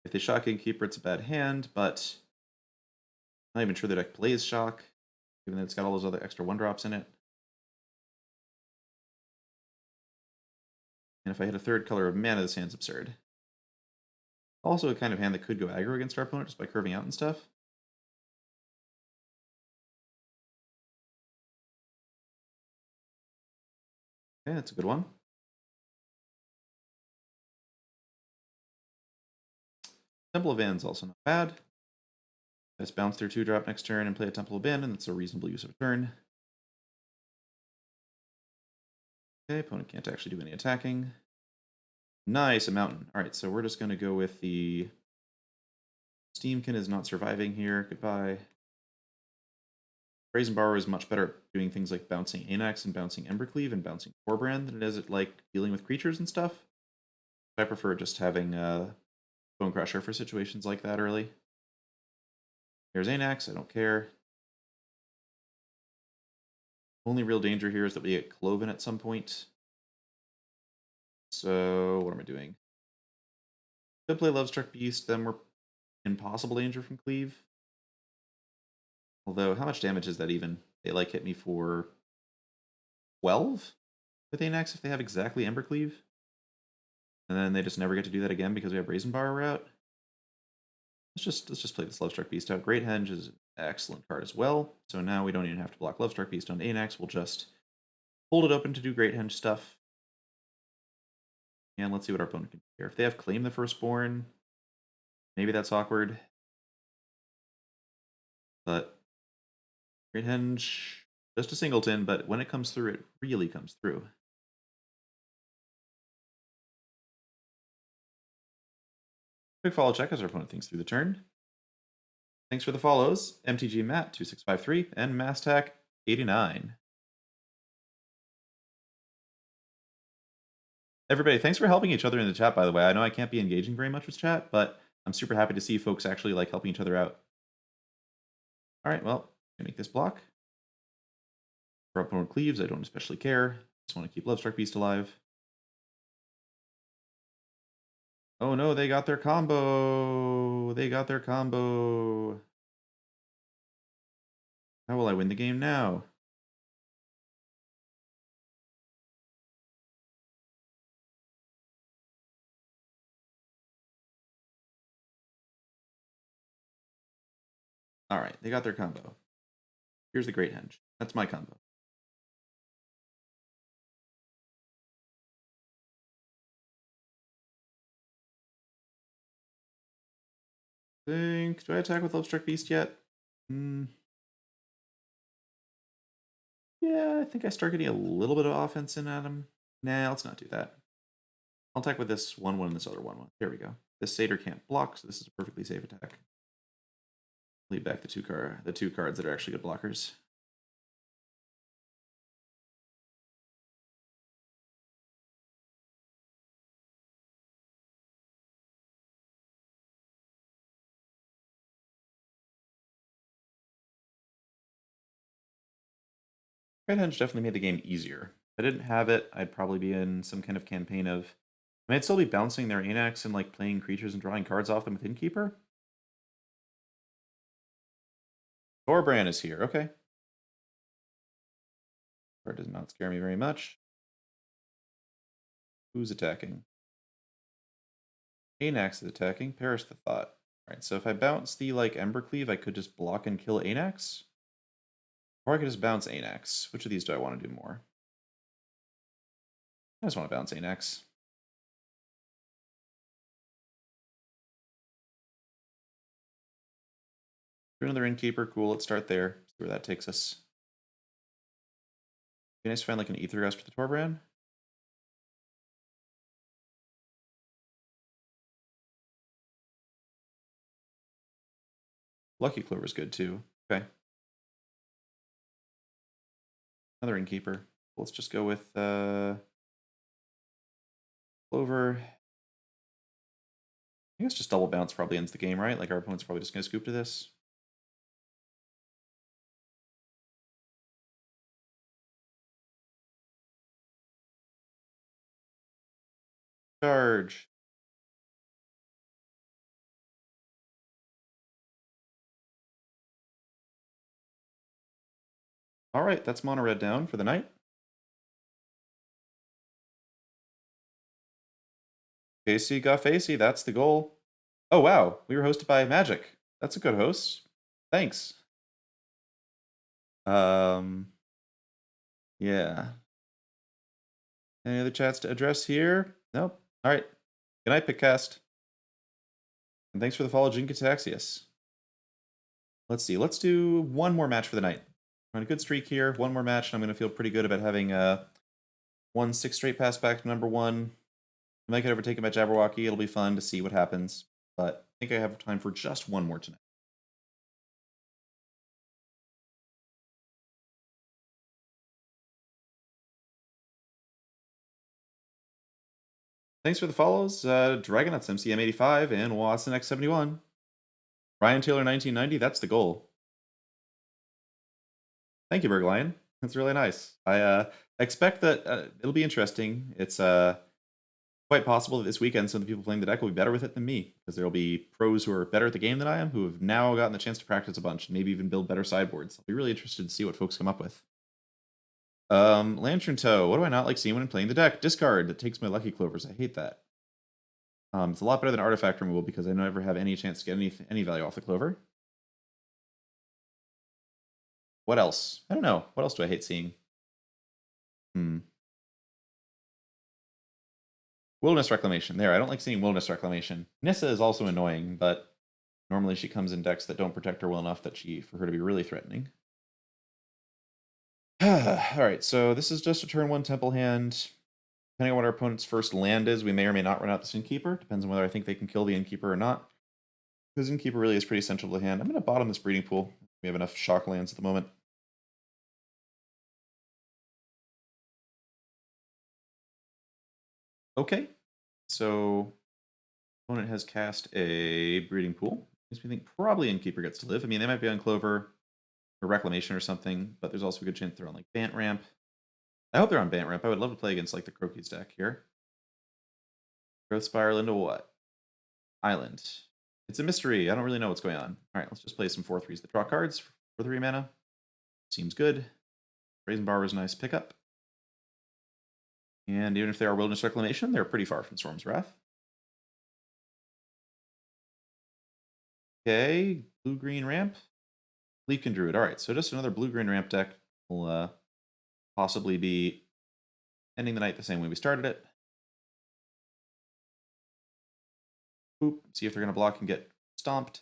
If they shock Innkeeper, it's a bad hand, but I'm not even sure their deck plays shock, given that it's got all those other extra 1-drops in it. And if I hit a third color of mana, this hand's absurd. Also a kind of hand that could go aggro against our opponent just by curving out and stuff. Okay, that's a good one. Temple of Ann's also not bad. Just bounce their 2-drop next turn and play a Temple of Ban, and that's a reasonable use of a turn. Okay, opponent can't actually do any attacking. Nice, a mountain. Alright, so we're just going to go with the... Steamkin is not surviving here. Goodbye. Brazen Borrower is much better at doing things like bouncing Anax and bouncing Embercleave and bouncing Forbrand than it is at like dealing with creatures and stuff. I prefer just having Bone Crusher for situations like that early. Here's Anax, I don't care. Only real danger here is that we get Cloven at some point. So, what am I doing? Could play Lovestruck Beast, then we're in possible danger from Cleave. Although, how much damage is that even? They like hit me for 12 with Anax if they have exactly Embercleave? And then they just never get to do that again because we have Brazen Bar out? Let's just play this Lovestruck Beast out. Great Henge is an excellent card as well. So now we don't even have to block Lovestruck Beast on Anax. We'll just hold it open to do Great Henge stuff. And let's see what our opponent can do here. If they have Claim the Firstborn, maybe that's awkward. But Great Henge, just a singleton, but when it comes through, it really comes through. Quick follow check as our opponent thinks through the turn. Thanks for the follows, MTG Matt 2653 and Mastack 89. Everybody, thanks for helping each other in the chat, by the way. I know I can't be engaging very much with chat, but I'm super happy to see folks actually like helping each other out. All right, well, I'm gonna make this block. For opponent cleaves, I don't especially care. Just want to keep Lovestruck Beast alive. Oh no, they got their combo. They got their combo. How will I win the game now? All right, they got their combo. Here's the Great Henge. That's my combo. Do I attack with Lovestruck Beast yet? Yeah, I think I start getting a little bit of offense in at him. Nah, let's not do that. I'll attack with this 1/1 and this other 1/1. There we go. This Satyr can't block, so this is a perfectly safe attack. Leave back the two cards that are actually good blockers. Red Henge definitely made the game easier. If I didn't have it, I'd probably be in some kind of campaign of... I mean, I'd still be bouncing their Anax and like playing creatures and drawing cards off them with Innkeeper. Thorbrand is here, okay. Card does not scare me very much. Who's attacking? Anax is attacking. Perish the Thought. Alright, so if I bounce the like Embercleave, I could just block and kill Anax. Or I could just bounce Anax. Which of these do I want to do more? I just want to bounce Anax. Another Innkeeper, cool, let's start there. See where that takes us. Be nice to find like an Ether Gust for the Torbrand. Lucky Clover's good too. Okay. Another Innkeeper. Let's just go with Clover. I guess just double bounce probably ends the game, right? Like our opponent's probably just going to scoop to this. Charge. All right, that's mono red down for the night. Facey got Facey, that's the goal. Oh wow, we were hosted by Magic. That's a good host. Thanks. Yeah. Any other chats to address here? Nope. All right. Good night, Pickcast. And thanks for the follow, Jinkataxius. Let's see. Let's do one more match for the night. We're on a good streak here. One more match, and I'm going to feel pretty good about having 1-6 straight pass back to number 1. I might get overtaken by Jabberwocky. It'll be fun to see what happens. But I think I have time for just one more tonight. Thanks for the follows, Dragonauts MCM85 and Watson X71. Ryan Taylor 1990, that's the goal. Thank you, Berglion. That's really nice. I expect that it'll be interesting. It's quite possible that this weekend some of the people playing the deck will be better with it than me, because there will be pros who are better at the game than I am, who have now gotten the chance to practice a bunch and maybe even build better sideboards. I'll be really interested to see what folks come up with. Lantern Toe. What do I not like seeing when I'm playing the deck? Discard. That takes my Lucky Clovers. I hate that. It's a lot better than Artifact removal because I never have any chance to get any value off the Clover. What else? I don't know. What else do I hate seeing? Wilderness Reclamation. There, I don't like seeing Wilderness Reclamation. Nissa is also annoying, but normally she comes in decks that don't protect her well enough for her to be really threatening. Alright, so this is just a turn 1 Temple hand. Depending on what our opponent's first land is, we may or may not run out this Innkeeper. Depends on whether I think they can kill the Innkeeper or not. Because Innkeeper really is pretty essential to the hand. I'm going to bottom this Breeding Pool. We have enough shock lands at the moment. Okay, so opponent has cast a Breeding Pool. Makes me think probably Innkeeper gets to live. I mean, they might be on Clover or Reclamation or something, but there's also a good chance they're on like Bant Ramp. I hope they're on Bant Ramp. I would love to play against like the Croaky's deck here. Growth Spiral into what? Island. It's a mystery. I don't really know what's going on. All right, let's just play some 4/3s that draw cards for 3 mana. Seems good. Brazen Bar was a nice pickup. And even if they are Wilderness Reclamation, they're pretty far from Storm's Wrath. Okay, blue-green ramp. Leafkin Druid. All right, so just another blue-green ramp deck. Will possibly be ending the night the same way we started it. Boop. See if they're going to block and get stomped.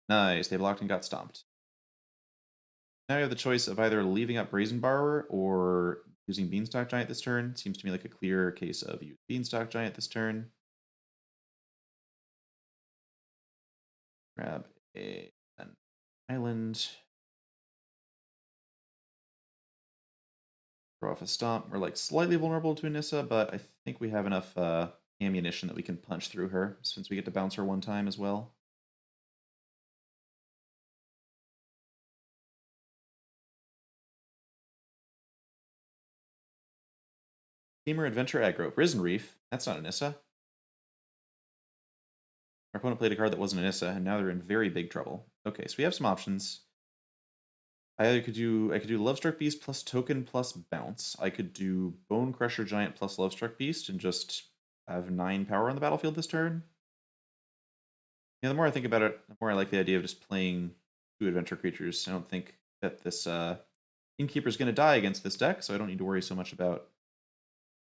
Nice, they blocked and got stomped. Now you have the choice of either leaving up Brazen Borrower or using Beanstalk Giant this turn. Seems to me like a clear case of use Beanstalk Giant this turn. Grab an island. Throw off a stomp. We're like slightly vulnerable to Anissa, but I think we have enough ammunition that we can punch through her since we get to bounce her 1 time as well. Temur Adventure Aggro. Risen Reef. That's not Anissa. Our opponent played a card that wasn't Anissa, and now they're in very big trouble. Okay, so we have some options. I could do Lovestruck Beast plus token plus bounce. I could do Bone Crusher Giant plus Lovestruck Beast and just have 9 power on the battlefield this turn. Yeah, the more I think about it, the more I like the idea of just playing 2 adventure creatures. I don't think that this Innkeeper is going to die against this deck, so I don't need to worry so much about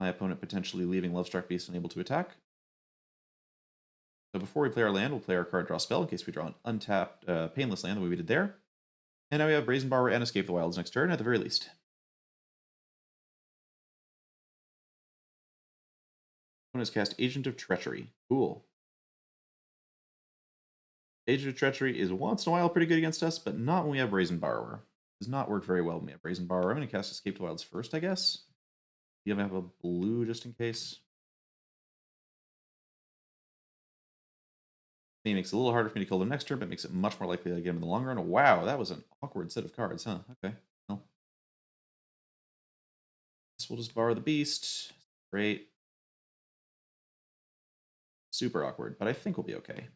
my opponent potentially leaving Lovestruck Beast unable to attack. So before we play our land, we'll play our card draw spell in case we draw an untapped painless land the way we did there. And now we have Brazen Borrower and Escape the Wilds next turn at the very least. One has cast Agent of Treachery. Cool. Agent of Treachery is once in a while pretty good against us, but not when we have Brazen Borrower. Does not work very well when we have Brazen Borrower. I'm going to cast Escape the Wilds first, I guess. You have a blue just in case. It makes it a little harder for me to kill them next turn, but makes it much more likely I get them in the long run. Wow, that was an awkward set of cards, huh? Okay. Well. So we'll just borrow the beast. Great. Super awkward, but I think we'll be okay.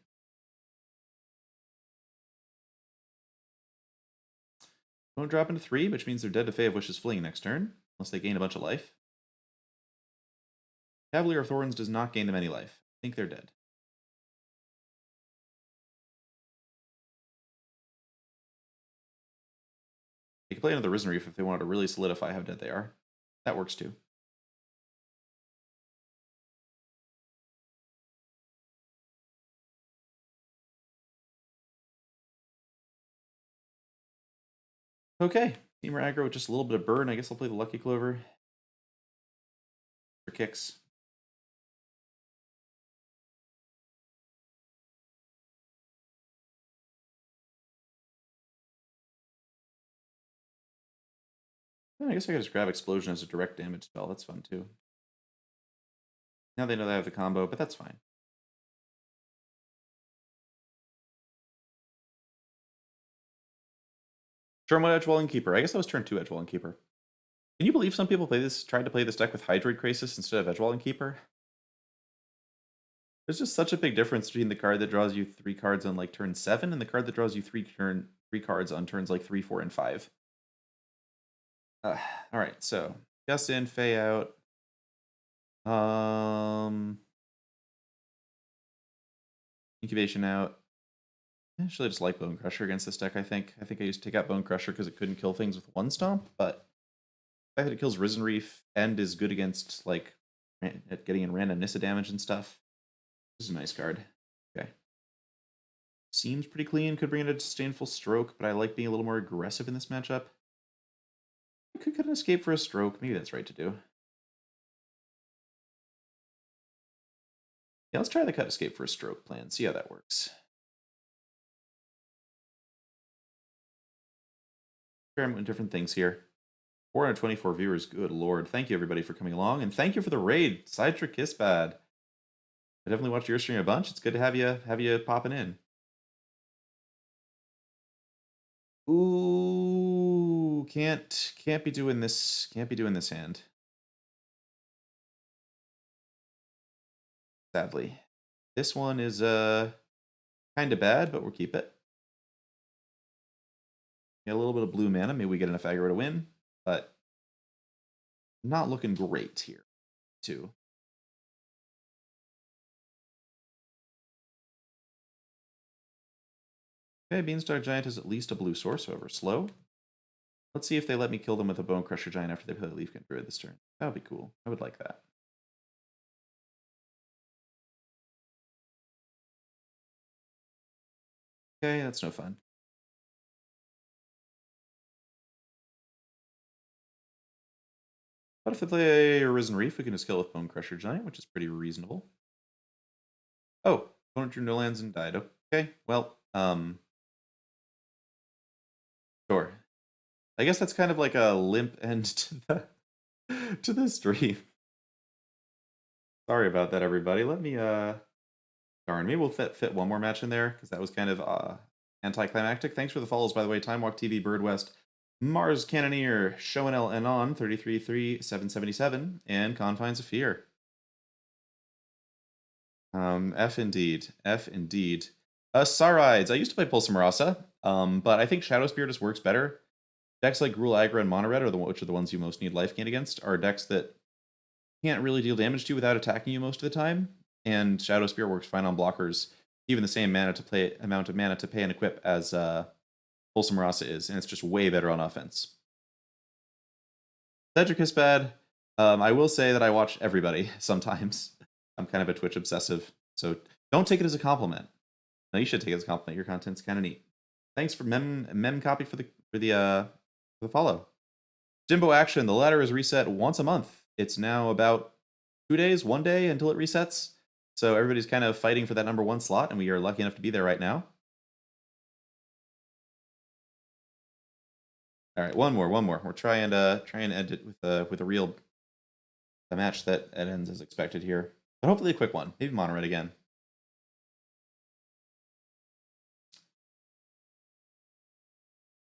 Won't drop into 3, which means they're dead to Fae of Wishes fleeing next turn, unless they gain a bunch of life. Cavalier of Thorns does not gain them any life. I think they're dead. They can play another Risen Reef if they wanted to really solidify how dead they are. That works too. Okay, Temur aggro with just a little bit of burn. I guess I'll play the Lucky Clover for kicks. I guess I could just grab Explosion as a direct damage spell. That's fun too. Now they know they have the combo, but that's fine. Turn 1 Edgewall Keeper. I guess that was turn 2 Edgewall Keeper. Can you believe some people tried to play this deck with Hydroid Crisis instead of Edgewalling Keeper? There's just such a big difference between the card that draws you 3 cards on like turn 7 and the card that draws you 3 cards on turns like 3, 4, and 5. All right, so Gust in, Fey out. Incubation out. Actually, I just like Bone Crusher against this deck, I think. I used to take out Bone Crusher because it couldn't kill things with one stomp, but the fact that it kills Risen Reef and is good against, like, at getting in random Nissa damage and stuff. This is a nice card. Okay. Seems pretty clean. Could bring in a Disdainful Stroke, but I like being a little more aggressive in this matchup. I could cut an Escape for a Stroke. Maybe that's right to do. Yeah, let's try the cut Escape for a Stroke plan. See how that works. Experiment with different things here. 424 viewers. Good lord. Thank you, everybody, for coming along. And thank you for the raid, Sidra Kissbad. I definitely watched your stream a bunch. It's good to have you popping in. Ooh, can't be doing this. Can't be doing this hand. Sadly. This one is kind of bad, but we'll keep it. Get a little bit of blue mana. Maybe we get enough aggro to win, but not looking great here, too. Okay, Beanstalk Giant is at least a blue source, however slow. Let's see if they let me kill them with a Bone Crusher Giant after they play Leafkin Druid this turn. That would be cool. I would like that. Okay, that's no fun. But if they play a Risen Reef, we can just kill it with Bone Crusher Giant, which is pretty reasonable. Oh, opponent drew no lands and died. Okay, well, sure. I guess that's kind of like a limp end to the stream. Sorry about that, everybody. Let me darn, maybe we'll fit one more match in there because that was kind of anticlimactic. Thanks for the follows, by the way. Time Walk TV, Bird West, Mars Cannoneer, Shoanel Anon, 333777, and Confines of Fear. F indeed. Sarides. I used to play Pulse Marasa, but I think Shadow Spear just works better. Decks like Gruul, Aggro, and Mono Red, which are the ones you most need life gain against, are decks that can't really deal damage to you without attacking you most of the time. And Shadow Spear works fine on blockers, even the same amount of mana to pay and equip as Pulse Marasa is, and it's just way better on offense. Cedric is bad. I will say that I watch everybody sometimes. I'm kind of a Twitch obsessive, so don't take it as a compliment. No, you should take it as a compliment. Your content's kind of neat. Thanks for mem copy for the follow. Jimbo Action. The ladder is reset once a month. It's now about 2 days, 1 day until it resets. So everybody's kind of fighting for that number 1 slot, and we are lucky enough to be there right now. All right, one more. We're trying to end it with a match that ends as expected here, but hopefully a quick one. Maybe Mono Red again.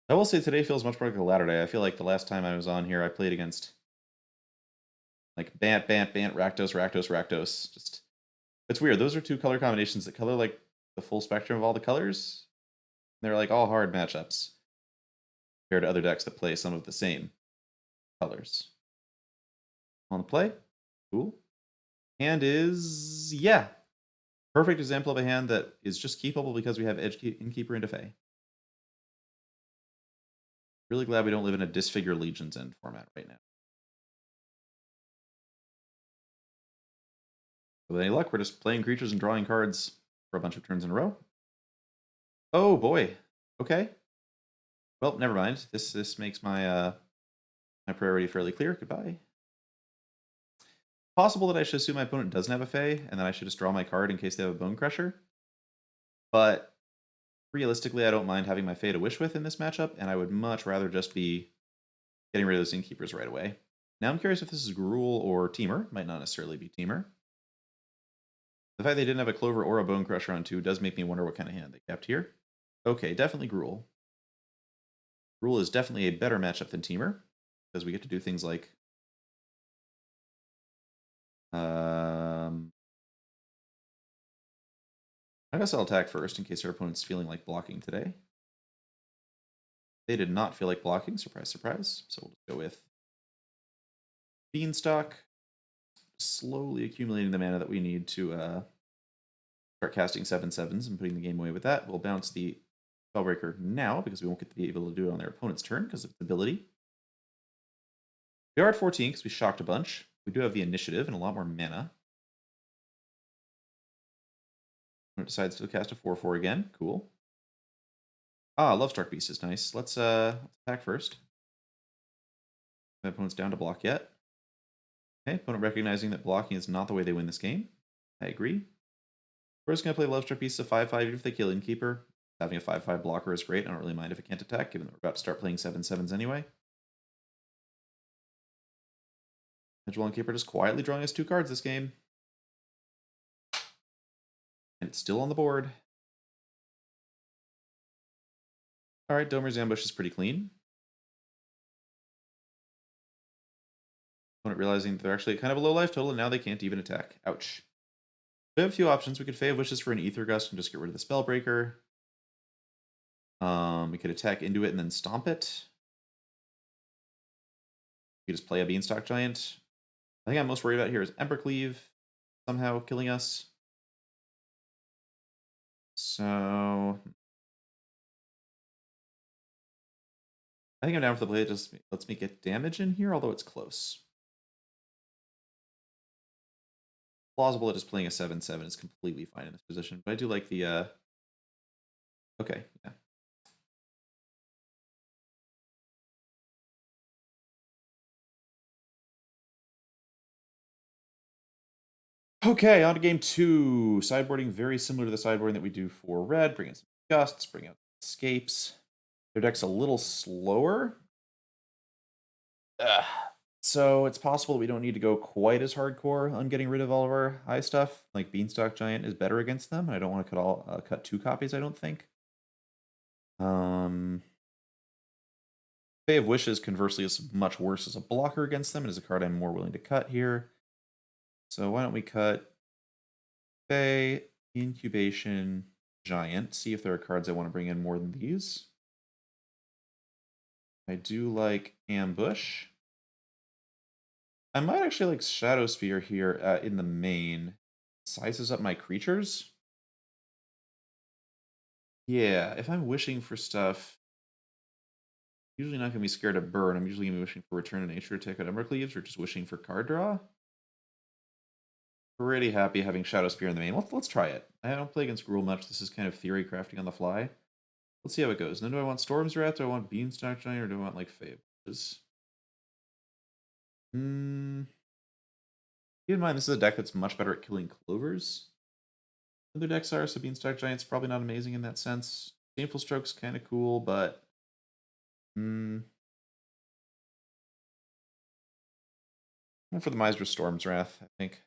I will say today feels much more like a ladder day. I feel like the last time I was on here, I played against like Bant, Rakdos. Just, it's weird. Those are 2 color combinations that color like the full spectrum of all the colors. They're like all hard matchups compared to other decks that play some of the same colors. On the play, cool. Hand is, yeah, perfect example of a hand that is just keepable because we have Innkeeper into Fey. Really glad we don't live in a Disfigure Legion's End format right now. With any luck, we're just playing creatures and drawing cards for a bunch of turns in a row. Oh boy. Okay. Well, never mind. This makes my my priority fairly clear. Goodbye. Possible that I should assume my opponent doesn't have a Fey, and then I should just draw my card in case they have a Bone Crusher. But realistically, I don't mind having my Fey to wish with in this matchup, and I would much rather just be getting rid of those Innkeepers right away. Now I'm curious if this is Gruul or Temur. Might not necessarily be Temur. The fact they didn't have a Clover or a Bone Crusher on 2 does make me wonder what kind of hand they kept here. Okay, definitely Gruul. Gruul is definitely a better matchup than Temur, because we get to do things like I guess I'll attack first in case our opponent's feeling like blocking today. They did not feel like blocking, surprise, surprise. So we'll just go with Beanstalk, slowly accumulating the mana that we need to start casting 7/7s and putting the game away with that. We'll bounce the Spellbreaker now because we won't get to be able to do it on their opponent's turn because of its ability. We are at 14 because we shocked a bunch. We do have the initiative and a lot more mana. It decides to cast a 4/4 again. Cool. Ah, Lovestruck Beast is nice. Let's attack first. My opponent's down to block yet. Okay, opponent recognizing that blocking is not the way they win this game. I agree. We're just going to play Lovestruck Beast of 5/5 even if they kill Innkeeper. Having a 5/5 blocker is great. I don't really mind if it can't attack, given that we're about to start playing 7/7s anyway. Edgewall Innkeeper just quietly drawing us 2 cards this game. And it's still on the board. Alright, Domer's Ambush is pretty clean. Opponent realizing they're actually kind of a low life total, and now they can't even attack. Ouch. We have a few options. We could Fae of Wishes for an Ether Gust and just get rid of the Spellbreaker. We could attack into it and then stomp it. We could just play a Beanstalk Giant. I think I'm most worried about here is Embercleave somehow killing us. So I think I'm down for the play. It just lets me get damage in here, although it's close. Plausible that just playing a 7/7 is completely fine in this position, but I do like the okay, yeah. Okay, on to game 2. Sideboarding very similar to the sideboarding that we do for red. Bring in some gusts, bring out escapes. Their deck's a little slower. So it's possible we don't need to go quite as hardcore on getting rid of all of our high stuff. Like Beanstalk Giant is better against them. I don't want to cut 2 copies, I don't think. Fae of Wishes, conversely, is much worse as a blocker against them. It is a card I'm more willing to cut here. So why don't we cut Fae, Incubation, Giant. See if there are cards I want to bring in more than these. I do like Ambush. I might actually like Shadow Spear here in the main. Sizes up my creatures. Yeah, if I'm wishing for stuff, usually not going to be scared of burn. I'm usually going to be wishing for Return to Nature, take out Embercleaves, or just wishing for card draw. Pretty happy having Shadow Spear in the main. Let's try it. I don't play against Gruul much. This is kind of theory crafting on the fly. Let's see how it goes. Then do I want Storm's Wrath? Do I want Beanstalk Giant? Or do I want like Fables? Keep in mind, this is a deck that's much better at killing Clovers. Other decks are, so Beanstalk Giant's probably not amazing in that sense. Painful Stroke's kind of cool, but and for the Miser Storm's Wrath, I think.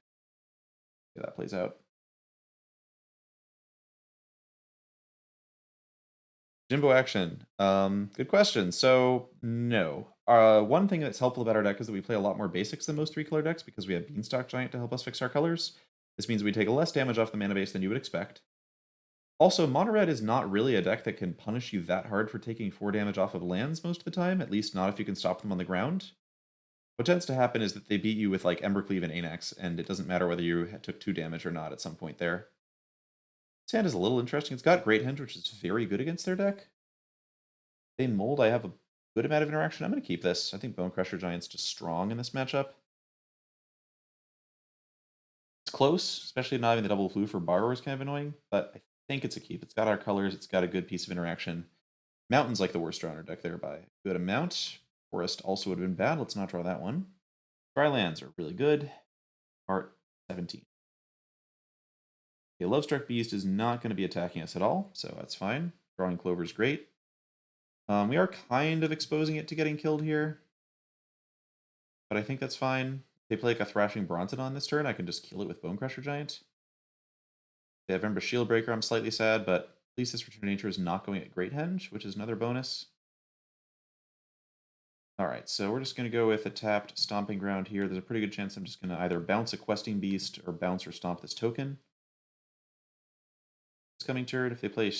Yeah, that plays out. Jimbo action. Good question. So, no. One thing that's helpful about our deck is that we play a lot more basics than most 3-color decks because we have Beanstalk Giant to help us fix our colors. This means we take less damage off the mana base than you would expect. Also, Mono Red is not really a deck that can punish you that hard for taking 4 damage off of lands most of the time, at least not if you can stop them on the ground. What tends to happen is that they beat you with like Embercleave and Anax, and it doesn't matter whether you took 2 damage or not at some point there. This hand is a little interesting. It's got Great Henge, which is very good against their deck. They mold, I have a good amount of interaction. I'm going to keep this. I think Bone Crusher Giant's just strong in this matchup. It's close, especially not having the double blue for Borrower is kind of annoying, but I think it's a keep. It's got our colors. It's got a good piece of interaction. Mountain's like the worst draw in our deck there by good amount. Forest also would have been bad. Let's not draw that one. Dry lands are really good. Art 17. Okay, Lovestruck Beast is not going to be attacking us at all, so that's fine. Drawing Clover is great. We are kind of exposing it to getting killed here, but I think that's fine. If they play like a Thrashing Bronson on this turn, I can just kill it with Bone Crusher Giant. They have Ember Shield Breaker. I'm slightly sad, but at least this Return to Nature is not going at Great Henge, which is another bonus. Alright, so we're just going to go with a tapped Stomping Ground here. There's a pretty good chance I'm just going to either bounce a Questing Beast or bounce or stomp this token. This coming turn, if they play like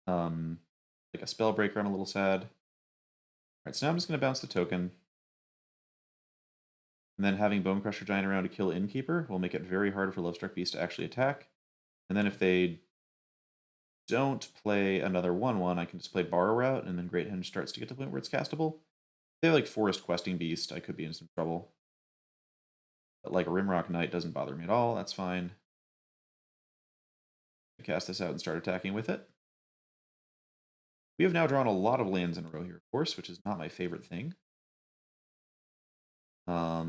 a Spellbreaker, I'm a little sad. Alright, so now I'm just going to bounce the token. And then having Bonecrusher Giant around to kill Innkeeper will make it very hard for Lovestruck Beast to actually attack. And then if they don't play another 1/1, I can just play Borrow Route, and then Great Henge starts to get to the point where it's castable. If they have like Forest Questing Beast, I could be in some trouble. But like a Rimrock Knight doesn't bother me at all, that's fine. Cast this out and start attacking with it. We have now drawn a lot of lands in a row here, of course, which is not my favorite thing. I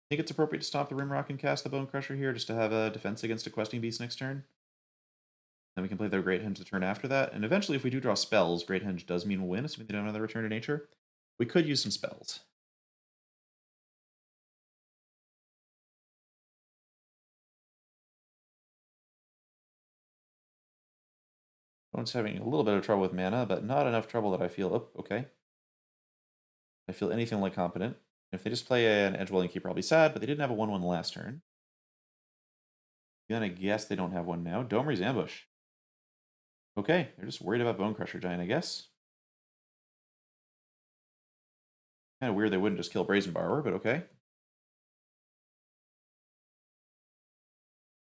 think it's appropriate to stop the Rimrock and cast the Bonecrusher here, just to have a defense against a Questing Beast next turn. Then we can play their Great Henge the turn after that. And eventually, if we do draw spells, Great Henge does mean we'll win, assuming they don't have another Return to Nature. We could use some spells. Opponent's having a little bit of trouble with mana, but not enough trouble that I feel, oh, okay. I feel anything like competent. If they just play an Edgewelling Keeper, I'll be sad, but they didn't have a 1/1 last turn. Then I guess they don't have one now. Domery's Ambush. Okay, they're just worried about Bonecrusher Giant, I guess. Kind of weird they wouldn't just kill Brazen Borrower, but okay.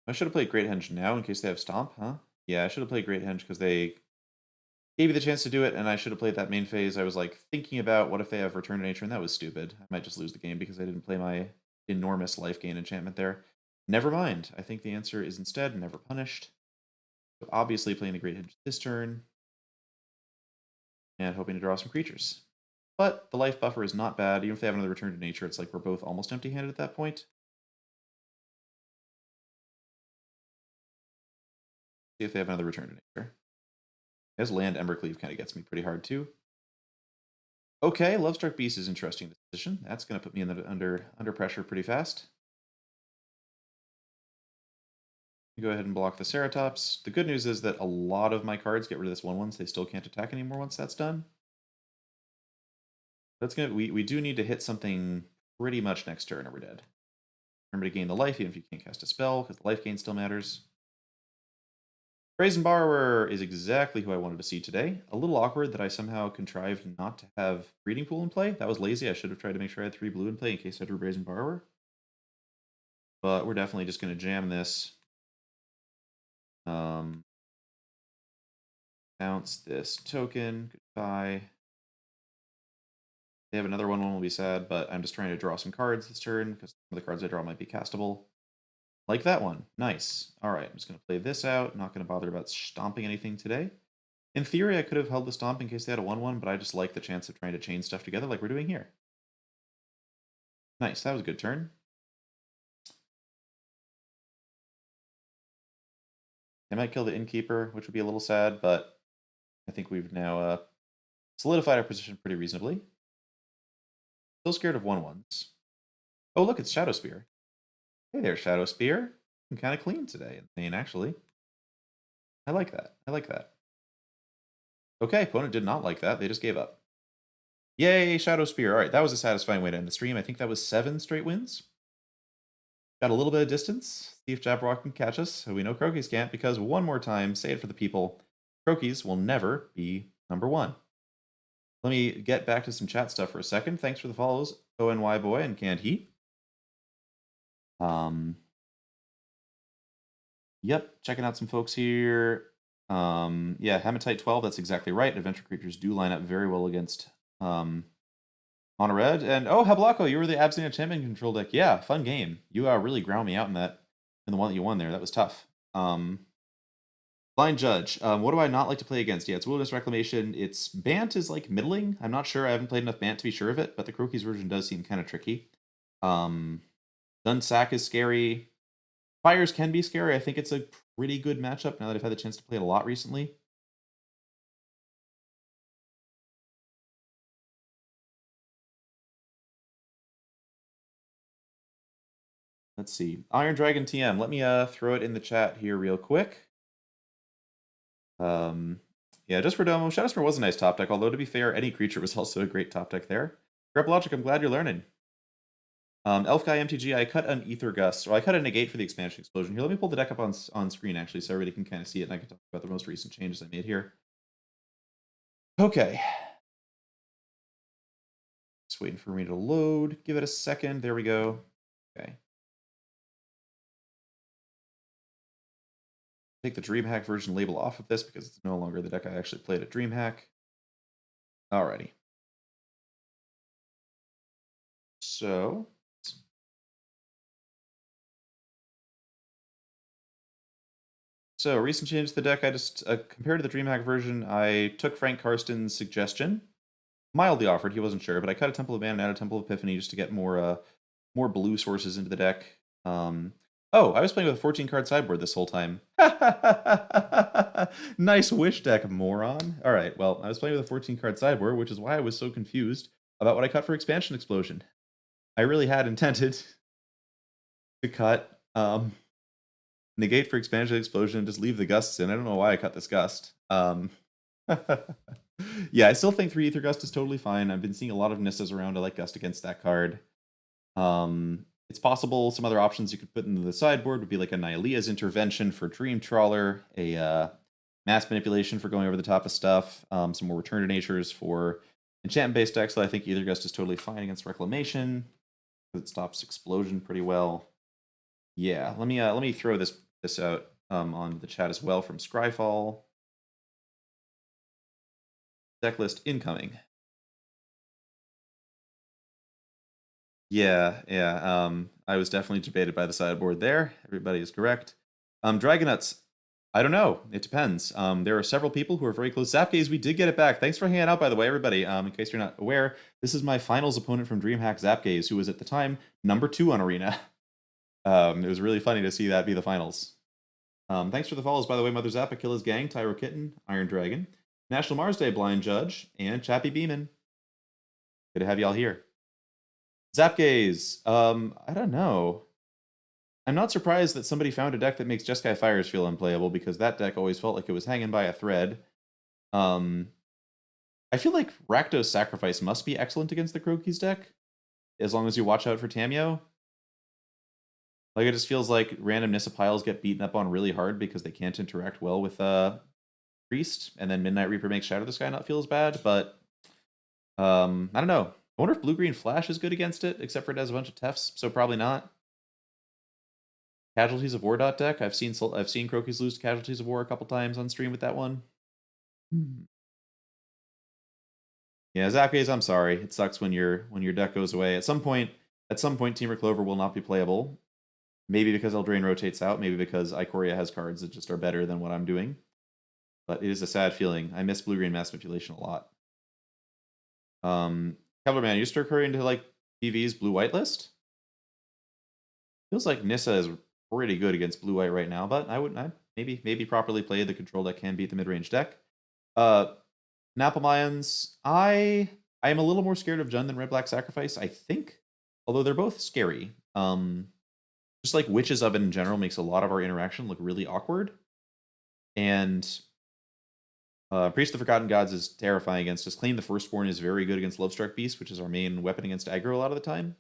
I should have played Great Henge now in case they have Stomp, huh? Yeah, I should have played Great Henge because they gave you the chance to do it, and I should have played that main phase. I was like thinking about what if they have Return to Nature, and that was stupid. I might just lose the game because I didn't play my enormous life gain enchantment there. Never mind. I think the answer is instead Never Punished. So obviously playing the Great Henge this turn, and hoping to draw some creatures. But the life buffer is not bad. Even if they have another Return to Nature, it's like we're both almost empty-handed at that point. See if they have another Return to Nature. As land Embercleave kind of gets me pretty hard too. Okay, Lovestruck Beast is interesting decision. That's going to put me in the under pressure pretty fast. Go ahead and block the Ceratops. The good news is that a lot of my cards get rid of this 1/1, so they still can't attack anymore once that's done. That's gonna we do need to hit something pretty much next turn or we're dead. Remember to gain the life even if you can't cast a spell, because the life gain still matters. Brazen Borrower is exactly who I wanted to see today. A little awkward that I somehow contrived not to have Breeding Pool in play. That was lazy. I should have tried to make sure I had 3 blue in play in case I drew Brazen Borrower. But we're definitely just going to jam this. Bounce this token. Goodbye. They have another 1/1 will be sad, but I'm just trying to draw some cards this turn because some of the cards I draw might be castable. Like that one. Nice. All right, I'm just going to play this out. Not going to bother about stomping anything today. In theory, I could have held the stomp in case they had a 1/1, but I just like the chance of trying to chain stuff together like we're doing here. Nice, that was a good turn. They might kill the Innkeeper, which would be a little sad, but I think we've now solidified our position pretty reasonably. Still scared of 1/1s. Oh, look, it's Shadow Spear. Hey there, Shadow Spear. I'm kind of clean today in main, actually. I like that. I like that. Okay, opponent did not like that. They just gave up. Yay, Shadow Spear. All right, that was a satisfying way to end the stream. I think that was 7 straight wins. Got a little bit of distance. See if Jabberwock can catch us. So we know Croakies can't because one more time, say it for the people, Croakies will never be #1. Let me get back to some chat stuff for a second. Thanks for the follows, ONY Boy and Canned Heat. Yep, checking out some folks here. Yeah, Hematite 12, that's exactly right. Adventure creatures do line up very well against Mono Red. And oh, Hablako, you were the Absent Enchantment control deck. Yeah, fun game. You really ground me out in the one that you won there. That was tough. Blind Judge. What do I not like to play against? Yeah, it's Wilderness Reclamation. Its Bant is like middling. I'm not sure. I haven't played enough Bant to be sure of it, but the Croakies version does seem kind of tricky. Dunsack is scary. Fires can be scary. I think it's a pretty good matchup now that I've had the chance to play it a lot recently. Let's see. Iron Dragon TM. Let me throw it in the chat here real quick. Yeah, just for Domo, Shadowspear was a nice top deck, although to be fair, any creature was also a great top deck there. Grep Logic, I'm glad you're learning. Elf Guy MTG, I cut an Ether Gust, or I cut a negate for the expansion explosion. Here, let me pull the deck up on screen, actually, so everybody can kind of see it, and I can talk about the most recent changes I made here. Okay. Just waiting for me to load. Give it a second. There we go. Okay. Take the DreamHack version label off of this because it's no longer the deck I actually played at DreamHack. Alrighty. So recent change to the deck, I just, compared to the DreamHack version, I took Frank Karsten's suggestion. Mildly offered, he wasn't sure, but I cut a Temple of Man and added a Temple of Epiphany just to get more blue sources into the deck. Oh, I was playing with a 14-card sideboard this whole time. Nice wish deck, moron. Alright, well, I was playing with a 14-card sideboard, which is why I was so confused about what I cut for Expansion Explosion. I really had intended to cut negate for Expansion Explosion and just leave the gusts in. I don't know why I cut this gust. Yeah, I still think 3 Ether Gust is totally fine. I've been seeing a lot of Nissas around. I like Gust against that card. It's possible some other options you could put into the sideboard would be like a Nylea's Intervention for Dream Trawler, a Mass Manipulation for going over the top of stuff, some more Return to Natures for enchantment-based decks, so I think Ether Gust is totally fine against Reclamation, because it stops Explosion pretty well. Yeah, let me throw this out on the chat as well from Scryfall. Deck list incoming. Yeah. I was definitely debated by the sideboard there. Everybody is correct. Dragonuts, I don't know. It depends. There are several people who are very close. Zapgaze, we did get it back. Thanks for hanging out, by the way, everybody. In case you're not aware, this is my finals opponent from DreamHack, Zapgaze, who was at the time #2 on Arena. It was really funny to see that be the finals. Thanks for the follows, by the way, Mother Zap, Achilles Gang, Tyro Kitten, Iron Dragon, National Mars Day, Blind Judge, and Chappie Beeman. Good to have y'all here. Zapgaze, I don't know. I'm not surprised that somebody found a deck that makes Jeskai Fires feel unplayable, because that deck always felt like it was hanging by a thread. I feel like Rakdos Sacrifice must be excellent against the Croakies deck, as long as you watch out for Tameo. Like, it just feels like random Nissa piles get beaten up on really hard because they can't interact well with Priest, and then Midnight Reaper makes Shadow the Sky not feel as bad, but I don't know. I wonder if Blue-Green Flash is good against it, except for it has a bunch of Tefts, so probably not. Casualties of War deck. I've seen Croakies lose to Casualties of War a couple times on stream with that one. Yeah, Zapgaze, I'm sorry. It sucks when your deck goes away. At some point, Temur Clover will not be playable. Maybe because Eldraine rotates out, maybe because Ikoria has cards that just are better than what I'm doing. But it is a sad feeling. I miss Blue-Green Mass Manipulation a lot. Kevlar, you start currying into like PV's blue-white list? Feels like Nissa is pretty good against blue-white right now, but I maybe properly play the control that can beat the mid-range deck. Napalmayans, I am a little more scared of Jund than Red-Black Sacrifice, I think. Although they're both scary. Just like Witch's Oven in general makes a lot of our interaction look really awkward. And Priest of the Forgotten Gods is terrifying against us. Claim the Firstborn is very good against Lovestruck Beast, which is our main weapon against aggro a lot of the time.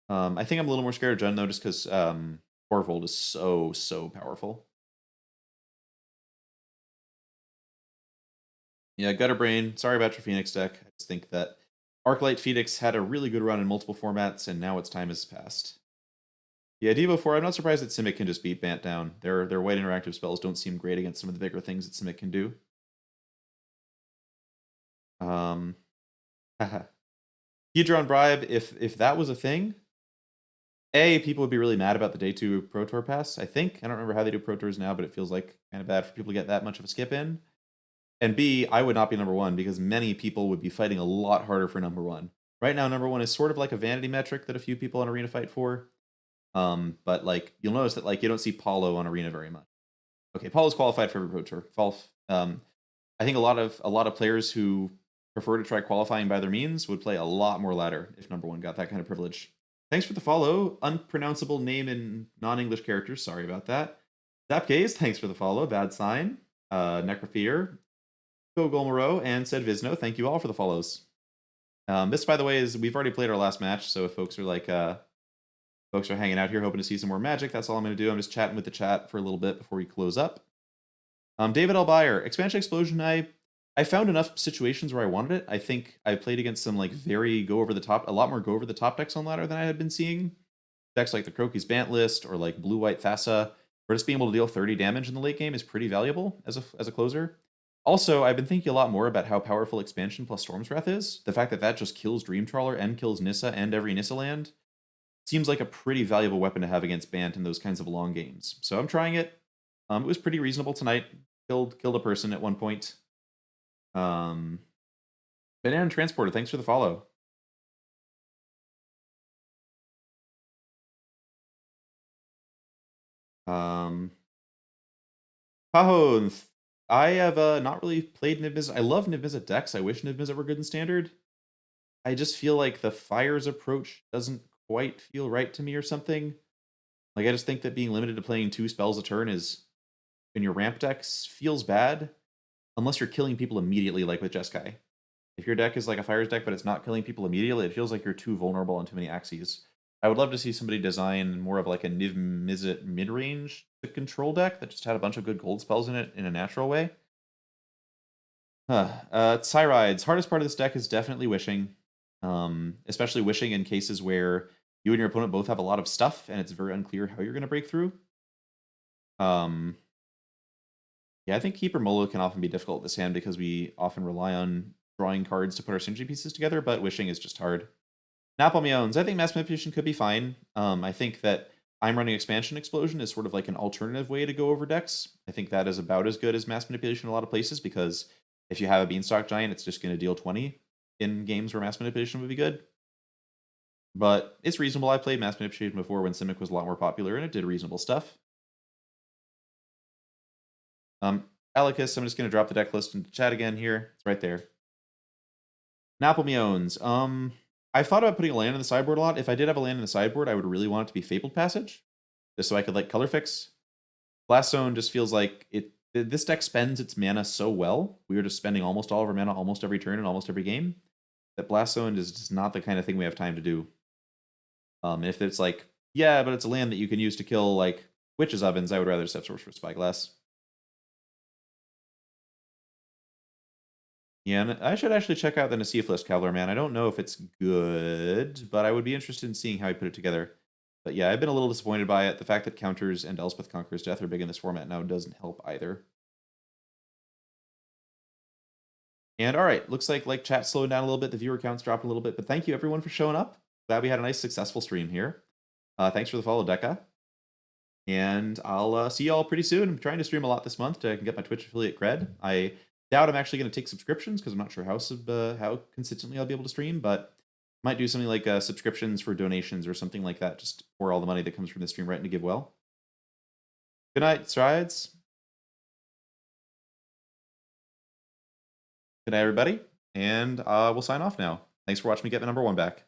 I think I'm a little more scared of Jund, though, just because Fourfold is so powerful. Yeah, Gutterbrain, sorry about your Phoenix deck. I just think that Arclight Phoenix had a really good run in multiple formats, and now its time has passed. Yeah, Devo 4, I'm not surprised that Simic can just beat Bant down. Their white interactive spells don't seem great against some of the bigger things that Simic can do. Hedron Bribe, if that was a thing, people would be really mad about the day 2 Pro Tour pass, I think. I don't remember how they do Pro Tours now, but it feels like kind of bad for people to get that much of a skip in. And B, I would not be #1 because many people would be fighting a lot harder for #1. Right now, #1 is sort of like a vanity metric that a few people on Arena fight for. But like you'll notice that like you don't see Paulo on Arena very much. Okay, Paulo's qualified for every Pro Tour. I think a lot of players who prefer to try qualifying by their means would play a lot more ladder if #1 got that kind of privilege. Thanks for the follow. Unpronounceable name in non-English characters. Sorry about that. Zapgaze, thanks for the follow. Bad sign. Necrophier. Golmaro and said Visno. Thank you all for the follows. This, by the way, is we've already played our last match, so if folks are like folks are hanging out here hoping to see some more Magic, that's all I'm going to do. I'm just chatting with the chat for a little bit before we close up. David Albayer, Expansion Explosion. I found enough situations where I wanted it. I think I played against some like very go over the top, a lot more go over the top decks on ladder than I had been seeing. Decks like the Croaky's Bant list or like Blue White Thassa, where just being able to deal 30 damage in the late game is pretty valuable as a closer. Also, I've been thinking a lot more about how powerful Expansion plus Storm's Wrath is. The fact that that just kills Dreamtrawler and kills Nissa and every Nissa land seems like a pretty valuable weapon to have against Bant in those kinds of long games. So I'm trying it. It was pretty reasonable tonight. Killed a person at one point. Banana and Transporter, thanks for the follow. Paho, I have not really played Niv Mizzet. I love Niv Mizzet decks. I wish Niv Mizzet were good in Standard. I just feel like the Fires approach doesn't quite feel right to me or something. Like, I just think that being limited to playing 2 spells a turn is, in your ramp decks, feels bad. Unless you're killing people immediately, like with Jeskai. If your deck is like a Fires deck, but it's not killing people immediately, it feels like you're too vulnerable on too many axes. I would love to see somebody design more of like a Niv Mizzet mid-range control deck that just had a bunch of good gold spells in it in a natural way. Cyrides. Hardest part of this deck is definitely wishing. Especially wishing in cases where you and your opponent both have a lot of stuff and it's very unclear how you're going to break through. Yeah, I think Keeper Molo can often be difficult this hand because we often rely on drawing cards to put our synergy pieces together, but wishing is just hard. Napalmeons, I think Mass Manipulation could be fine. I think that I'm running Expansion Explosion is sort of like an alternative way to go over decks. I think that is about as good as Mass Manipulation in a lot of places because if you have a Beanstalk Giant, it's just going to deal 20 in games where Mass Manipulation would be good. But it's reasonable. I played Mass Manipulation before when Simic was a lot more popular and it did reasonable stuff. Alicus, I'm just going to drop the deck list into chat again here. It's right there. Napalmeons. I thought about putting a land in the sideboard a lot. If I did have a land in the sideboard, I would really want it to be Fabled Passage, just so I could like color fix. Blast Zone just feels like it. This deck spends its mana so well. We were just spending almost all of our mana almost every turn and almost every game. That Blast Zone is just not the kind of thing we have time to do. If it's like, yeah, but it's a land that you can use to kill like Witch's Ovens, I would rather set Sorcerer's Spyglass. Yeah, and I should actually check out the Nassif list, Cavalier Man. I don't know if it's good, but I would be interested in seeing how he put it together. But yeah, I've been a little disappointed by it. The fact that counters and Elspeth Conqueror's Death are big in this format now doesn't help either. And all right, looks like chat slowed down a little bit. The viewer count's dropped a little bit, but thank you everyone for showing up. Glad we had a nice successful stream here. Thanks for the follow, Deca. And I'll see you all pretty soon. I'm trying to stream a lot this month to get my Twitch affiliate cred. I doubt I'm actually going to take subscriptions because I'm not sure how consistently I'll be able to stream, but might do something like subscriptions for donations or something like that, just pour all the money that comes from the stream right into Give Well. Good night, Strides. Good night, everybody, and we'll sign off now. Thanks for watching me get my number 1 back.